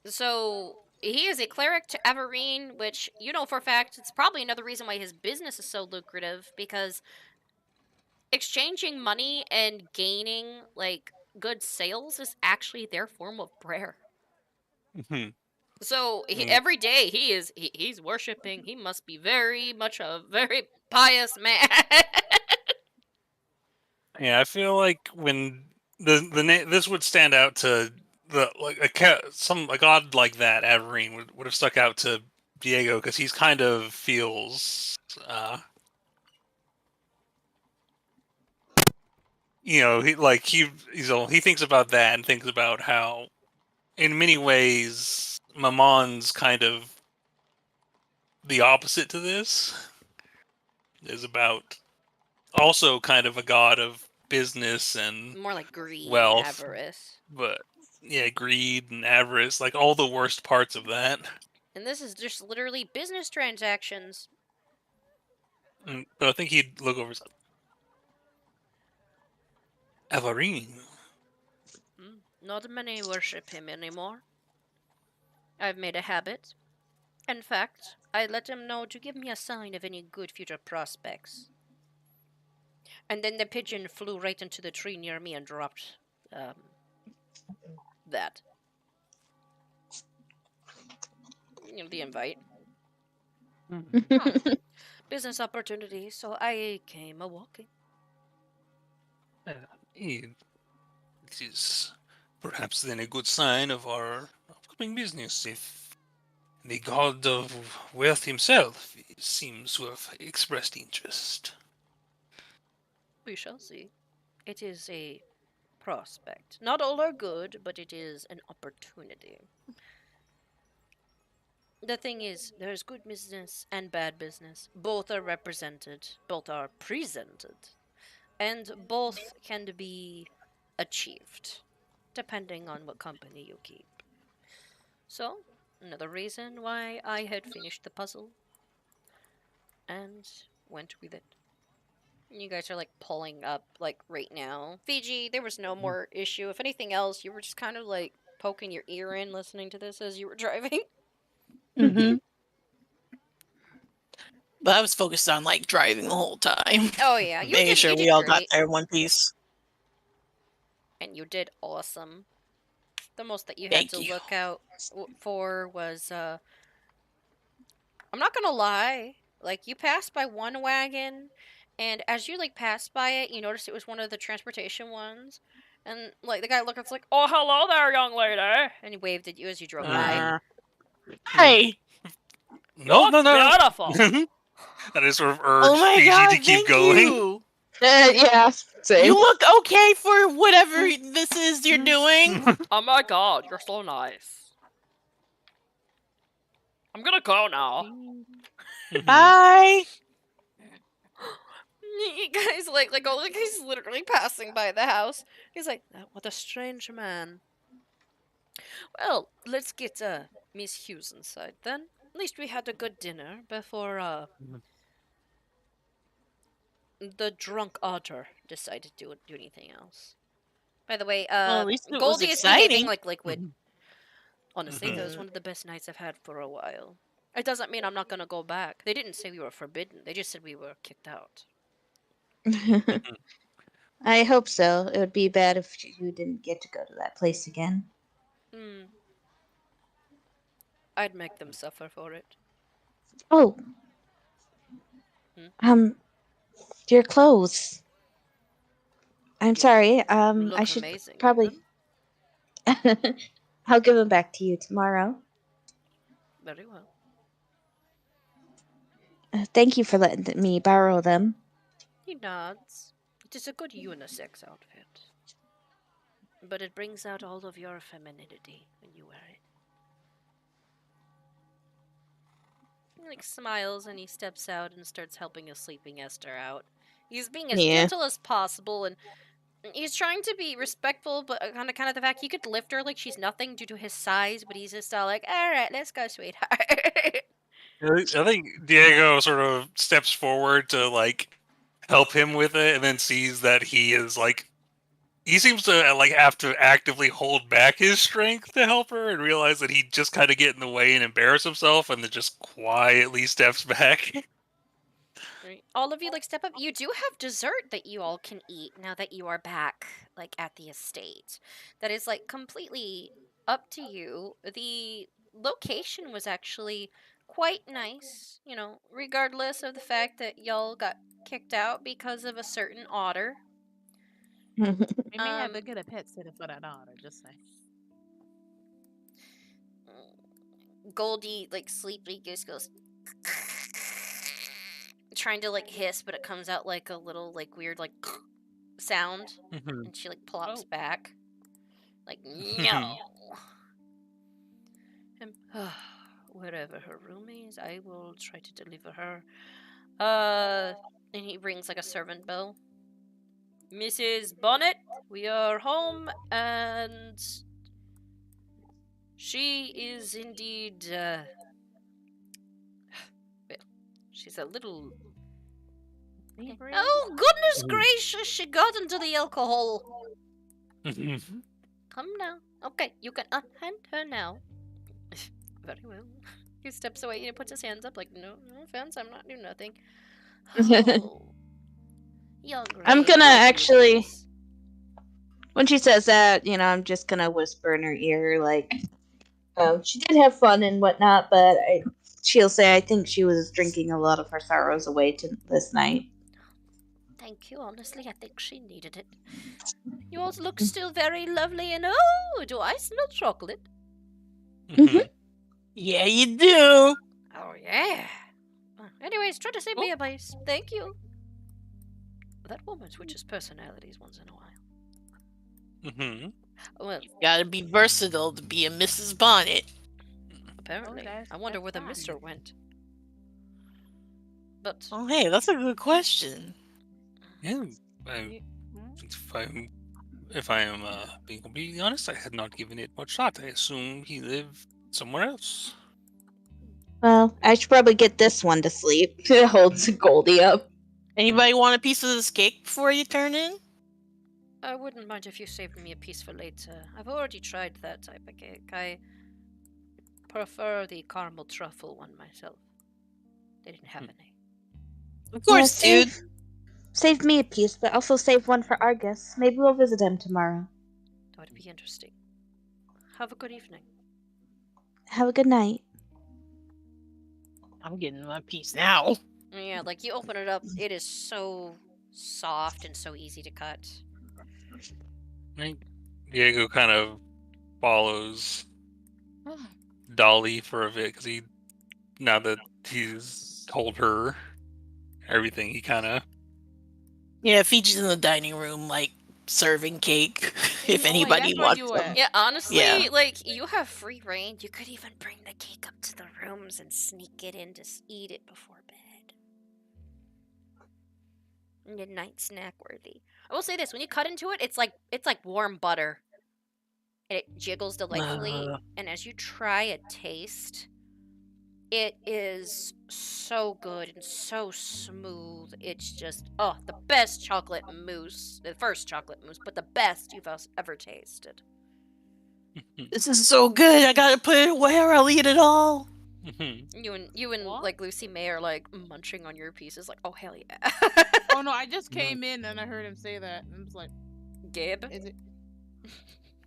So he is a cleric to Avarine, which you know for a fact it's probably another reason why his business is so lucrative, because exchanging money and gaining like good sales is actually their form of prayer. So every day he's worshiping. He must be very much a very pious man. Yeah, I feel like when this would stand out to a god like that, Averine would have stuck out to Diego because he's kind of feels he thinks about that and thinks about how in many ways Mamon's kind of the opposite to this. Is about also kind of a god of business and more like greed wealth, and avarice. But yeah, greed and avarice, like all the worst parts of that. And this is just literally business transactions. But I think he'd look over something. Avarine. Not many worship him anymore. I've made a habit. In fact, I let him know to give me a sign of any good future prospects. And then the pigeon flew right into the tree near me and dropped that. You know, the invite. Business opportunity, so I came a-walking. This is perhaps then a good sign of our upcoming business if the god of wealth himself seems to have expressed interest. We shall see. It is a prospect. Not all are good, but it is an opportunity. The thing is, there's good business and bad business. Both are represented, both are presented, and both can be achieved, depending on what company you keep. So, another reason why I had finished the puzzle and went with it. You guys are like pulling up like right now. Fiji, there was no more issue. If anything else, you were just kind of like poking your ear in listening to this as you were driving. Mm-hmm. But I was focused on like driving the whole time. Oh yeah, you making did. sure You we did all got great, there in one piece. and you did awesome. The most that you had Thank to you. look out for was I'm not gonna lie. Like you passed by one wagon, and as you like passed by it, you noticed it was one of the transportation ones, and like the guy looked, it's like, "Oh, hello there, young lady," and he waved at you as you drove by. Hey. No, You look beautiful. I just sort of urge Oh my Fiji god, to keep thank going. you. Yeah, same. You look okay for whatever this is you're doing. Oh my god, you're so nice. I'm gonna go now. Bye. You guys like he's literally passing by the house. He's like, "What a strange man." Well, let's get Miss Hughes inside then. At least we had a good dinner before the drunk otter decided to do anything else. By the way, Well, at least it was Goldie is behaving exciting. like liquid. Honestly, that was one of the best nights I've had for a while. It doesn't mean I'm not gonna go back. They didn't say we were forbidden. They just said we were kicked out. I hope so. It would be bad if you didn't get to go to that place again. I'd make them suffer for it. Oh. Your clothes. I'm sorry. Look I should amazing. probably. I'll give them back to you tomorrow. Very well. Thank you for letting me borrow them. He nods. It is a good unisex outfit. But it brings out all of your femininity when you wear it. He like smiles and he steps out and starts helping a sleeping Esther out. He's being as gentle as possible, and he's trying to be respectful, but kind of the fact he could lift her like she's nothing due to his size, but he's just all like, "All right, let's go, sweetheart." I think Diego sort of steps forward to like help him with it, and then sees that he is like, he seems to like have to actively hold back his strength to help her, and realize that he just kind of get in the way and embarrass himself, and then just quietly steps back. Right. All of you like step up. You do have dessert that you all can eat now that you are back like at the estate. That is like completely up to you. The location was actually quite nice, you know, regardless of the fact that y'all got kicked out because of a certain otter. We may have to get a pet sitter for that otter, just say. Goldie like sleepy just goes trying to like hiss, but it comes out like a little like weird like sound, and she like plops back like no. And wherever her room is, I will try to deliver her. And he rings like a servant bell. Mrs. Bonnet, we are home, and she is indeed well, she's a little. Oh, goodness gracious, she got into the alcohol. Come now. Okay, you can unhand her now. Very well. He steps away and he puts his hands up like, no offense, I'm not doing nothing. Oh, I'm gonna actually, when she says that, you know, I'm just gonna whisper in her ear, like, she did have fun and whatnot, but she'll say I think she was drinking a lot of her sorrows away this night. Thank you. Honestly, I think she needed it. You all look still very lovely, and oh, do I smell chocolate? Yeah, you do. Oh, yeah. Anyways, try to save me a place. Thank you. That woman switches personalities once in a while. Well, you gotta be versatile to be a Mrs. Bonnet. Apparently. I wonder where the mister went. But oh, hey, that's a good question. Yeah, if I am being completely honest, I had not given it much thought. I assumed he lived somewhere else. Well, I should probably get this one to sleep. It holds Goldie up. Anybody want a piece of this cake before you turn in? I wouldn't mind if you saved me a piece for later. I've already tried that type of cake. I prefer the caramel truffle one myself. They didn't have any. Of course, Yeah, dude. Save me a piece, but also save one for Argus. Maybe we'll visit him tomorrow. That would be interesting. Have a good evening. Have a good night. I'm getting my piece now. Yeah, like you open it up, it is so soft and so easy to cut. I think Diego kind of follows Dolly for a bit because now that he's told her everything, he kind of. Yeah, Fiji's in the dining room, like, serving cake, if anybody wants some. Yeah, honestly, Yeah. like, you have free reign. You could even bring the cake up to the rooms and sneak it in to eat it before bed. Midnight snack worthy. I will say this, when you cut into it, it's like warm butter. And it jiggles delightfully, and as you try a taste, it is so good and so smooth. It's just, the best chocolate mousse. The first chocolate mousse, but the best you've ever tasted. This is so good. I gotta put it away or I'll eat it all. You and like Lucy May are like munching on your pieces, like, oh hell yeah. Oh no, I just came in and I heard him say that, and I was like, Gabe? Is it?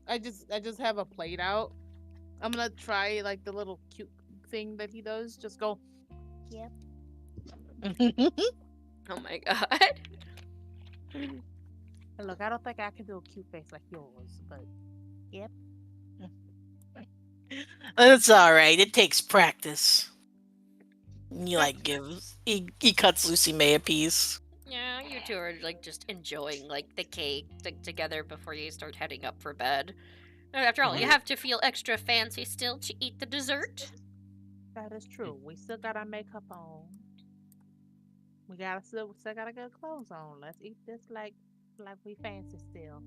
I just have a plate out. I'm gonna try like the little cute thing that he does. Just go. Yep. Oh my god. Look, I don't think I can do a cute face like yours, but yep. It's alright. It takes practice. He like gives. He cuts Lucy May a piece. Yeah, you two are like just enjoying like the cake together before you start heading up for bed. After all, you have to feel extra fancy still to eat the dessert. That is true. We still got our makeup on. We still gotta get clothes on. Let's eat this like we fancy still.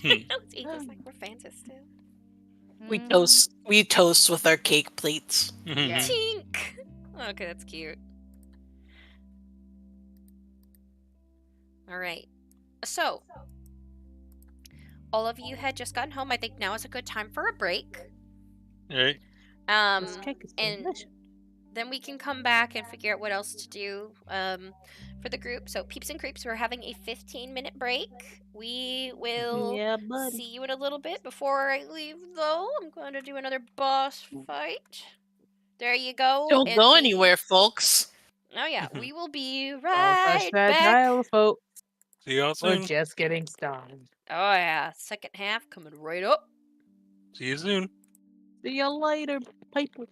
Let's eat this like we're fancy still. We toast with our cake plates. Yeah. Tink! Okay, that's cute. Alright. So, all of you had just gotten home. I think now is a good time for a break. Alright. This cake is and delicious. then we can come back and figure out what else to do for the group. So, Peeps and Creeps, we're having a 15-minute break. We will see you in a little bit. Before I leave, though, I'm going to do another boss fight. There you go. Don't go anywhere, folks. Oh, yeah. We will be right back. Dial, folks. See y'all We're soon. just getting started. Oh, yeah. Second half coming right up. See you soon. See you later, people.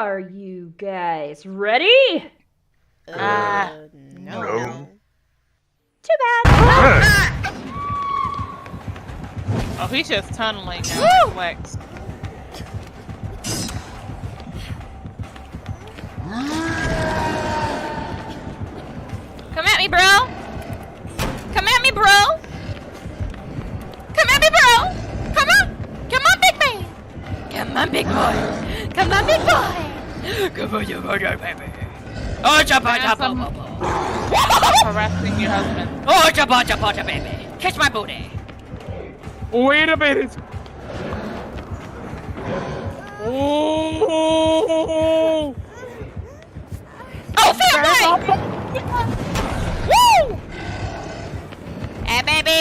Are you guys ready? No. Too bad. Oh, he's just tunneling now. Flex. Come at me, bro. Come at me, bro. Come at me, bro. Come on. Come on, big man. Come on, big boy. Come on, big boy. Come on, you baby. Oh, jump, Harassing your husband. Oh, jump, baby. Kiss my booty. Wait a minute. Oh! Oh, family! Woo! Hey, baby.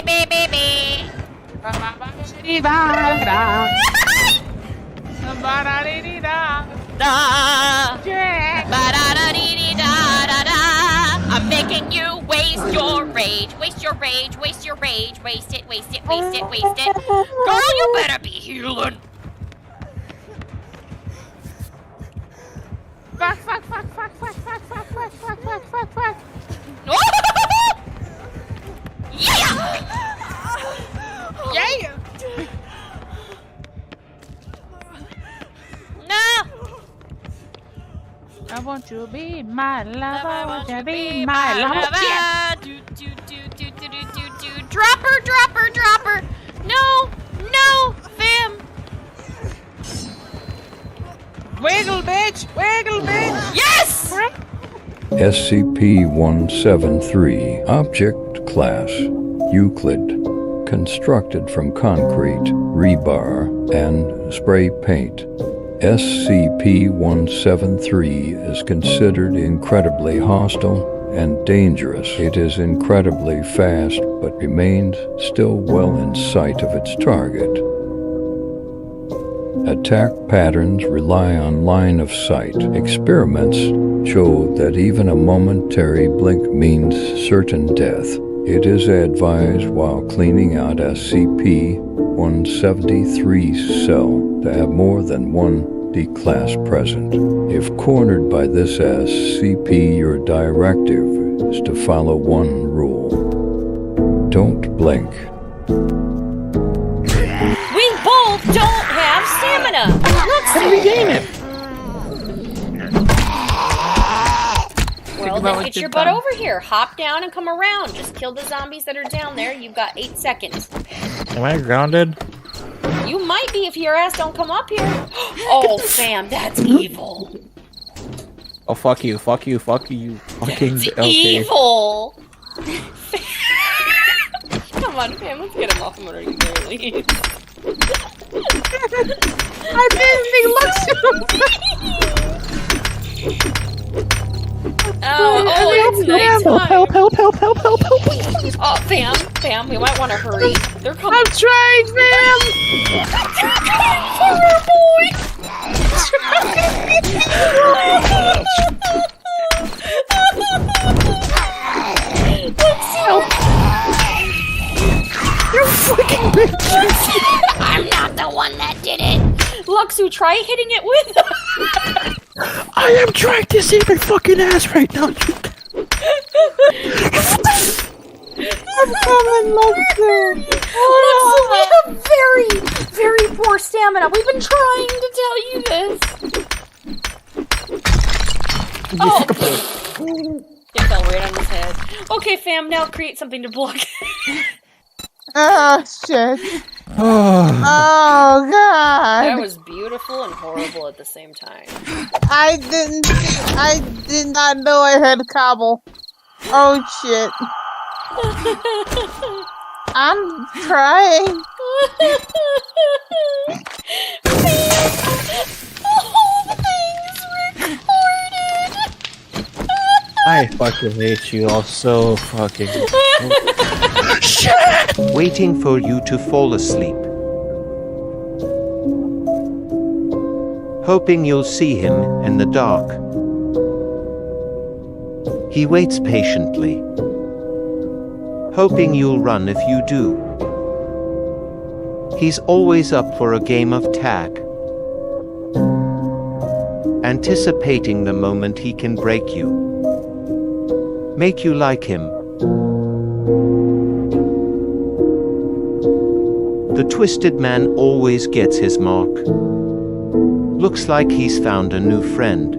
I'm making you waste your rage. Waste your rage. Waste your rage. Waste it. Waste it. Waste it. Waste it. Girl, you better be healing. Fuck. Yeah! Yeah! No! I want you to be my lover. I want you to be my lover. Yeah. Do. Drop her. No, fam. Wiggle, bitch! Wiggle, bitch! Yes! SCP-173 Object Class Euclid. Constructed from concrete, rebar, and spray paint. SCP-173 is considered incredibly hostile and dangerous. It is incredibly fast, but remains still well in sight of its target. Attack patterns rely on line of sight. Experiments show that even a momentary blink means certain death. It is advised while cleaning out SCP-173's cell to have more than one D-class present. If cornered by this SCP, your directive is to follow one rule. Don't blink. We both don't have stamina. Let's regain it. Well, then get your butt over here. Hop down and come around. Just kill the zombies that are down there. You've got 8 seconds. Am I grounded? You might be if your ass don't come up here. Oh, fam, that's evil. Oh, fuck you, fuck you, fuck you. Fucking That's okay. evil. Come on, fam, let's get him off him already, please. I didn't think Oh, it's nighttime. Help, help, help, help, help, help. Oh, fam, we might want to hurry. They're coming. I'm trying, fam! Poor boy! Help! You fucking bitch! I'm not the one that did it. Luxu, try hitting it with. I am trying to save my fucking ass right now. I'm coming, Luxu! Luxu, we have very, very poor stamina. We've been trying to tell you this. Oh! It fell right on his head. Okay, fam, now create something to block. Oh, shit. Oh, God. That was beautiful and horrible at the same time. I did not know I had cobble. Oh, shit. I'm trying. The whole thing's recorded. I fucking hate you all so fucking. Waiting for you to fall asleep. Hoping you'll see him in the dark. He waits patiently. Hoping you'll run if you do. He's always up for a game of tag. Anticipating the moment he can break you. Make you like him. The twisted man always gets his mark. Looks like he's found a new friend.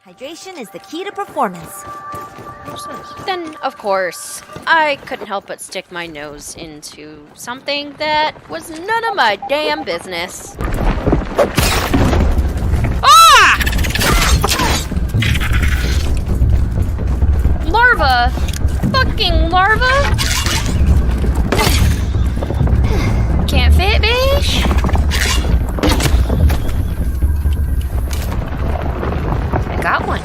Hydration is the key to performance. Then, of course, I couldn't help but stick my nose into something that was none of my damn business. Ah! Larva! Fucking larva! Can't fit, bitch! I got one.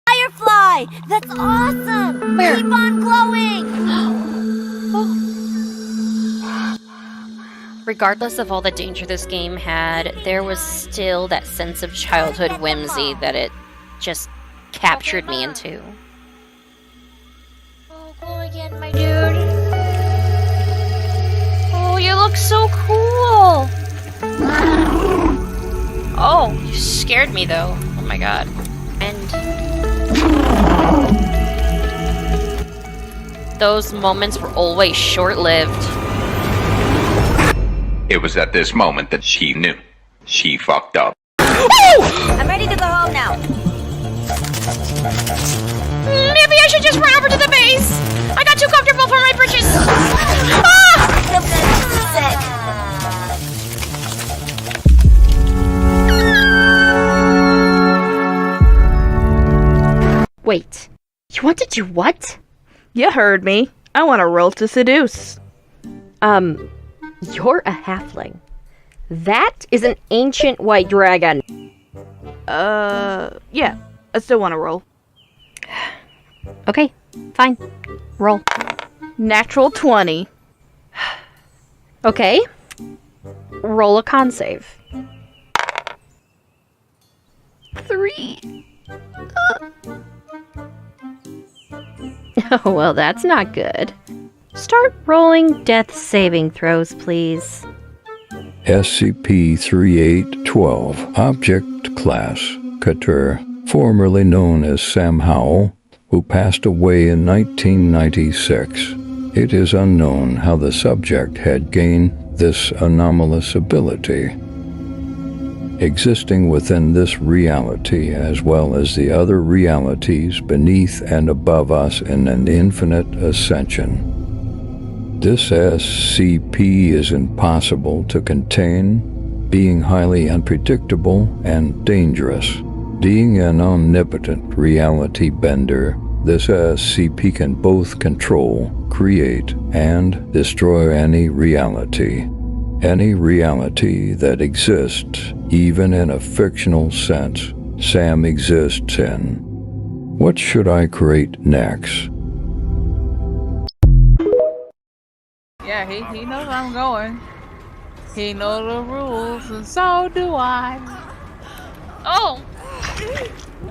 Firefly! That's awesome! Where? Keep on glowing! Regardless of all the danger this game had, there was still that sense of childhood whimsy that it just captured me into. Oh, glow again, my dude. Oh, you look so cool! Oh, you scared me though. Oh my god. And those moments were always short-lived. It was at this moment that she knew. She fucked up. I'm ready to go home now. Maybe I should just just ran over to the base! I got too comfortable for my britches! Ah! Wait, you want to do what? You heard me. I want to roll to seduce. You're a halfling. That is an ancient white dragon. Yeah. I still want to roll. Okay, fine. Roll. Natural 20. Okay. Roll a con save. 3. Oh, well, that's not good. Start rolling death saving throws, please. SCP-3812, Object Class, Katur, formerly known as Sam Howell, who passed away in 1996. It is unknown how the subject had gained this anomalous ability. Existing within this reality as well as the other realities beneath and above us in an infinite ascension. This SCP is impossible to contain, being highly unpredictable and dangerous. Being an omnipotent reality bender, this SCP can both control, create, and destroy any reality. Any reality that exists, even in a fictional sense, Sam exists in. What should I create next? Yeah, he knows where I'm going. He knows the rules, and so do I. Oh!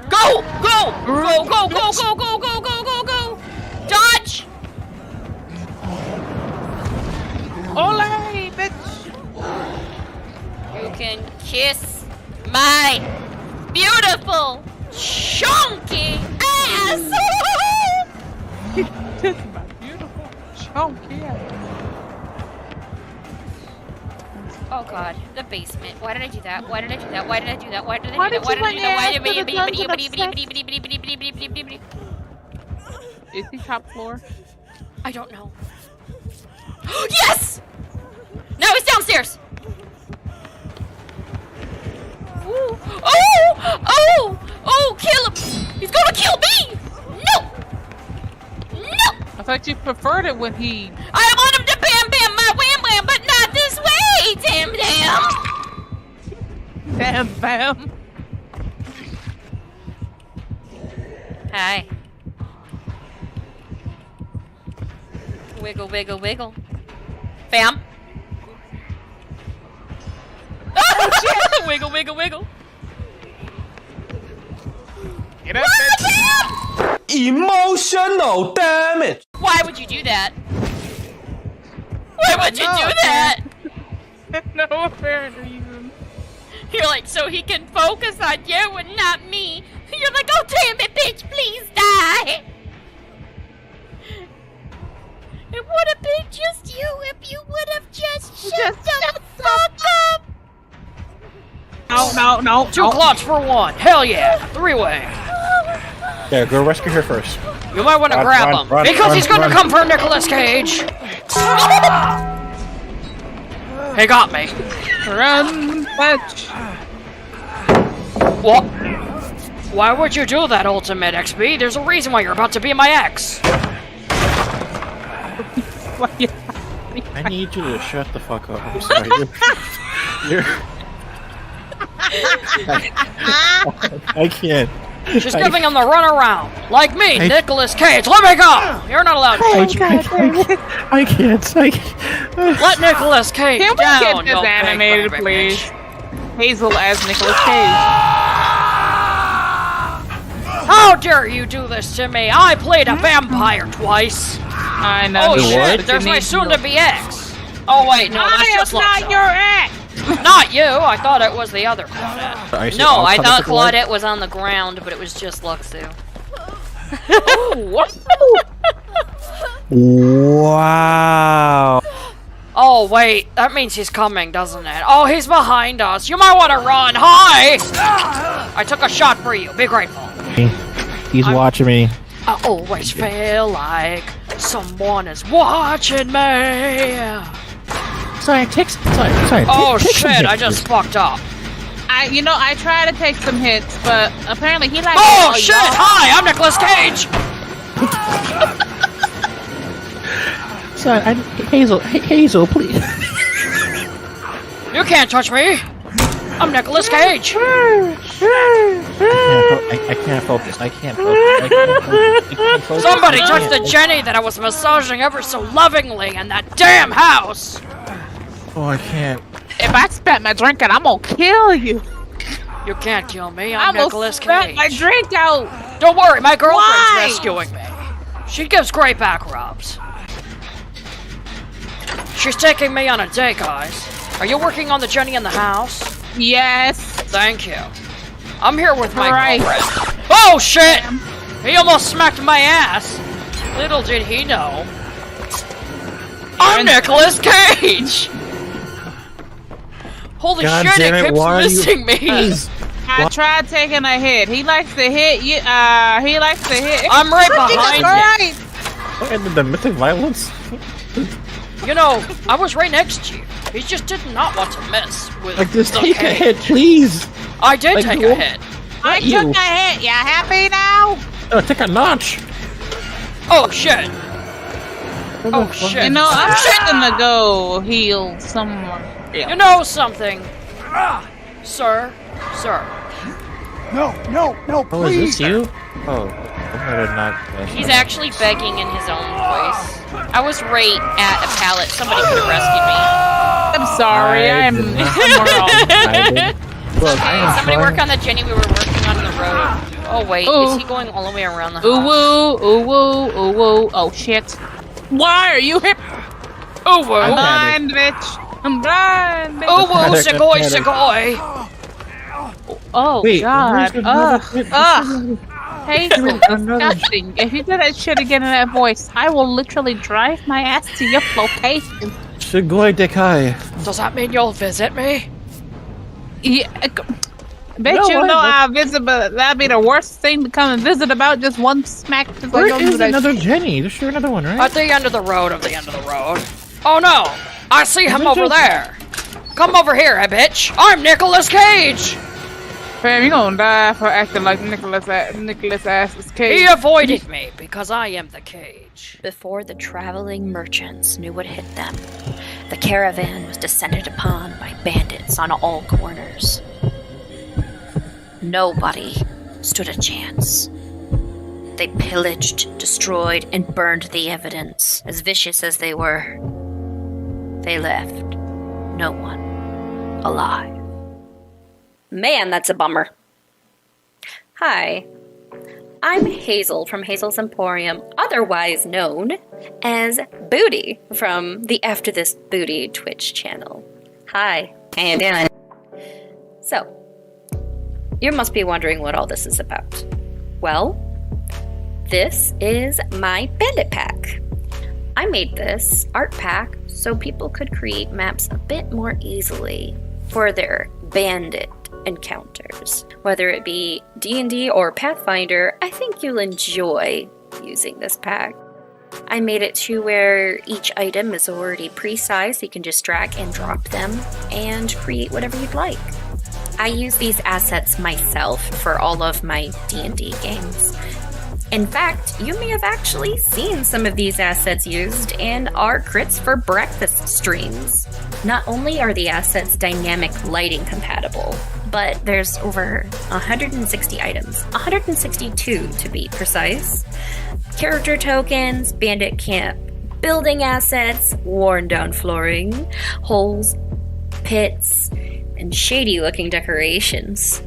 Go! Go! Go, go, go, go, go, go, go, go, go! Dodge! Ole, bitch! You can kiss my beautiful, chunky ass! Kiss my beautiful, chunky ass. Oh god, the basement. Why did I do that? Why did I do that? Why did I do that? Why did I do Why that? did Why you did I do that? Why did put your hands I Is he top floor? I don't know. Yes! No, he's downstairs! Ooh. Oh! Oh! Oh, kill him! He's gonna kill me! No! No! I thought you preferred it when he... I want him to bam bam my wham wham, but not this way! Damn damn! Bam bam! Hi. Wiggle, wiggle, wiggle. Fam. Oh, shit. Wiggle, wiggle, wiggle. Get up, bitch. Emotional damage! Why would you do that? Why would you do that? No apparent reason. You're like, so he can focus on you and not me. You're like, oh damn it, bitch, please die. It would have been just you if you would have just shut the fuck up. No. 2 clots for 1. Hell yeah. 3-way. Yeah, go rescue her first. You might want to grab him. Because he's going to come for Nicolas Cage. He got me. Run, bitch. What? Why would you do that, Ultimate XP? There's a reason why you're about to be my ex. I need you to shut the fuck up. I'm sorry. I can't. She's giving him the runaround. Like me, Nicolas Cage. Let me go! You're not allowed to. I can't. Let Nicolas Cage Can we down, get this animated, please? Hazel as Nicolas Cage. How dare you do this to me? I played a vampire twice. I know. Oh shit, there's my soon-to-be ex. Oh wait, no, that's just not your ex. Not you, I thought it was the other Claudette. No, I thought Claudette was on the ground, but it was just Luxu. Wow. Oh wait, that means he's coming, doesn't it? Oh, he's behind us. You might want to run. Hi! I took a shot for you. Be grateful. He's watching me. Oh, always feel like someone is watching me. Sorry, sorry. Oh take some shit, hits, I just please. fucked up. I try to take some hits, but apparently he likes. Oh shit! Hi, I'm Nicolas Cage. Sorry, Hazel, please. You can't touch me. I'm Nicolas Cage. I can't focus. I can't focus. Somebody touched the Jenny that I was massaging ever so lovingly in that damn house. Oh, I can't. If I spat my drink out, I'm gonna kill you. You can't kill me. I'm gonna Nicolas spat Cage. my drink out. Don't worry, my girlfriend's Why? rescuing me. She gives great back rubs. She's taking me on a date, guys. Are you working on the Jenny in the house? Yes. Thank you. I'm here with my Right. girlfriend. Oh shit! He almost smacked my ass. Little did he know. I'm Nicolas Cage! Holy God shit, damn it it, keeps why are you- missing me! Please. I tried taking a hit. He likes to hit you. He likes to hit. I'm right Jesus behind Christ. Oh, and the mythic violence? You know, I was right next to you. He just did not want to mess with Like, just the take a cage. hit, please. I did Like, take go- a hit. I you. took a hit. You happy now? Take a notch. Oh shit! Oh shit! You know, I'm just gonna go heal someone. You know something, sir? No, Oh, is this you? Oh, I did not. He's actually begging in his own voice. I was right at a pallet. Somebody could have rescued me. I'm sorry. I'm wrong. Look, I am Somebody trying- work on the Jenny we were working on the road. Oh wait, Ooh. is he going all the way around the Ooh house? woo, ooh woo, ooh woo. Oh shit. Why are you hip? Oh whoa! I'm blind, bitch. I'm blind, bitch. Oh whoa! Panic, Segoy, panic. Segoy! Oh Wait, god. where's another- Ugh. Hazel, disgusting. If you do that shit again in that voice, I will literally drive my ass to your location. Shigoi Dekai. Does that mean you'll visit me? Yeah. Bet No, you know I- I'll visit, but that'd be the worst thing to come and visit about. Just one smack. Just Where like don't do is that another shit. Jenny? There's sure another one, right? At the end of the road, Oh no! I see him over there! Come over here, bitch! I'm Nicolas Cage! Fam, you gonna die for acting like Nicholas Ass's cage. He avoided me because I am the cage. Before the traveling merchants knew what hit them, the caravan was descended upon by bandits on all corners. Nobody stood a chance. They pillaged, destroyed, and burned the evidence. As vicious as they were, they left no one alive. Man, that's a bummer. Hi, I'm Hazel from Hazel's Emporium, otherwise known as Booty from the AfterDisBooty Twitch channel. Hi, how you doing? So, you must be wondering what all this is about. Well, this is my bandit pack. I made this art pack so people could create maps a bit more easily for their bandit encounters. Whether it be D&D or Pathfinder, I think you'll enjoy using this pack. I made it to where each item is already pre-sized, so you can just drag and drop them and create whatever you'd like. I use these assets myself for all of my D&D games. In fact, you may have actually seen some of these assets used in our Crits4Breakfast streams. Not only are the assets dynamic lighting compatible, but there's over 160 items, 162 to be precise. Character tokens, bandit camp, building assets, worn down flooring, holes, pits, and shady looking decorations.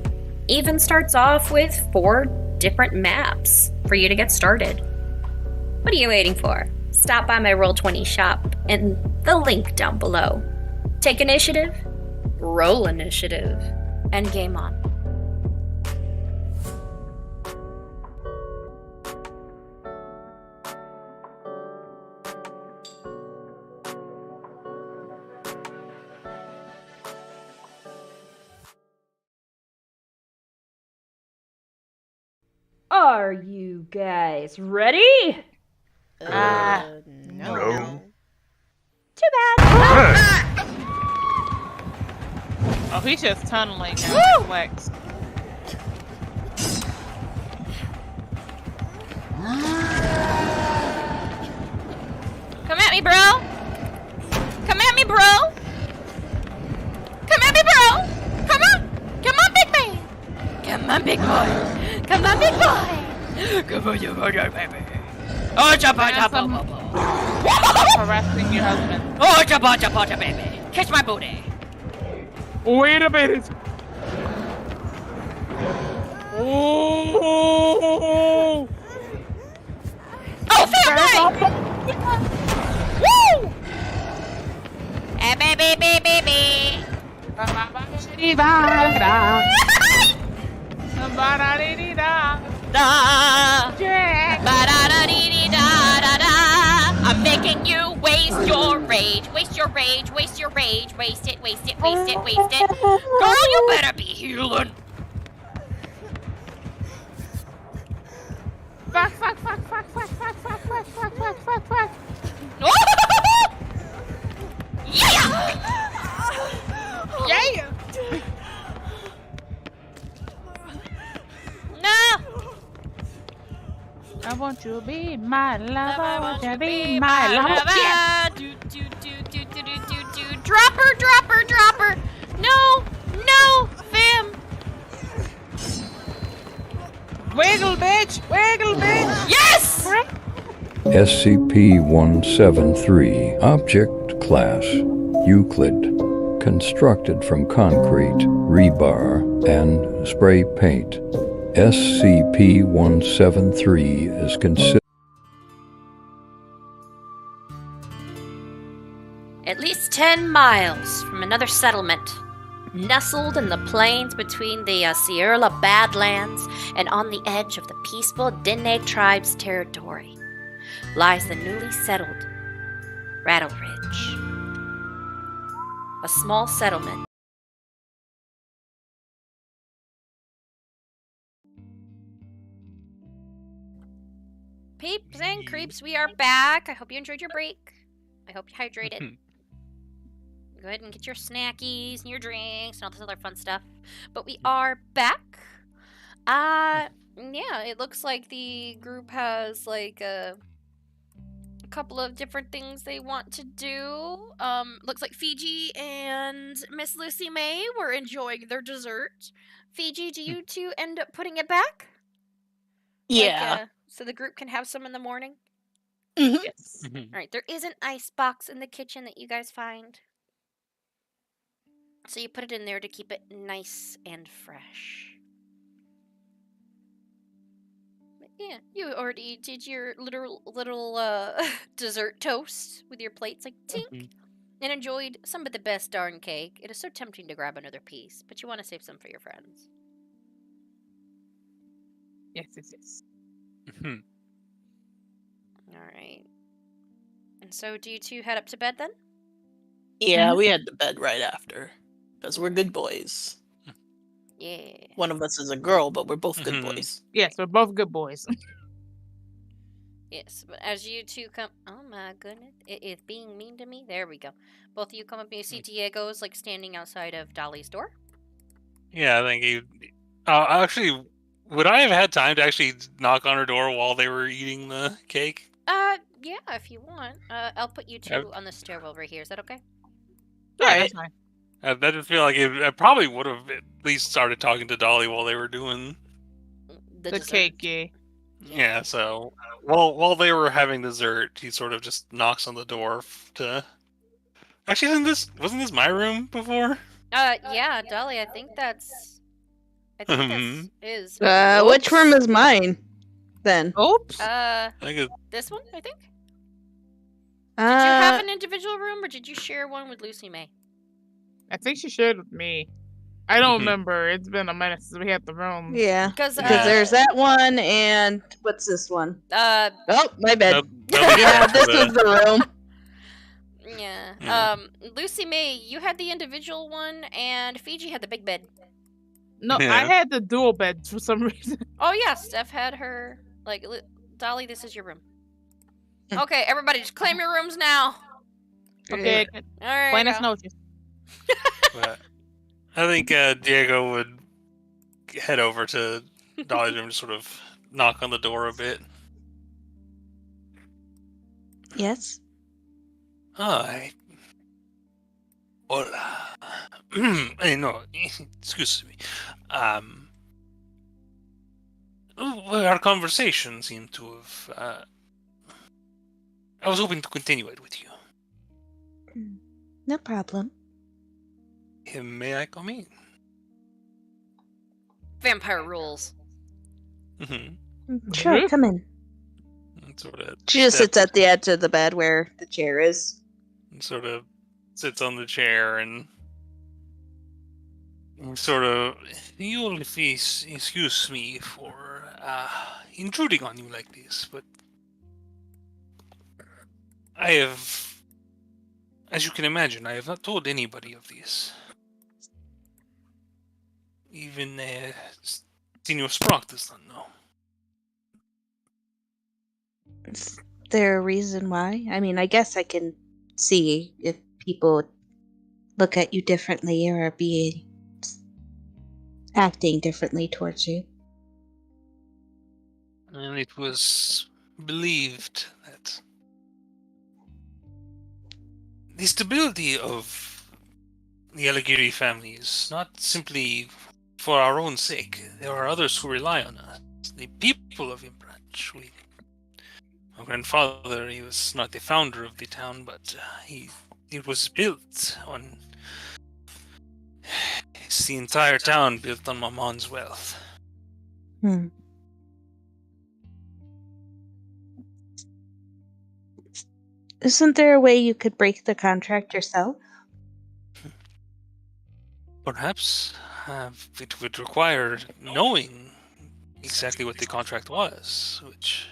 Even starts off with 4 different maps for you to get started. What are you waiting for? Stop by my Roll20 shop and the link down below. Take initiative, roll initiative, and game on. Are you guys ready? No. Too bad. Oh, he's just tunneling now. Flex. Come at me, bro. Come at me, bro. Come at me, bro. Come on. Come on, big man. Come on, big boy. Come on, big boy. Come on, you baby. Oh, jump on, Harassing your husband. Oh, jump on, baby. Kiss my booty. Wait a minute. Oh! Oh, family! Woo! Hey, baby, baby, baby. I'm making you waste your rage. Waste your rage. Waste your rage. Waste it. Waste it. Waste it. Waste it. Girl, you better be healing. Fuck, fuck, fuck, fuck, fuck, fuck, fuck, fuck, fuck, fuck, fuck, fuck. Yeah! Yeah! No! I want you to be my lover. I want you to be my lover. Drop her, drop her, drop her. No, no, fam. Wiggle, bitch! Wiggle, bitch! Yes! SCP-173 Object Class Euclid. Constructed from concrete, rebar, and spray paint. SCP-173 is considered At least 10 miles from another settlement, nestled in the plains between the Sierra Badlands and on the edge of the peaceful Diné tribe's territory, lies the newly settled Rattle Ridge. A small settlement. Peeps and creeps, we are back. I hope you enjoyed your break. I hope you hydrated. Go ahead and get your snackies and your drinks and all this other fun stuff. But we are back. Yeah, it looks like the group has like a couple of different things they want to do. Looks like Fiji and Miss Lucy May were enjoying their dessert. Fiji, do you two end up putting it back? Yeah. Like, so the group can have some in the morning? Yes. Alright, there is an ice box in the kitchen that you guys find. So you put it in there to keep it nice and fresh. But yeah, you already did your little dessert toast with your plates like tink. And enjoyed some of the best darn cake. It is so tempting to grab another piece, but you want to save some for your friends. Yes, yes, yes. Alright. And so do you two head up to bed then? Yeah, we head to bed right after. Because we're good boys. Yeah. One of us is a girl, but we're both good boys. Yes, we're both good boys. Yes, but as you two come... Oh my goodness. It is being mean to me. There we go. Both of you come up and you see Diego's like standing outside of Dolly's door. Yeah, I think he... actually, would I have had time to actually knock on her door while they were eating the cake? Yeah, if you want. I'll put you two on the stairwell right here. Is that okay? Yeah, that's fine. I just feel like I probably would have at least started talking to Dolly while they were doing The cake, yeah. Yeah, so while they were having dessert, he sort of just knocks on the door to. Actually, wasn't this my room before? Yeah, Dolly. I think that's is. Which room is mine? Then. Oops. I think this one. I think. Did you have an individual room, or did you share one with Lucy May? I think she shared with me. I don't remember. It's been a minute since we had the room. Yeah, because there's that one, and what's this one? Oh, my bad. Yeah, this is the room. Yeah. Lucy May, you had the individual one, and Fiji had the big bed. No, Yeah. I had the dual bed for some reason. Oh yeah, Steph had her Dolly. This is your room. Okay, everybody, just claim your rooms now. Okay, All right. buenas noches. But I think Diego would head over to Dolly's room to sort of knock on the door a bit. Yes. Hi. Hola. No, excuse me. Well, our conversation seemed to have. I was hoping to continue it with you. No problem. May I come in? Vampire rules. Sure, come in. Sort of. She just sits at the edge of the bed where the chair is. Sort of sits on the chair and sort of. You'll excuse me for intruding on you like this, but I have, as you can imagine, I have not told anybody of this. Even Senior Sprock does not know. Is there a reason why? I mean, I guess I can see if people look at you differently or be acting differently towards you. And it was believed that the stability of the A.K.A family is not simply for our own sake. There are others who rely on us. The people of Imbranch. My grandfather, he was not the founder of the town, but it was built on. It's the entire town built on Mamon's wealth. Isn't there a way you could break the contract yourself? Perhaps it would require knowing exactly what the contract was, which.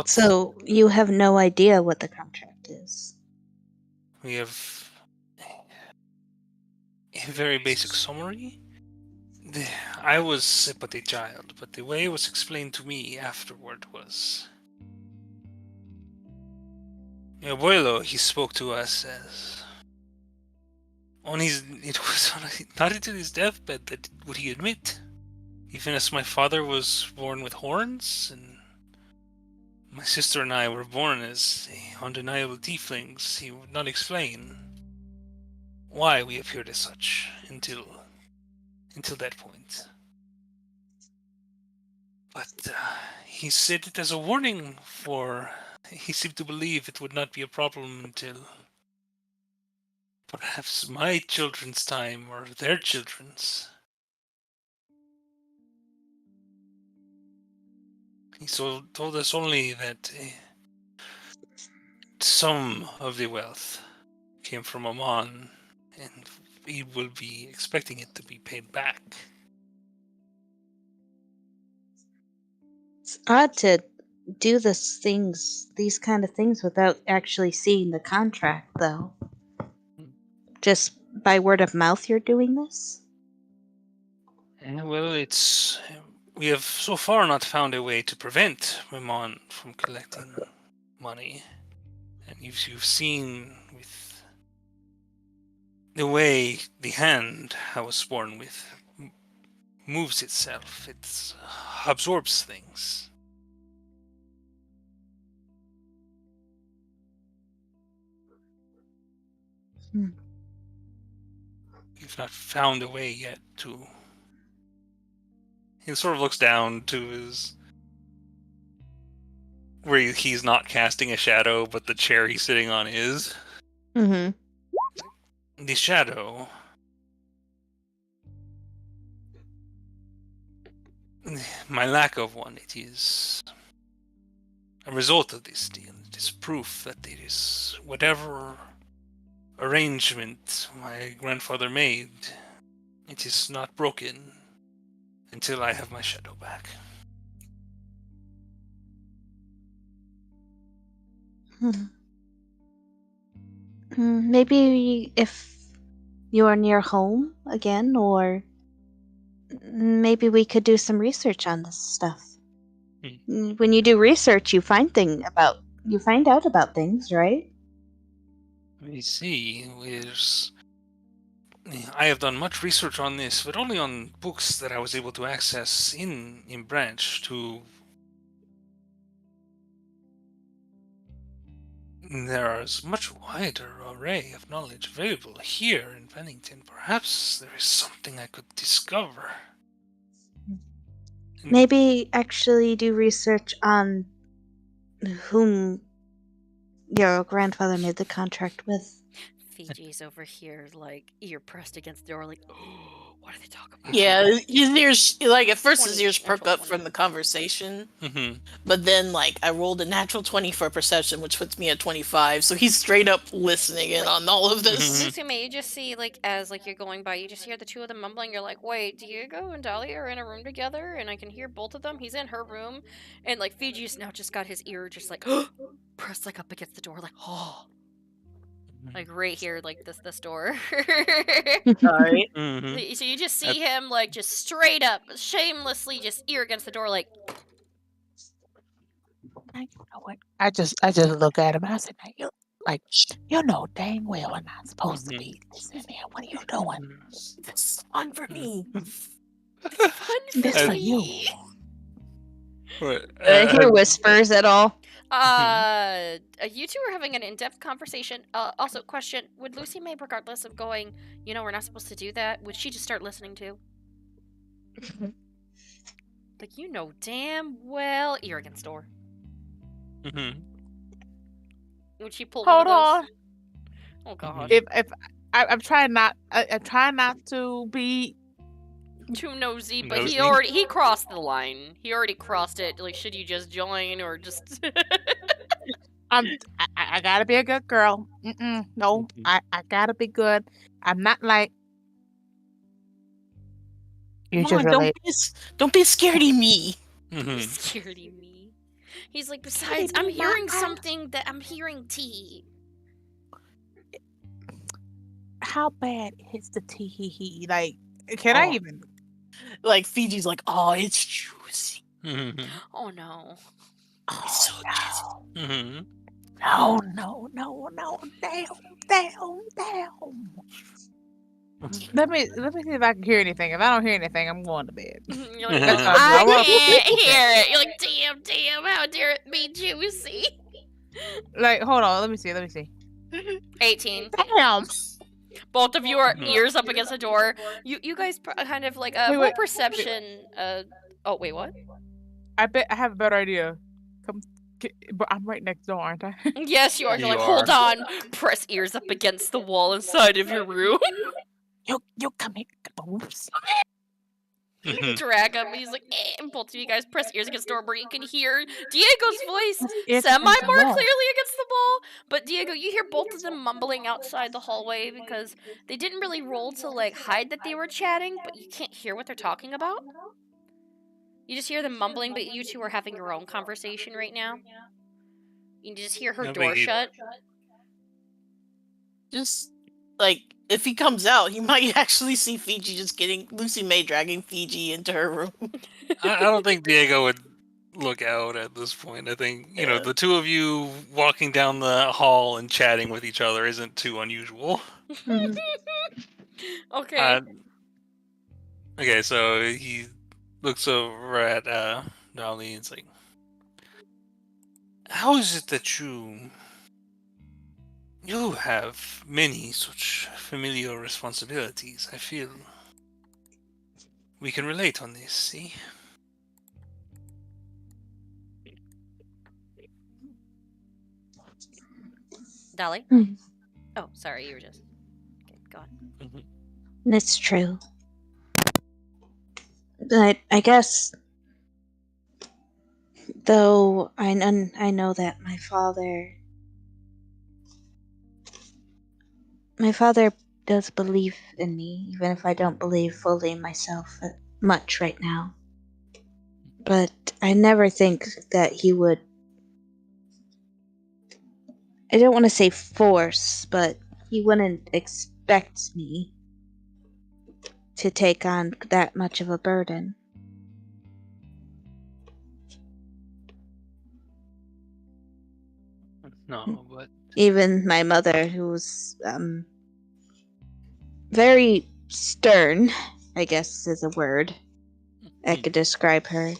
So you have no idea what the contract is. We have a very basic summary. I was but a child, but the way it was explained to me afterward was... Mi abuelo, he spoke to us as... It was not until his deathbed that would he admit. Even as my father was born with horns, and my sister and I were born as undeniable tieflings, he would not explain why we appeared as such until that point. But he said it as a warning for... He seemed to believe it would not be a problem until perhaps my children's time or their children's. He told us only that some of the wealth came from Amon, and we will be expecting it to be paid back. It's odd to do these kind of things without actually seeing the contract, though. Just by word of mouth you're doing this? Well, we have so far not found a way to prevent Ramon from collecting money. And you've seen with the way the hand I was born with moves itself. It absorbs things. We've not found a way yet to... He sort of looks down to his... where he's not casting a shadow, but the chair he's sitting on is. Mm-hmm. The shadow... My lack of one, it is a result of this deal. It is proof that it is whatever arrangement my grandfather made, it is not broken until I have my shadow back. Maybe if you're near home again, or maybe we could do some research on this stuff. When you do research, you find out about things, right? We see. I have done much research on this, but only on books that I was able to access in Branch. There is much wider array of knowledge available here in Pennington. Perhaps there is something I could discover. Maybe actually do research on whom your grandfather made the contract with. Fiji's over here, like, ear pressed against the door, like, oh, what are they talking about? Yeah, his ears, like, at first his ears perk up from the conversation. But then, like, I rolled a natural 20 for perception, which puts me at 25, so he's straight up listening in on all of this. Lucy, you just see, like, as, like, you're going by, you just hear the two of them mumbling, you're like, wait, Diego and Dahlia are in a room together, and I can hear both of them, he's in her room, and, like, Fiji's now just got his ear just, like, pressed, like, up against the door, like, oh. Like right here, like this door. Alright. So you just see him like just straight up, shamelessly, just ear against the door, like. You know what? I just look at him and I said, you know dang well I'm not supposed to be listening here. What are you doing? This is fun for me. This for you. Hear whispers at all? You two are having an in-depth conversation. Also, question: would Lucy May, regardless of going, we're not supposed to do that, would she just start listening to? Like, damn well, ear against door. Would she pull? Hold on. Oh God. If I'm trying not, I'm trying not to be too nosy, but he crossed the line. He already crossed it. Like, should you just join or just? I gotta be a good girl. No, I gotta be good. I'm not like you. Just don't be scaredy me. Scaredy me. He's like, besides, I'm hearing something that I'm hearing tea. How bad is the tea? Like, can I even? Like, Fiji's like, oh, it's juicy. Oh no. It's so juicy. No. Damn. Let me see if I can hear anything. If I don't hear anything, I'm going to bed. You're like, I can't hear it. You're like, damn, how dare it be juicy? Like, hold on, let me see. 18. Damn. Both of you are ears up against the door. You guys kind of like roll perception. Oh wait, what? I bet I have a better idea. But I'm right next door, aren't I? Yes, you are. You're like, hold on. Press ears up against the wall inside of your room. You come here. Drag him. He's like, and both of you guys press ears against the door where you can hear Diego's voice semi more clearly against the wall. But Diego, you hear both of them mumbling outside the hallway because they didn't really roll to like hide that they were chatting, but you can't hear what they're talking about. You just hear them mumbling, but you two are having your own conversation right now. You just hear her door shut. Just, like, if he comes out, he might actually see Fiji just getting Lucy May dragging Fiji into her room. I don't think Diego would look out at this point. I think, the two of you walking down the hall and chatting with each other isn't too unusual. Okay. Okay, so he looks over at Dolly and it's like, how is it that you have many such familial responsibilities? I feel we can relate on this, see? Dolly? Oh, sorry, you were just... Okay, go on. It's true. But I guess, though I know that my father does believe in me, even if I don't believe fully in myself much right now. But I never think that he would, I don't want to say force, but he wouldn't expect me to take on that much of a burden. No, but Even my mother, who's very stern, I guess is a word I could describe her.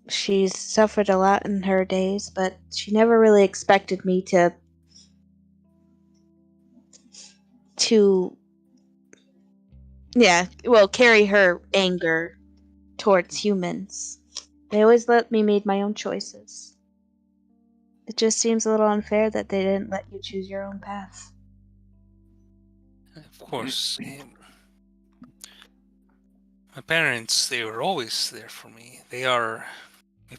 She's suffered a lot in her days, but she never really expected me to carry her anger towards humans. They always let me make my own choices. It just seems a little unfair that they didn't let you choose your own path. of course, my parents, they were always there for me. My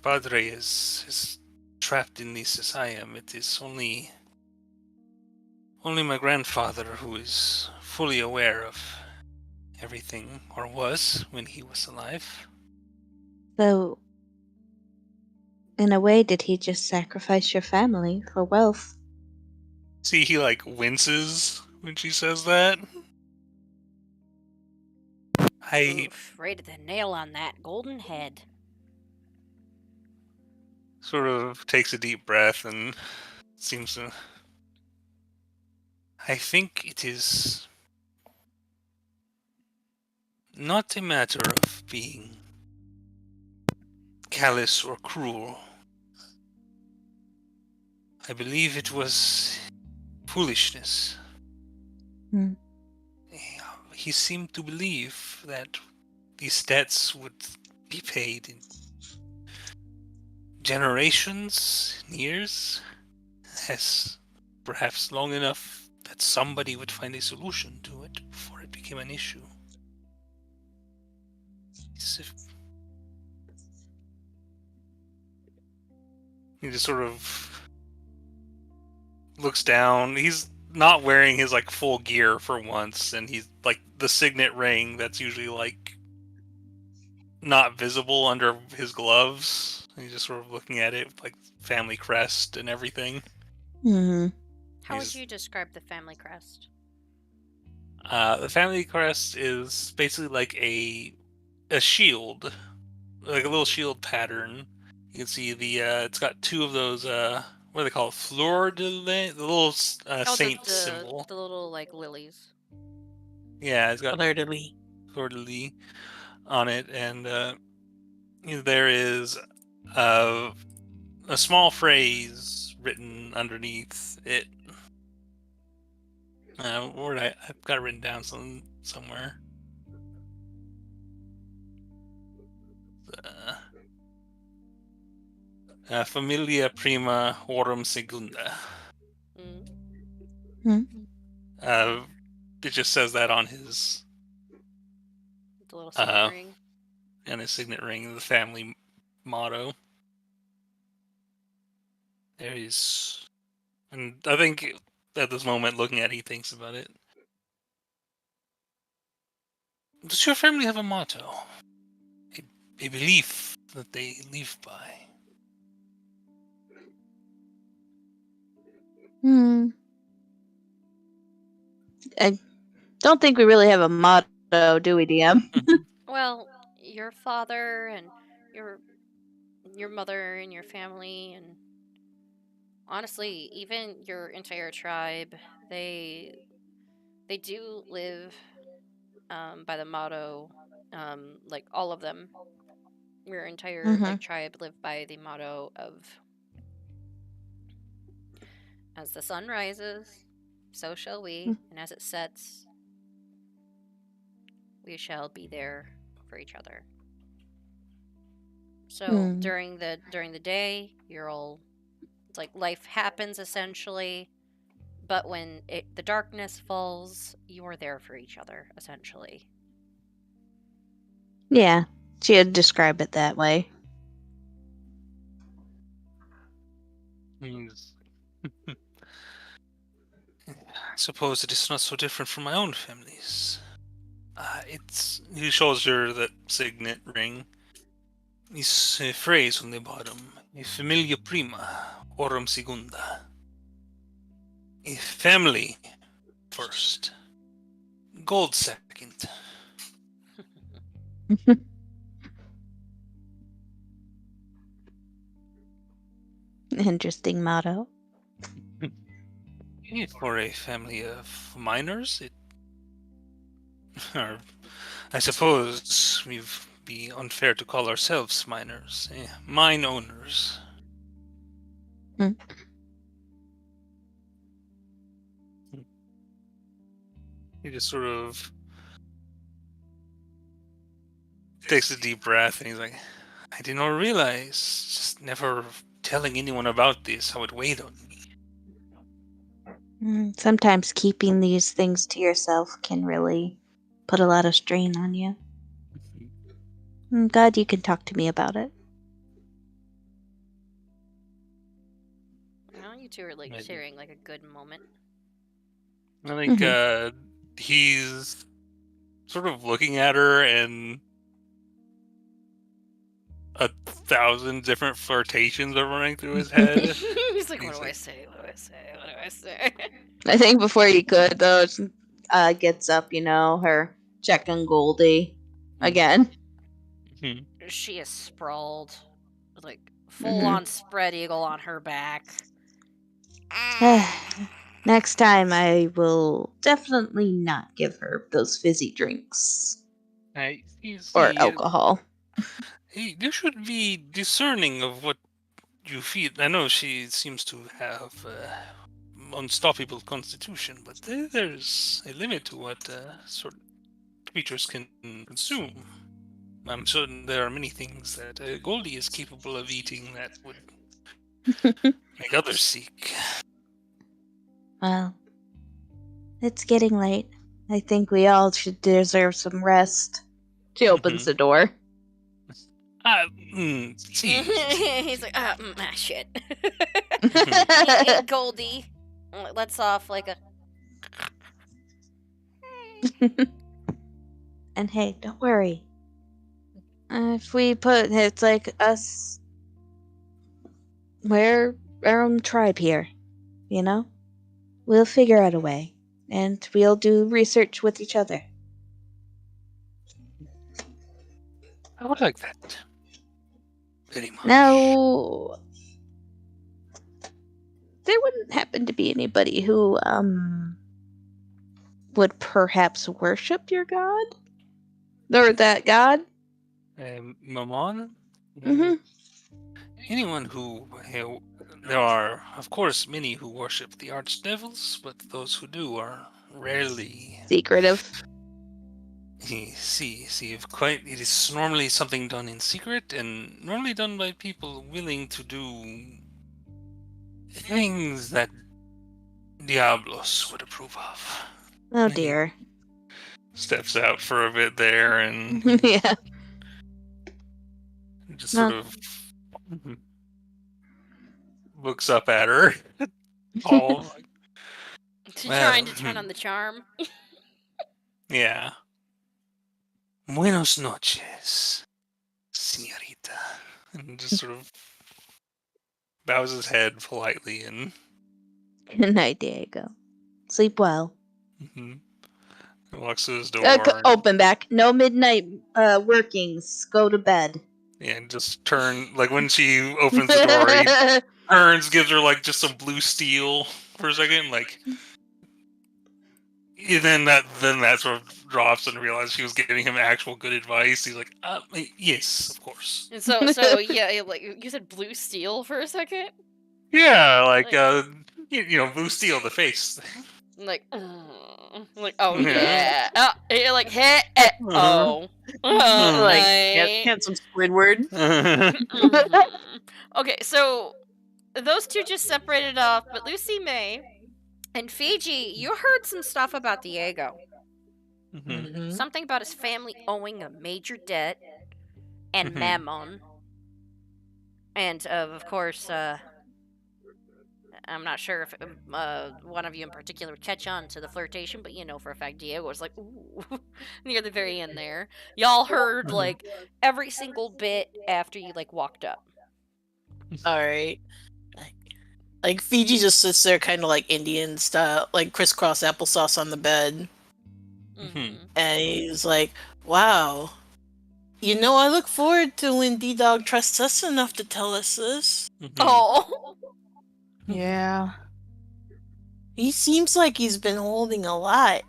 padre is trapped in this asylum. It is only my grandfather who is fully aware of everything, or was when he was alive. So, in a way, did he just sacrifice your family for wealth? See, he winces when she says that. Oof, right at the nail on that golden head. Sort of takes a deep breath and seems to... I think it is not a matter of being callous or cruel. I believe it was foolishness. He seemed to believe that these debts would be paid in generations, years, as perhaps long enough that somebody would find a solution to it before it became an issue. He just sort of looks down. He's not wearing his full gear for once, and he's the signet ring that's usually not visible under his gloves. He's just sort of looking at it with family crest and everything. How would you describe the family crest? The family crest is basically a shield, a little shield pattern. You can see it's got two of those what are they called? Fleur de lis? The little saint symbol. The little lilies. Yeah, it's got Fleur de lis. Fleur de lis on it, and there is a small phrase written underneath it. I've got it written down somewhere. Familia prima horum segunda. It just says that on his the little signet ring. And his signet ring, the family motto. There is, and I think at this moment, looking at it, he thinks about it. Does your family have a motto? A belief that they live by? I don't think we really have a motto, do we, DM? Well, your father and your mother and your family, and honestly, even your entire tribe, they do live by the motto. All of them, your entire tribe live by the motto of, as the sun rises, so shall we, and as it sets, we shall be there for each other. So during the day, you're all, it's life happens essentially, but when the darkness falls, you're there for each other essentially. Yeah, she'd describe it that way. I suppose it is not so different from my own family's. He shows her that signet ring. This phrase on the bottom: "A familia prima, horum segunda." A family first, gold second. Interesting motto. For a family of miners, or I suppose we'd be unfair to call ourselves miners. Mine owners. He just sort of takes a deep breath and he's like, I did not realize, just never telling anyone about this, how it weighed on me. Sometimes keeping these things to yourself can really put a lot of strain on you. I'm glad you can talk to me about it. Well, you two are like sharing like a good moment. I think he's sort of looking at her and 1,000 different flirtations are running through his head. He's like, what do I say? What do I say? What do I say? I think before he could, though, gets up, her checking Goldie again. She is sprawled, like full-on spread eagle on her back. Next time, I will definitely not give her those fizzy drinks. Or alcohol. Hey, you should be discerning of what you feed. I know she seems to have unstoppable constitution, but there's a limit to what sort of creatures can consume. I'm certain there are many things that Goldie is capable of eating that would make others sick. Well, it's getting late. I think we all should deserve some rest. She opens the door. He's like, shit. Hey, Goldie, let's off like a. And hey, don't worry. If we it's like us. We're our own tribe here, We'll figure out a way, and we'll do research with each other. I would like that. Very much. Now, there wouldn't happen to be anybody who would perhaps worship your god? Or that god? Mammon? Mm-hmm. Anyone who... there are, of course, many who worship the archdevils, but those who do are rarely... secretive. It is normally something done in secret, and normally done by people willing to do things that Diablos would approve of. Oh dear. Steps out for a bit there and yeah. Just sort of looks up at her. All trying to turn on the charm. Yeah. Buenos noches, señorita. And just sort of bows his head politely and... Good night, Diego. Sleep well. Walks to his door. Open back. No midnight workings. Go to bed. Yeah, and just turn... Like, when she opens the door, he turns, gives her, like, just some blue steel for a second, like... And then that sort of drops and realizes she was giving him actual good advice. He's like, yes, of course. And so yeah, like you said, blue steel for a second. Yeah, like blue steel, the face. Like yeah, like hey, like handsome Squidward. Okay, so those two just separated off, but Lucy May and Fiji, you heard some stuff about Diego. Something about his family owing a major debt and Mammon. And, of course, I'm not sure if one of you in particular would catch on to the flirtation, but for a fact Diego was like, ooh, near the very end there. Y'all heard, like, every single bit after you, like, walked up. Alright. Like, Fiji just sits there kind of like Indian style, like crisscross applesauce on the bed. And he's like, wow. You know, I look forward to when D-Dog trusts us enough to tell us this. Oh. Yeah. He seems like he's been holding a lot.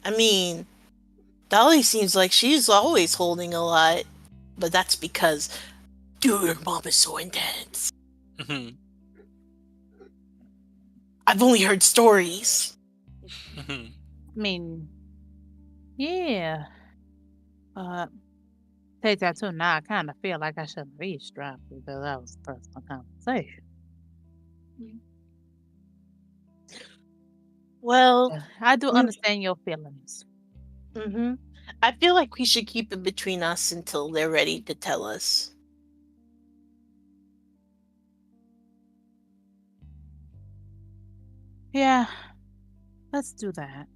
I mean, Dolly seems like she's always holding a lot. But that's because, dude, your mom is so intense. I've only heard stories. I mean, yeah. Take that too. Now I kind of feel like I shouldn't have eavesdropped because that was a personal conversation. Well, I do understand your feelings. I feel like we should keep it between us until they're ready to tell us. Yeah, let's do that.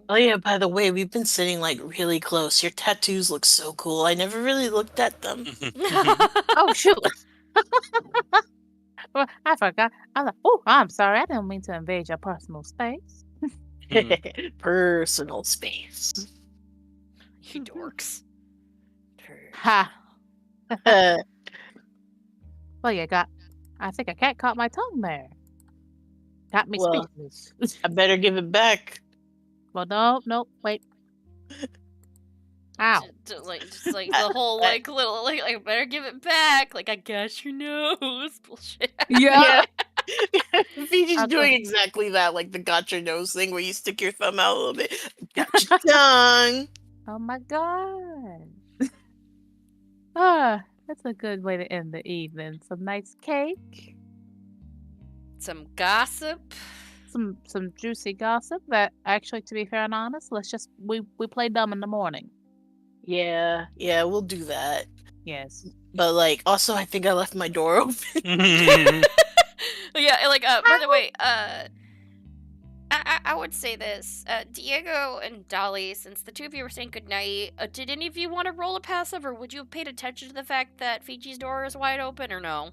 Oh yeah, by the way, we've been sitting like really close. Your tattoos look so cool. I never really looked at them. Oh shoot! Well, I forgot. I was like, oh, I'm sorry. I didn't mean to invade your personal space. Personal space. You dorks. Ha. Well, you got. I think a cat caught my tongue there. Got me Well, speechless. I better give it back. Well, no, wait. Ow. Just like the whole like little like I better give it back. Like I got your nose bullshit. Yeah. Fiji's doing exactly that, like the got your nose thing where you stick your thumb out a little bit. Got your tongue. Oh my god. That's a good way to end the evening. Some nice cake. Some gossip. Some juicy gossip that actually, to be fair and honest, let's just we play dumb in the morning. Yeah, we'll do that. Yes. But like also I think I left my door open. Yeah, like by the way, I would say this. Diego and Dolly, since the two of you were saying goodnight, did any of you want to roll a passive, or would you have paid attention to the fact that Fiji's door is wide open, or no?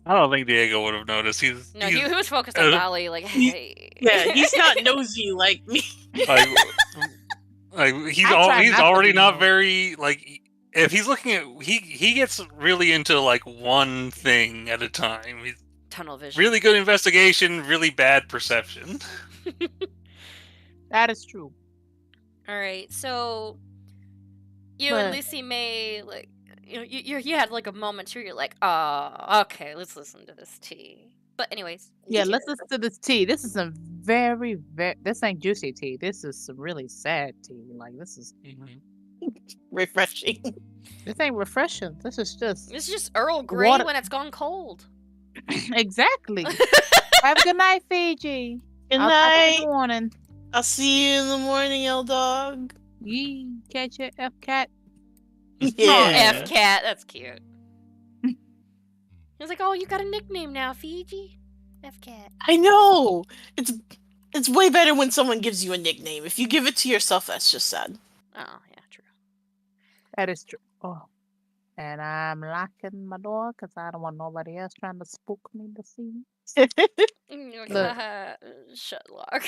I don't think Diego would have noticed. He was focused on Dolly. Like, hey. Yeah, he's not nosy like me. Like he's already not very like. If he's looking at he gets really into like one thing at a time. He's tunnel vision. Really good investigation, really bad perception. That is true. All right, so you and Lucy May, like, you had like a moment where you're like, oh, okay, let's listen to this tea. But anyways, yeah, let's listen to this tea. This is some very this ain't juicy tea. This is some really sad tea. Like this is refreshing. This ain't refreshing. This is just Earl Grey when it's gone cold. Exactly. Have a good night, Fiji. Good night. Good morning. I'll see you in the morning, L Dog. Yee, catch your F cat. Yeah. Oh, F cat. That's cute. He's like, oh, you got a nickname now, Fiji. F cat. I know. It's way better when someone gives you a nickname. If you give it to yourself, that's just sad. Oh, yeah, true. That is true. Oh. And I'm locking my door because I don't want nobody else trying to spook me to see. Shut lock.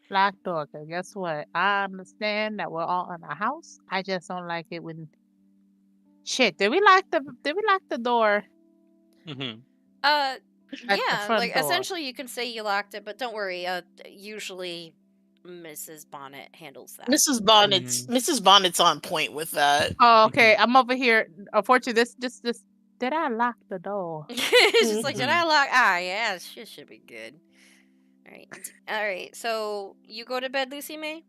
Lock door. Cause guess what? I understand that we're all in a house. I just don't like it when. Shit! Did we lock the door? Yeah, door. like essentially you can say you locked it, but don't worry. Usually Mrs. Bonnet handles that. Mrs. Bonnet's on point with that. Oh, okay. I'm over here. Unfortunately, this. Did I lock the door? It's just like, did I lock? Ah, yeah, it should be good. All right. So you go to bed, Lucy May?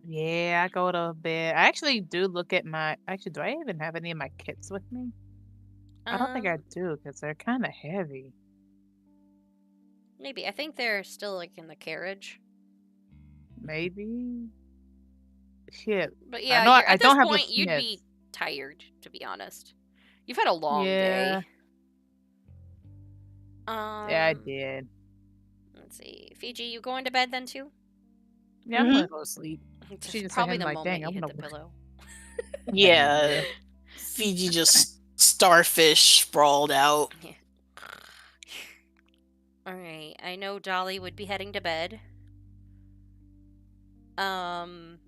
Yeah, I go to bed. I actually do look at my. Actually, do I even have any of my kits with me? I don't think I do because they're kind of heavy. Maybe. I think they're still like in the carriage. Maybe. Shit. But yeah, at this point, you'd be tired, to be honest. You've had a long day. Yeah, I did. Let's see. Fiji, you going to bed then too? Yeah, I'm gonna go to sleep. She's probably the moment you hit the pillow. Yeah. Fiji just starfish sprawled out. Yeah. Alright, I know Dolly would be heading to bed.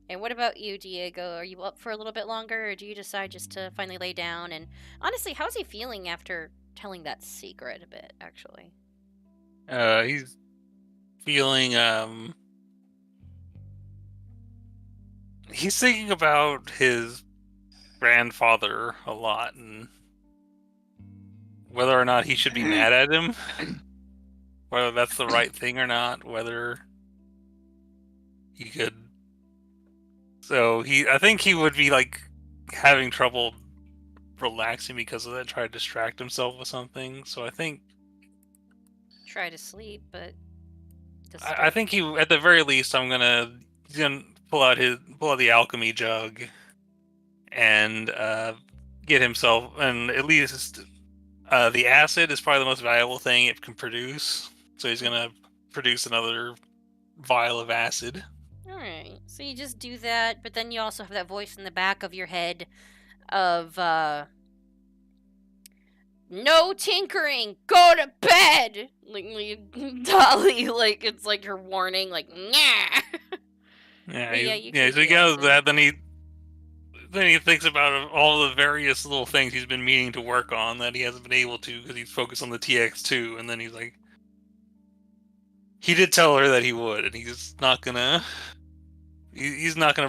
And what about you, Diego? Are you up for a little bit longer, or do you decide just to finally lay down? And honestly, how's he feeling after telling that secret a bit, actually? He's feeling, he's thinking about his grandfather a lot, and whether or not he should be mad at him, whether that's the right thing or not, whether he could. So I think he would be like having trouble relaxing because of that, try to distract himself with something. So I think Try to sleep, but I think he, at the very least, he's gonna pull out the alchemy jug and get himself, and at least the acid is probably the most valuable thing it can produce. So he's gonna produce another vial of acid. Alright, so you just do that, but then you also have that voice in the back of your head of, no tinkering, go to bed! Dolly, it's like her warning, like, nah! Yeah, so he goes that, then he thinks about all the various little things he's been meaning to work on that he hasn't been able to because he's focused on the TX2, and then he's like, he did tell her that he would, and he's not gonna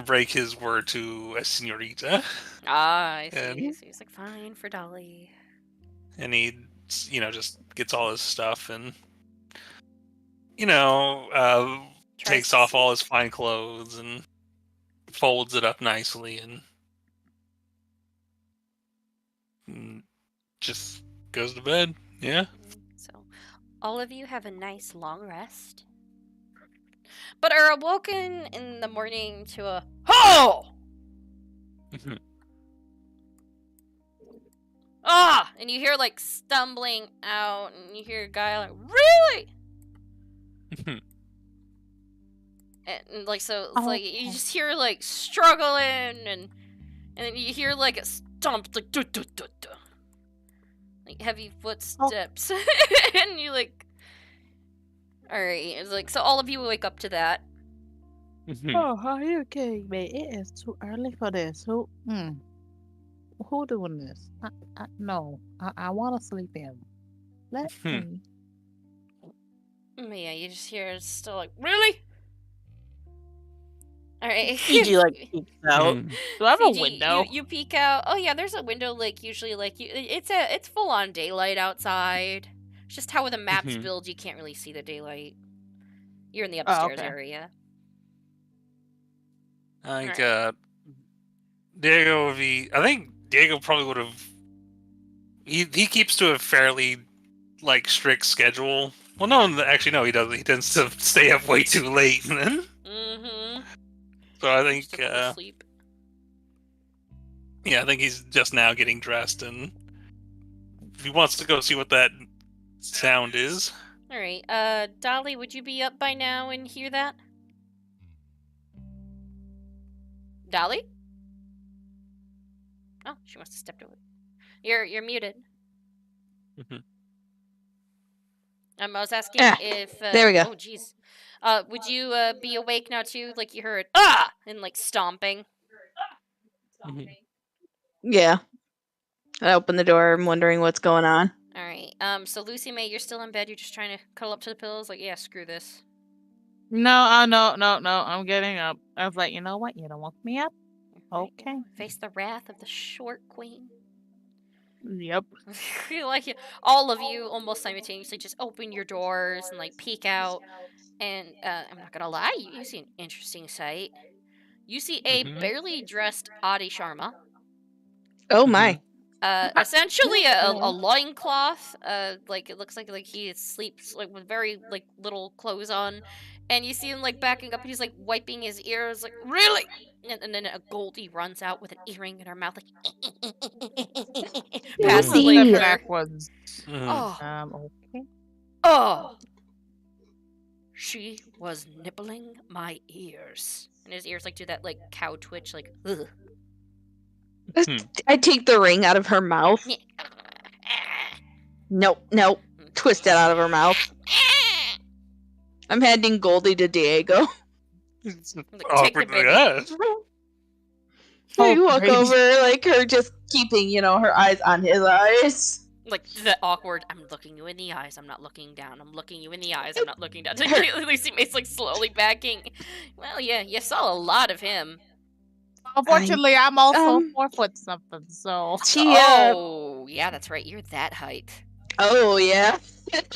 break his word to a señorita. I see. He's like, fine for Dolly. And he, just gets all his stuff and, takes off all his fine clothes and folds it up nicely and just goes to bed. Yeah. So, all of you have a nice long rest, but are awoken in the morning to a ho! And you hear stumbling out, and you hear a guy like, really? and so it's you just hear struggling, and then you hear a stomp, duh, duh, duh, duh. Heavy footsteps, and you alright, it's so all of you wake up to that. Oh, are you kidding me? It is too early for this. Who doing this? No, I want to sleep in. Let me. Yeah, you just hear it's still really? Alright. Fiji peeks out. Do I have a window? You peek out. Oh yeah, there's a window usually it's full on daylight outside. It's just how the map's built, you can't really see the daylight. You're in the upstairs area. I think Diego would be. I think Diego probably would have. He keeps to a fairly strict schedule. Well, no, actually, no, he doesn't. He tends to stay up way too late, then. So I think. Sleep. Yeah, I think he's just now getting dressed, and if he wants to go see what that sound is. All right, Dolly, would you be up by now and hear that? Dolly? Oh, she must have stepped away. You're muted. I was asking if there we go. Oh jeez. Would you be awake now too? You heard and stomping. Yeah. I open the door. I'm wondering what's going on. All right. So Lucy May, you're still in bed. You're just trying to cuddle up to the pillows. Yeah, screw this. No, no. I'm getting up. I was like, you know what? You don't wake me up. Okay. Face the wrath of the short queen. Yep. All of you almost simultaneously just open your doors and peek out, and I'm not gonna lie, you see an interesting sight. You see a barely dressed Adi Sharma. Oh my. Essentially a loincloth. It looks like he sleeps with very little clothes on, and you see him backing up, and he's wiping his ears, really, and then a Goldie runs out with an earring in her mouth, past the liquor. Backwards. Okay. Oh, she was nibbling my ears, and his ears do that cow twitch, ugh. I take the ring out of her mouth. Nope. Twist it out of her mouth. I'm handing Goldie to Diego. Take the baby. So you walk over, like her just keeping, her eyes on his eyes. Like the awkward, I'm looking you in the eyes, I'm not looking down, I'm looking you in the eyes, I'm not looking down. Lucy May's like slowly backing. Well, yeah, you saw a lot of him. Unfortunately, I'm also 4 foot something, so. Oh, yeah, that's right. You're that height. Oh, yeah.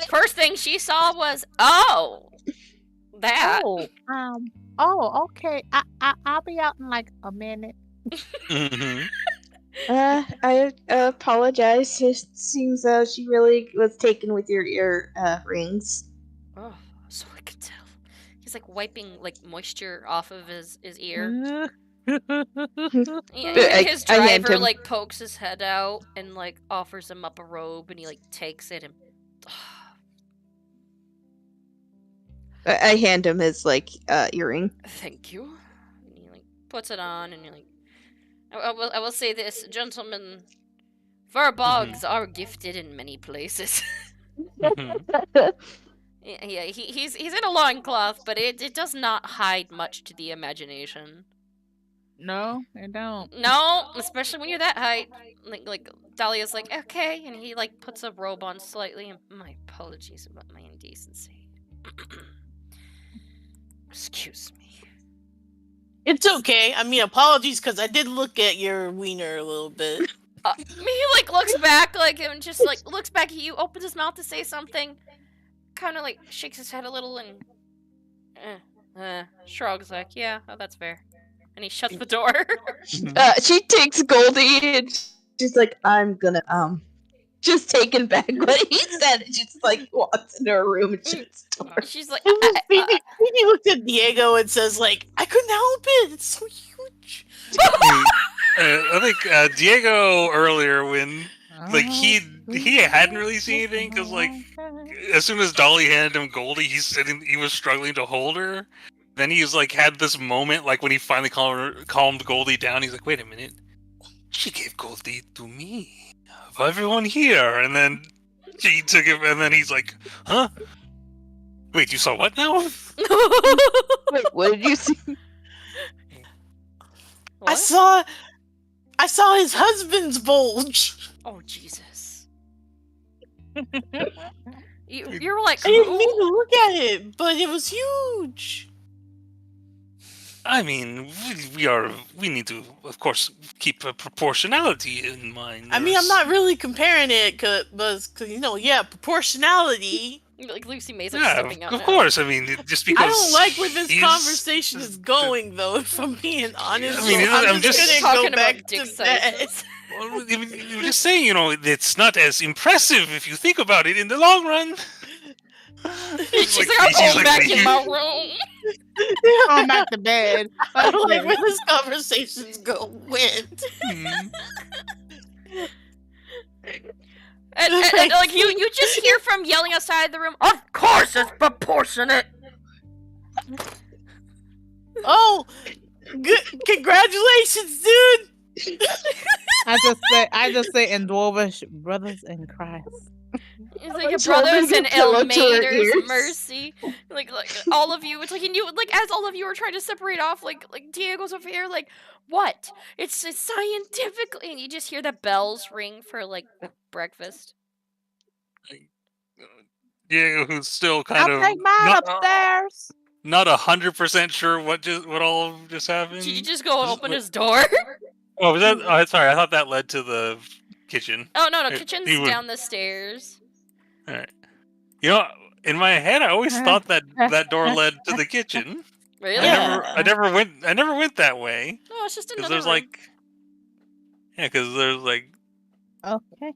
First thing she saw was, that. Oh, okay. I'll be out in like a minute. I apologize. It seems she really was taken with your ear rings. Oh, so I could tell. He's like wiping like moisture off of his ear. His driver like pokes his head out and like offers him up a robe, and he like takes it and. I hand him his like earring. Thank you. And he like puts it on, and you're like, I will say this, gentlemen, furbogs are gifted in many places. Yeah, he's in a loincloth, but it does not hide much to the imagination. No, I don't. No, especially when you're that height. Like Dahlia's like, okay, and he like puts a robe on slightly, and my apologies about my indecency. Excuse me. It's okay. I mean, apologies, because I did look at your wiener a little bit. He like looks back, like, and just like looks back at you, opens his mouth to say something, kind of like shakes his head a little, and shrugs, like, yeah, that's fair, and he shuts the door. She takes Goldie, and she's like, I'm gonna just taking back what he said. And she's like walks into her room and shuts the door. She's like, Phoebe looks at Diego and says, like, I couldn't help it. It's so huge. I think Diego earlier, when like he hadn't really seen anything, because like as soon as Dolly handed him Goldie, he was struggling to hold her. Then he's like had this moment, like when he finally calmed Goldie down. He's like, wait a minute, she gave Goldie to me. Of everyone here, and then she took him, and then he's like, huh? Wait, you saw what now? Wait, what did you see? What? I saw his husband's bulge. Oh, Jesus. You're like, I didn't mean to look at it, but it was huge. I mean, we need to, of course, keep a proportionality in mind. I mean, I'm not really comparing it, cause proportionality. Like Lucy May's like stepping out. Of course. I mean, just because I don't like where this conversation is going, though. If I'm being honest, I mean, I'm just gonna go back to that. Well, you're just saying, it's not as impressive if you think about it in the long run. She's like, I'm going back in my room. I'm back to bed. I don't like where this conversation's went. And like you just hear from yelling outside the room. Of course, it's proportionate. Oh, good! Congratulations, dude. I just say in Dwarvish, brothers in Christ. It's like your brothers in Elmader's mercy. Like all of you, it's like, and you, like, as all of you are trying to separate off, like Diego's over here, like, what? It's scientifically, and you just hear the bells ring for like breakfast. Diego, who's still kind of take mine upstairs. Not 100% sure what all just happened. Did you just go and open his door? Oh, was that? Oh, sorry. I thought that led to the kitchen. Oh no, kitchen's down the stairs. All right. In my head, I always thought that door led to the kitchen. Really? I never went that way. No, it's just another. There's room. because there's like. Okay.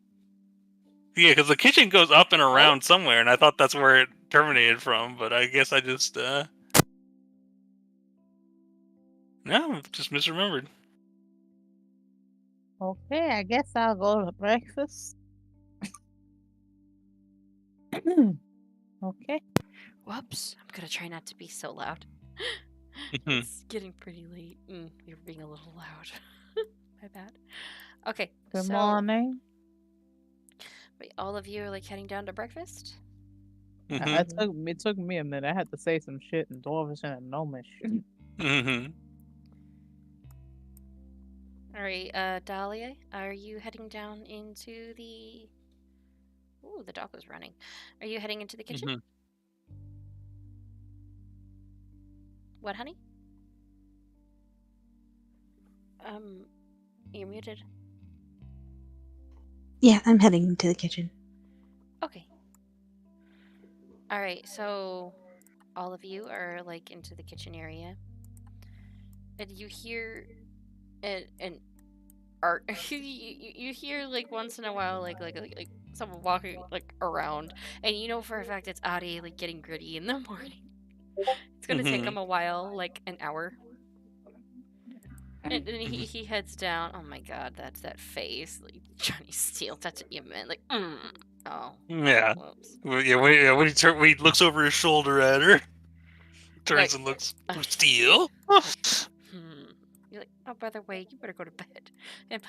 Yeah, because the kitchen goes up and around somewhere, and I thought that's where it terminated from, but I guess I just just misremembered. Okay, I guess I'll go to breakfast. Okay. Whoops. I'm gonna try not to be so loud. It's getting pretty late. You're being a little loud. My bad. Okay. Good morning. Wait, all of you are like heading down to breakfast? It took me a minute. I had to say some shit in Dwarvish and Gnomish. Alright, Dahlia, are you heading down into the... Ooh, the dog was running. Are you heading into the kitchen? What, honey? You're muted. Yeah, I'm heading to the kitchen. Okay. Alright, so all of you are like into the kitchen area. And you hear and art you hear like once in a while like someone walking like around, and you know for a fact it's Adi like getting gritty in the morning. It's gonna take him a while, like an hour. And then he heads down. Oh my god, that's that face. Like Johnny Steele, that's what you meant. Like, oh. Yeah. Whoops. Well, when he looks over his shoulder at her, turns and looks, Steele? You're like, oh, by the way, you better go to bed. And,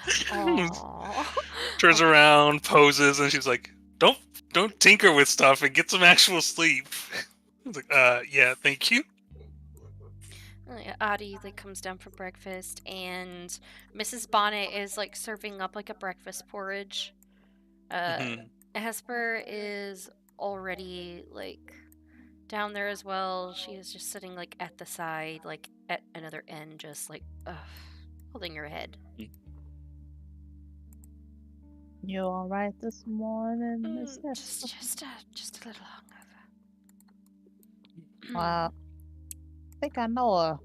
turns around, poses, and she's like, don't tinker with stuff and get some actual sleep. I was like, yeah, thank you. Adi like comes down for breakfast, and Mrs. Bonnet is like serving up like a breakfast porridge. Hesper is already like down there as well. She is just sitting like at the side, like at another end, just like holding her head. You all right this morning, Miss Just a little hungover. Wow. I think I know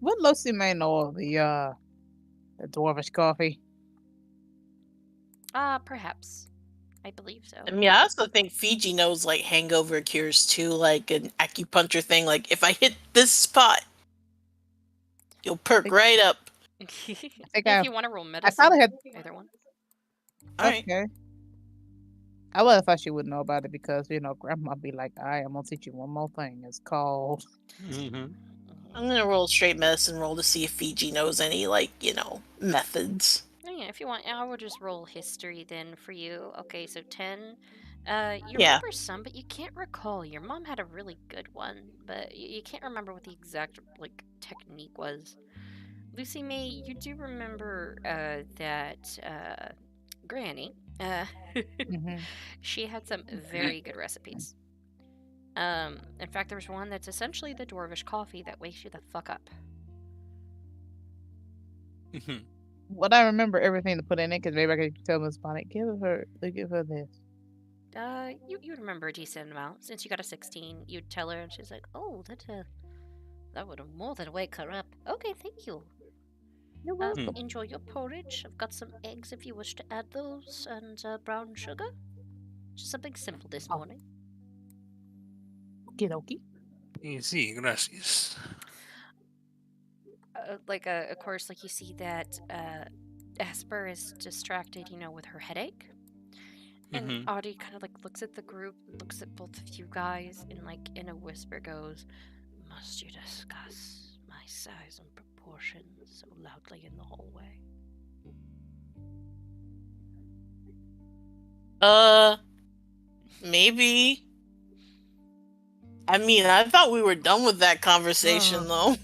what Lucy may know of the Dwarvish coffee. Perhaps. I believe so. I mean, I also think Fiji knows like hangover cures too, like an acupuncture thing. Like if I hit this spot, you'll perk right up. If you want to roll medicine, I probably had either one. Okay. I would have thought she would know about it because Grandma be like, "I am gonna teach you one more thing. It's called." I'm gonna roll straight medicine roll to see if Fiji knows any methods. Oh, yeah, if you want, I will just roll history then for you. Okay, so 10. You Yeah. remember some, but you can't recall. Your mom had a really good one, but you can't remember what the exact technique was. Lucy May, you do remember that Granny, she had some very good recipes. In fact, there's one that's essentially the Dwarvish coffee that wakes you the fuck up. What I remember everything to put in it, because maybe I could tell Miss Bonnet, give her this. You remember a decent amount. Since you got a 16, you'd tell her, and she's like, "Oh, that would have more than wake her up." Okay, thank you. You're welcome. Enjoy your porridge. I've got some eggs if you wish to add those, and brown sugar. Just something simple this morning. Okie dokie. Easy, gracias. Of course, you see that Asper is distracted, with her headache. And Audie kind of looks at the group, looks at both of you guys, and in a whisper goes, "Must you discuss my size and proportions so loudly in the hallway?" Maybe. I mean, I thought we were done with that conversation, though.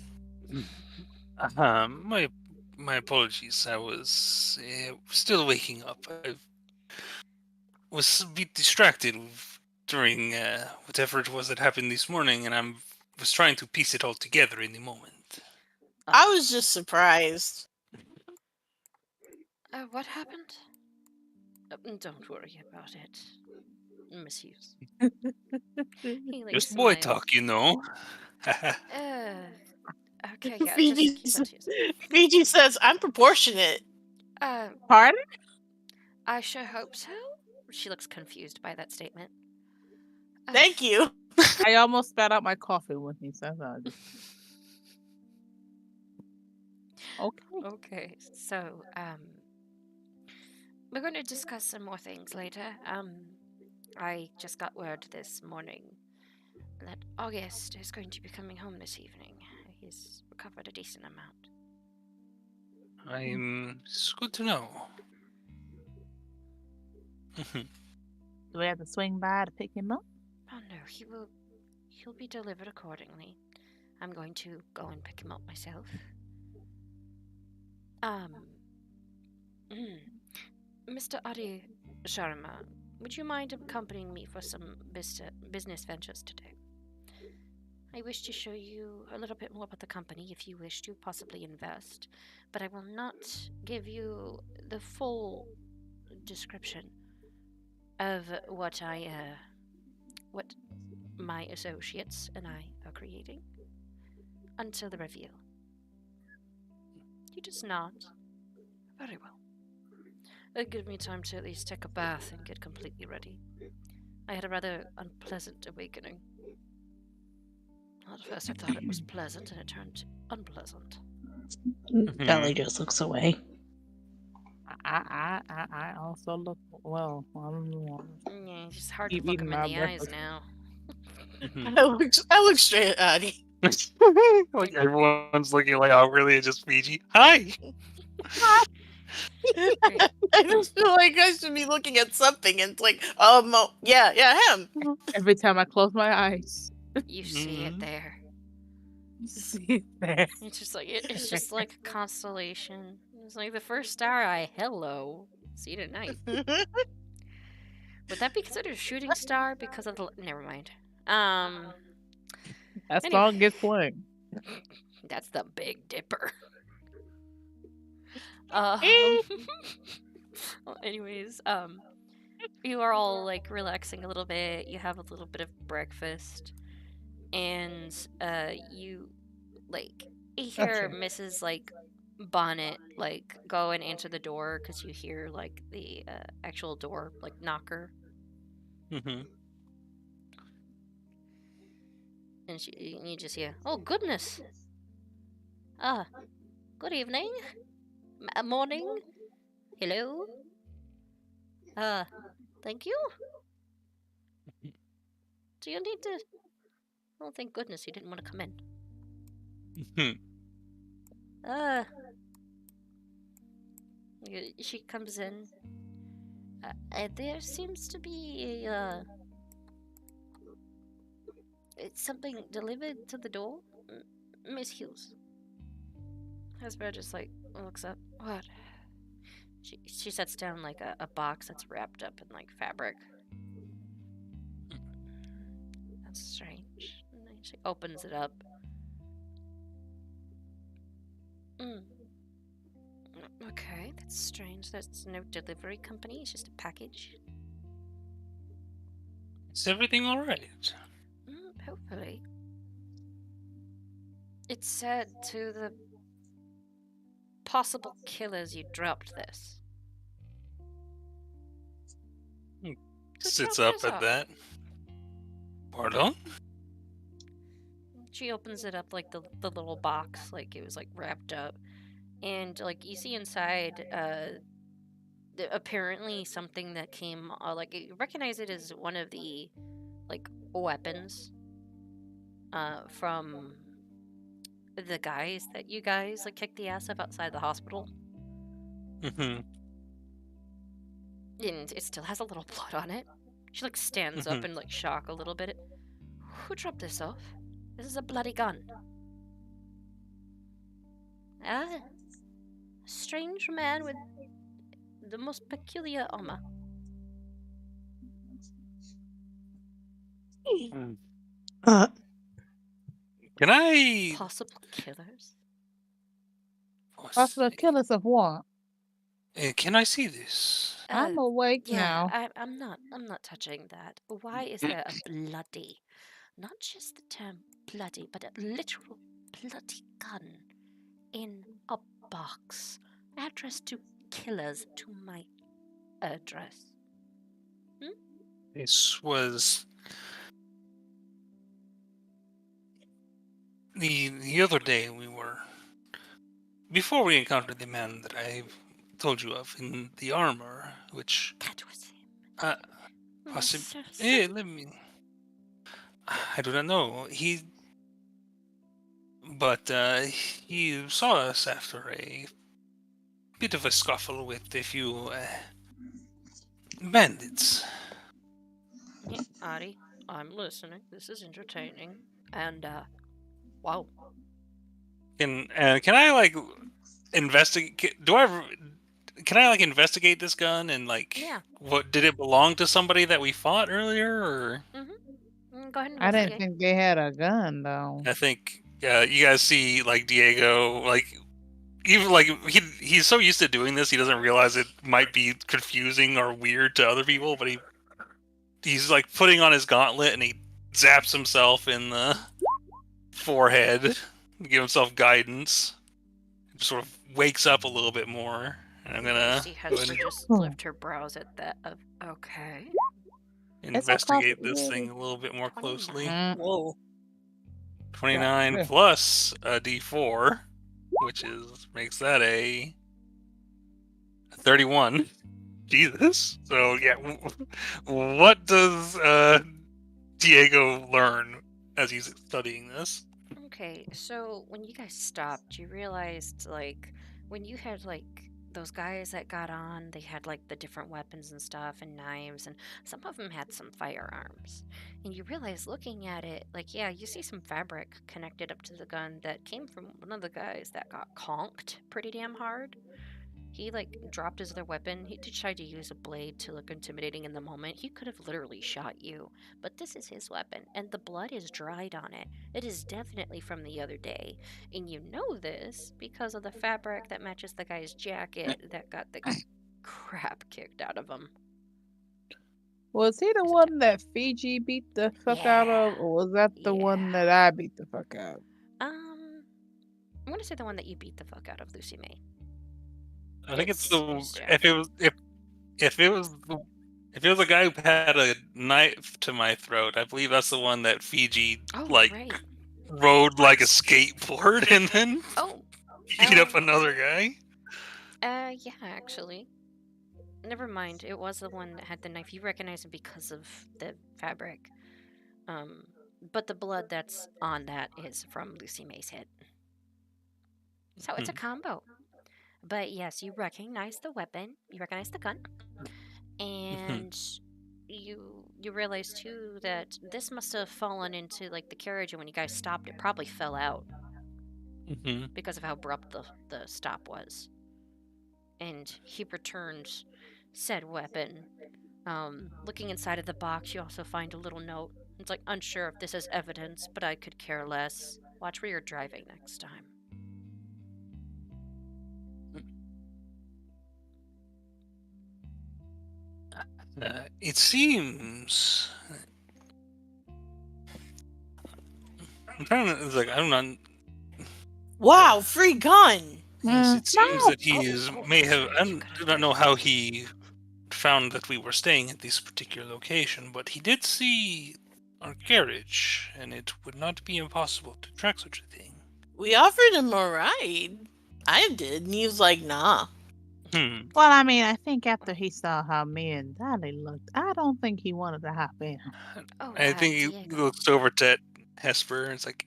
My apologies. I was still waking up. I was a bit distracted during whatever it was that happened this morning, and I was trying to piece it all together in the moment. I was just surprised. What happened? Don't worry about it. Misuse. Just boy talk, Okay, yeah. Fiji says, "I'm proportionate." Pardon? I sure hope so. She looks confused by that statement. Thank you. I almost spat out my coffee when he said that. Okay, so we're going to discuss some more things later. I just got word this morning that August is going to be coming home this evening. He's recovered a decent amount. It's good to know. Do we have to swing by to pick him up? Oh No, he'll be delivered accordingly. I'm going to go and pick him up myself. Mr. Adi Sharma, would you mind accompanying me for some business ventures today? I wish to show you a little bit more about the company if you wish to possibly invest, but I will not give you the full description of what my associates and I are creating until the reveal. You just nod. Very well. Give me time to at least take a bath and get completely ready. I had a rather unpleasant awakening. At first I thought it was pleasant, and it turned unpleasant. Dolly just looks away. I also look well. Yeah, it's just hard to look him in the eyes now. I look straight at Adi. Like everyone's looking like, oh, really? It's just Fiji. Hi. I just feel like I should be looking at something, and it's like, yeah, him. Every time I close my eyes, you see it there. See it there. It's just like it's just like a constellation. It's like the first star. Hello. See you tonight. Would that be considered a shooting star because of the? Never mind. That song gets playing. That's the Big Dipper. Well, anyways, you are all like relaxing a little bit. You have a little bit of breakfast, and you like hear Mrs. like Bonnet like go and answer the door because you hear like the actual door like knocker. Mm-hmm. And you just hear, "Oh goodness! Good evening, morning, hello. Thank you. Do you need to? Oh, thank goodness you didn't want to come in. She comes in. There seems to be it's something delivered to the door, Miss Hughes. Hesper just like looks up. What? She sets down like a box that's wrapped up in like fabric. That's strange. And then she opens it up. Okay, that's strange. There's no delivery company. It's just a package. Is everything all right? Hopefully. It said to the possible killers you dropped this. Sits up at that. Pardon? She opens it up like the little box, like it was like wrapped up, and like you see inside, apparently something that came, like you recognize it as one of the like weapons, from the guys that you guys like kicked the ass of outside the hospital. Mm-hmm. And it still has a little blood on it. She like stands up in like shock a little bit. Who dropped this off? This is a bloody gun. A strange man with the most peculiar armor. Can I? Possible killers. Possible killers of what? Can I see this? I'm awake now. I'm not touching that. Why is there a bloody, not just the term bloody, but a literal bloody gun in a box addressed to killers to my address? This was the other day before we encountered the man that I told you of in the armor, which that was him. Possibly. Let me. I do not know. He saw us after a bit of a scuffle with a few bandits. Adi, I'm listening. This is entertaining. And, wow. Can I like investigate? Can I like investigate this gun and like Yeah. what did it belong to somebody that we fought earlier or? Go ahead and I didn't investigate. think they had a gun though. I think you guys see like Diego like even like he's so used to doing this he doesn't realize it might be confusing or weird to other people, but he's like putting on his gauntlet and he zaps himself in the forehead to give himself guidance. Just sort of wakes up a little bit more. And I'm gonna See go ahead Hesper and just lift her brows at that. Okay. investigate this thing a little bit more closely. Whoa. 29 Yeah. plus a D4, which makes that a 31. Jesus. So yeah, what does Diego learn as he's studying this? Okay, so when you guys stopped, you realized, like, when you had, like, those guys that got on, they had, like, the different weapons and stuff and knives, and some of them had some firearms. And you realize looking at it, like, yeah, you see some fabric connected up to the gun that came from one of the guys that got conked pretty damn hard. He, like, dropped his other weapon. He did try to use a blade to look intimidating in the moment. He could have literally shot you. But this is his weapon, and the blood is dried on it. It is definitely from the other day. And you know this because of the fabric that matches the guy's jacket that got the crap kicked out of him. Was he the one that Fiji beat the fuck out of, or was that the one that I beat the fuck out? I'm gonna say the one that you beat the fuck out of, Lucy May. I think it's if it was the guy who had a knife to my throat, I believe that's the one that Fiji rode like a skateboard and then beat up another guy. Yeah, actually. Never mind. It was the one that had the knife. You recognize it because of the fabric. But the blood that's on that is from Lucy May's hit. So it's a combo. But yes, you recognize the weapon. You recognize the gun. And you realize too that this must have fallen into like the carriage, and when you guys stopped, it probably fell out because of how abrupt the stop was. And he returns said weapon. Looking inside of the box, you also find a little note. It's like, unsure if this is evidence, but I could care less. Watch where you're driving next time. It seems. I'm trying to. It's like I don't know. Wow, free gun. Yes, it seems that he may have. I do not know how he found that we were staying at this particular location, but he did see our carriage, and it would not be impossible to track such a thing. We offered him a ride. I did, and he was like, nah. Well, I mean, I think after he saw how me and Dolly looked, I don't think he wanted to hop in. I think he looks over to Hesper and it's like,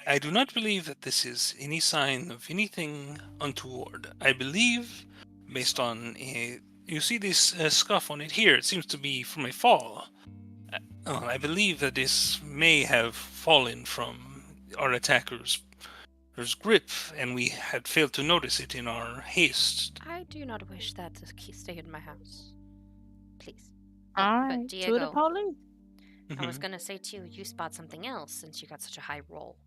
I do not believe that this is any sign of anything untoward. I believe, based on you see this scuff on it here, it seems to be from a fall. I believe that this may have fallen from our attacker's grip, and we had failed to notice it in our haste. I do not wish that to stay in my house. Please. All right, But to the Diego, police. I was gonna say too, you spot something else since you got such a high roll.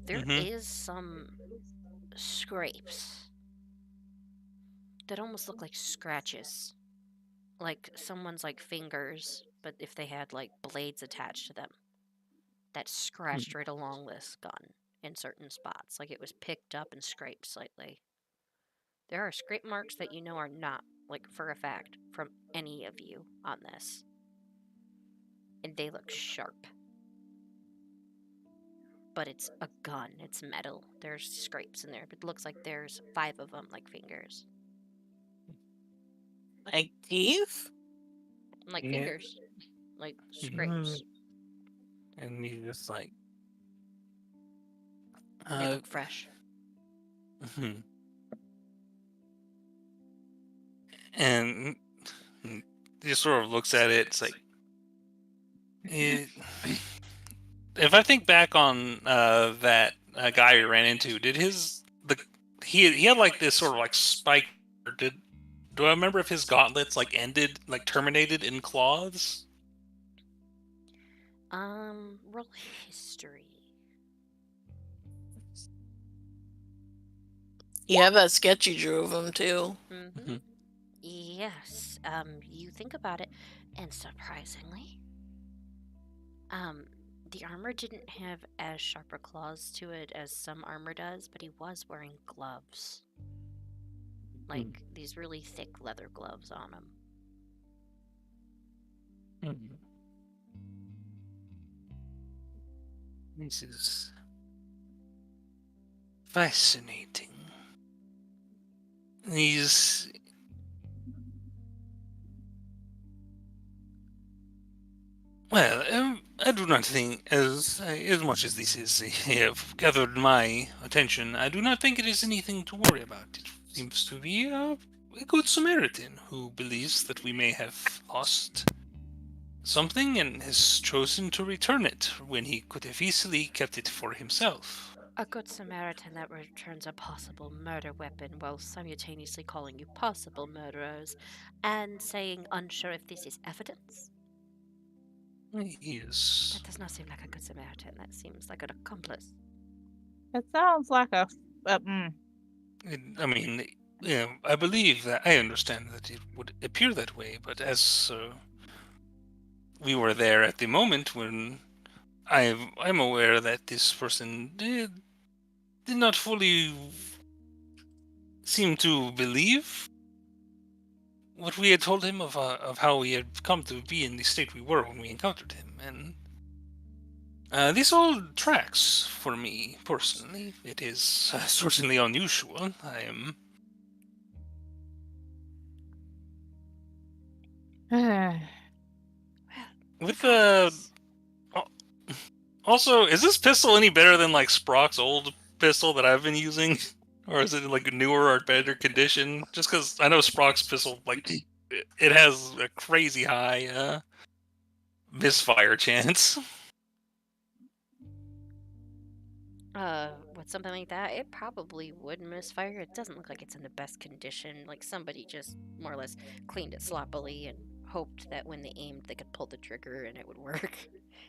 There is some scrapes that almost look like scratches. Like someone's like fingers, but if they had like blades attached to them. That scratched right along this gun in certain spots. Like it was picked up and scraped slightly. There are scrape marks that you know are not, like for a fact, from any of you on this. And they look sharp. But it's a gun. It's metal. There's scrapes in there. But it looks like there's 5 of them, like fingers. Like teeth? Like fingers. Like scrapes. And he's just like... They look fresh. And he just sort of looks at it. It's like, If I think back on that guy we ran into, did he had like this sort of like spike? Do I remember if his gauntlets like terminated in claws? Roll history. You have that sketch you drew of him too. Mm-hmm. Yes. You think about it, and surprisingly, the armor didn't have as sharper claws to it as some armor does, but he was wearing gloves. Like these really thick leather gloves on him. This is fascinating. These... Well, I do not think, as much as this have gathered my attention, I do not think it is anything to worry about. It seems to be a good Samaritan who believes that we may have lost something and has chosen to return it when he could have easily kept it for himself. A good Samaritan that returns a possible murder weapon while simultaneously calling you possible murderers and saying unsure if this is evidence? Yes. That does not seem like a good Samaritan. That seems like an accomplice. It sounds like a. I mean, yeah, I believe that I understand that it would appear that way, but as we were there at the moment when I'm aware that this person did not fully seem to believe what we had told him of how we had come to be in the state we were when we encountered him, and this all tracks for me personally. It is certainly unusual. I am. With the. Also, is this pistol any better than like Sprock's old pistol that I've been using? Or is it like newer or better condition? Just because I know Sprock's pistol, like, it has a crazy high misfire chance. With something like that, it probably would misfire. It doesn't look like it's in the best condition. Like somebody just more or less cleaned it sloppily and hoped that when they aimed, they could pull the trigger and it would work.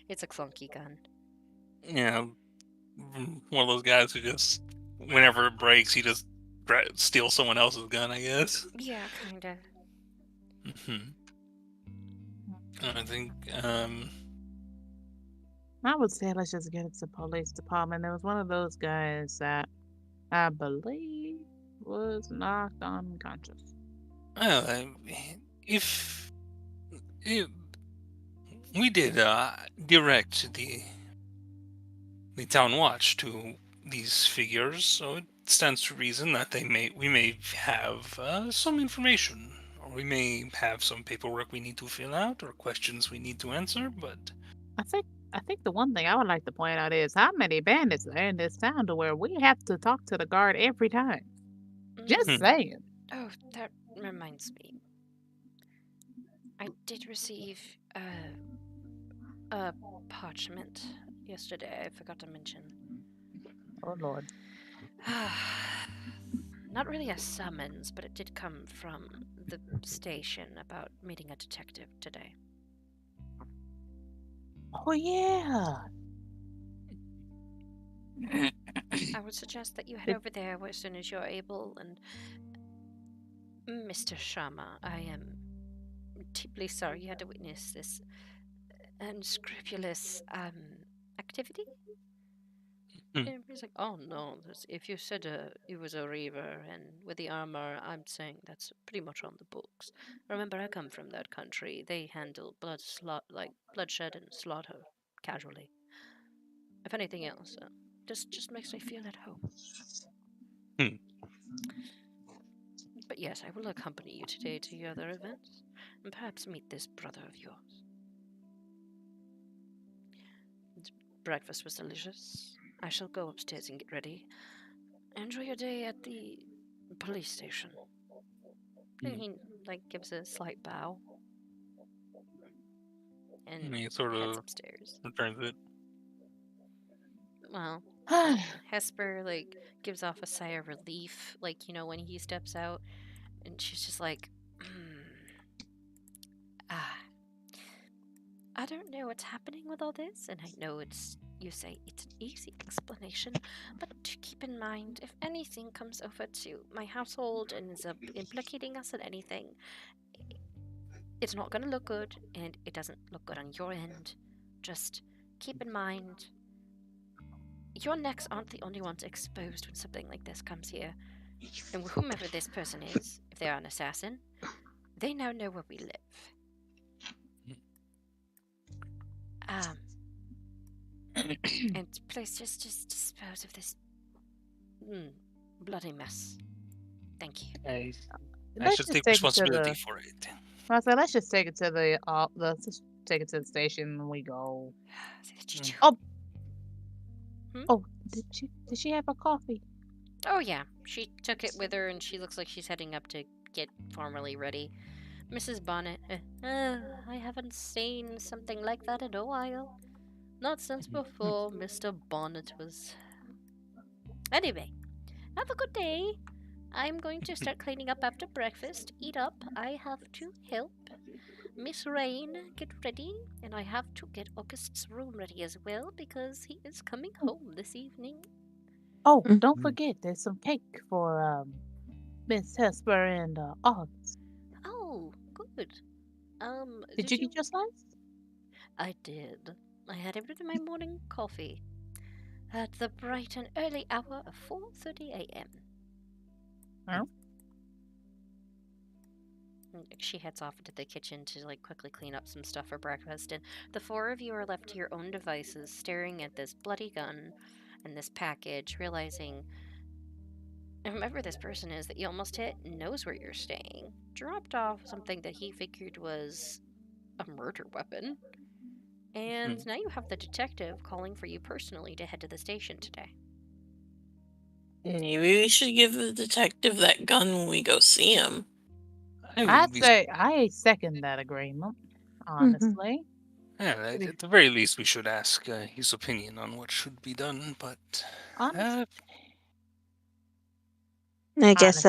It's a clunky gun. Yeah, one of those guys who just, whenever it breaks, he just steals someone else's gun, I guess. Yeah, kinda. I think, I would say let's just get it to the police department. There was one of those guys that I believe was knocked unconscious. Well, if we did direct the town watch to these figures, so it stands to reason that we may have some information, or we may have some paperwork we need to fill out, or questions we need to answer. But I think the one thing I would like to point out is how many bandits are in this town to where we have to talk to the guard every time. Just saying. Oh, that reminds me. I did receive a parchment yesterday. I forgot to mention. Oh, Lord. Not really a summons, but it did come from the station about meeting a detective today. Oh, yeah. I would suggest that you head over there as soon as you're able. And Mr. Sharma, I am deeply sorry you had to witness this unscrupulous activity. He's like, oh no, if you said he was a reaver and with the armor, I'm saying that's pretty much on the books. Remember, I come from that country. They handle bloodshed and slaughter casually. If anything else, just makes me feel at home. But yes, I will accompany you today to your other events, and perhaps meet this brother of yours. Breakfast was delicious. I shall go upstairs and get ready. Enjoy your day at the police station. And he gives a slight bow. And he and sort heads of upstairs. returns it. Well, Hesper like gives off a sigh of relief, like, you know, when he steps out, and she's just like, I don't know what's happening with all this, and I know you say it's an easy explanation, but to keep in mind, if anything comes over to my household and is implicating us in anything, it's not going to look good, and it doesn't look good on your end. Just keep in mind, your necks aren't the only ones exposed when something like this comes here. And whomever this person is, if they are an assassin, they now know where we live. And please just dispose of this bloody mess. Thank you. I Let's should just take take it to responsibility the. for it. I said, let's just take it to the. Let's just take it to the station and we go. Oh. Oh, did she have a coffee? Oh yeah, she took it with her, and she looks like she's heading up to get formally ready. Mrs. Bonnet, I haven't seen something like that in a while. Not since before Mr. Bonnet was. Anyway, have a good day. I'm going to start cleaning up after breakfast. Eat up. I have to help Miss Rain get ready, and I have to get August's room ready as well because he is coming home this evening. Oh, don't forget, there's some cake for Miss Hesper and August. Oh, good. Did you get your slice? I did. I had it with my morning coffee at the bright and early hour of 4:30 a.m. Oh. She heads off into the kitchen to like quickly clean up some stuff for breakfast, and the four of you are left to your own devices, staring at this bloody gun and this package, realizing whoever this person is that you almost hit knows where you're staying, dropped off something that he figured was a murder weapon, and now you have the detective calling for you personally to head to the station today. Maybe we should give the detective that gun when we go see him. I'd say I second that agreement, honestly. Yeah, at the very least, we should ask his opinion on what should be done. But I guess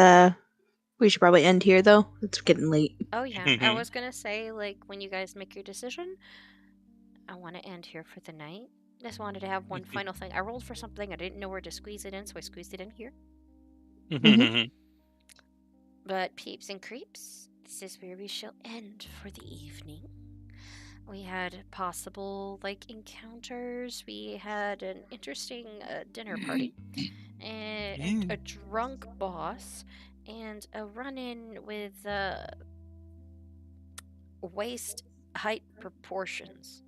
we should probably end here, though. It's getting late. Oh yeah, I was gonna say, like, when you guys make your decision, I want to end here for the night. Just wanted to have one final thing. I rolled for something, I didn't know where to squeeze it in, so I squeezed it in here. But peeps and creeps, this is where we shall end for the evening. We had possible, like, encounters. We had an interesting dinner party, and a drunk boss, and a run-in with waist height proportions.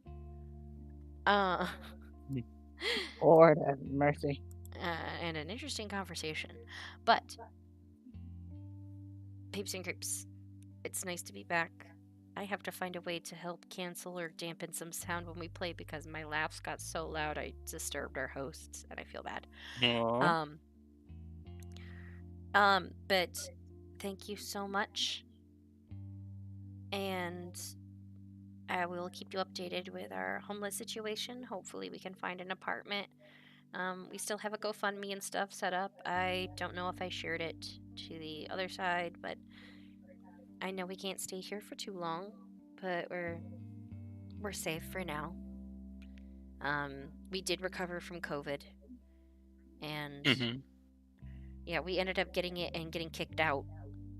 Lord have mercy. And an interesting conversation. But, peeps and creeps, it's nice to be back. I have to find a way to help cancel or dampen some sound when we play because my laughs got so loud I disturbed our hosts, and I feel bad. But thank you so much, and I will keep you updated with our homeless situation. Hopefully we can find an apartment. We still have a GoFundMe and stuff set up. I don't know if I shared it to the other side, but I know we can't stay here for too long, but we're safe for now. We did recover from COVID, and yeah, we ended up getting it and getting kicked out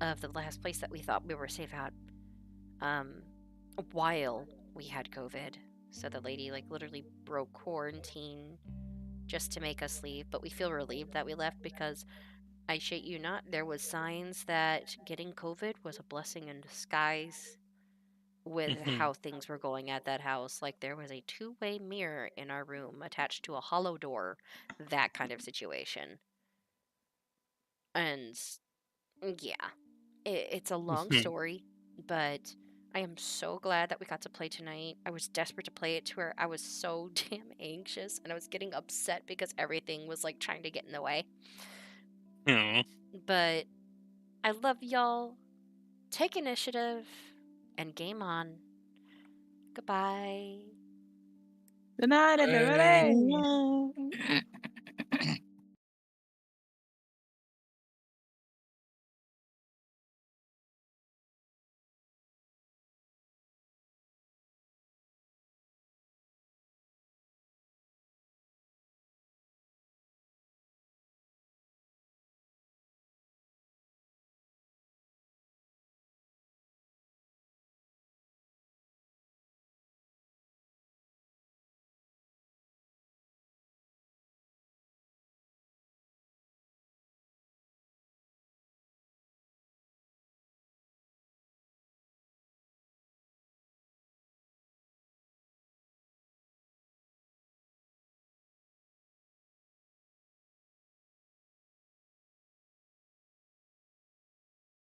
of the last place that we thought we were safe at while we had COVID. So the lady like literally broke quarantine just to make us leave, but we feel relieved that we left because I shit you not, there was signs that getting COVID was a blessing in disguise with how things were going at that house. Like there was a two-way mirror in our room attached to a hollow door, that kind of situation. And yeah, it's a long story, but I am so glad that we got to play tonight. I was desperate to play it to her. I was so damn anxious, and I was getting upset because everything was like trying to get in the way. But I love y'all. Take initiative and game on. Goodbye. Good night, everybody.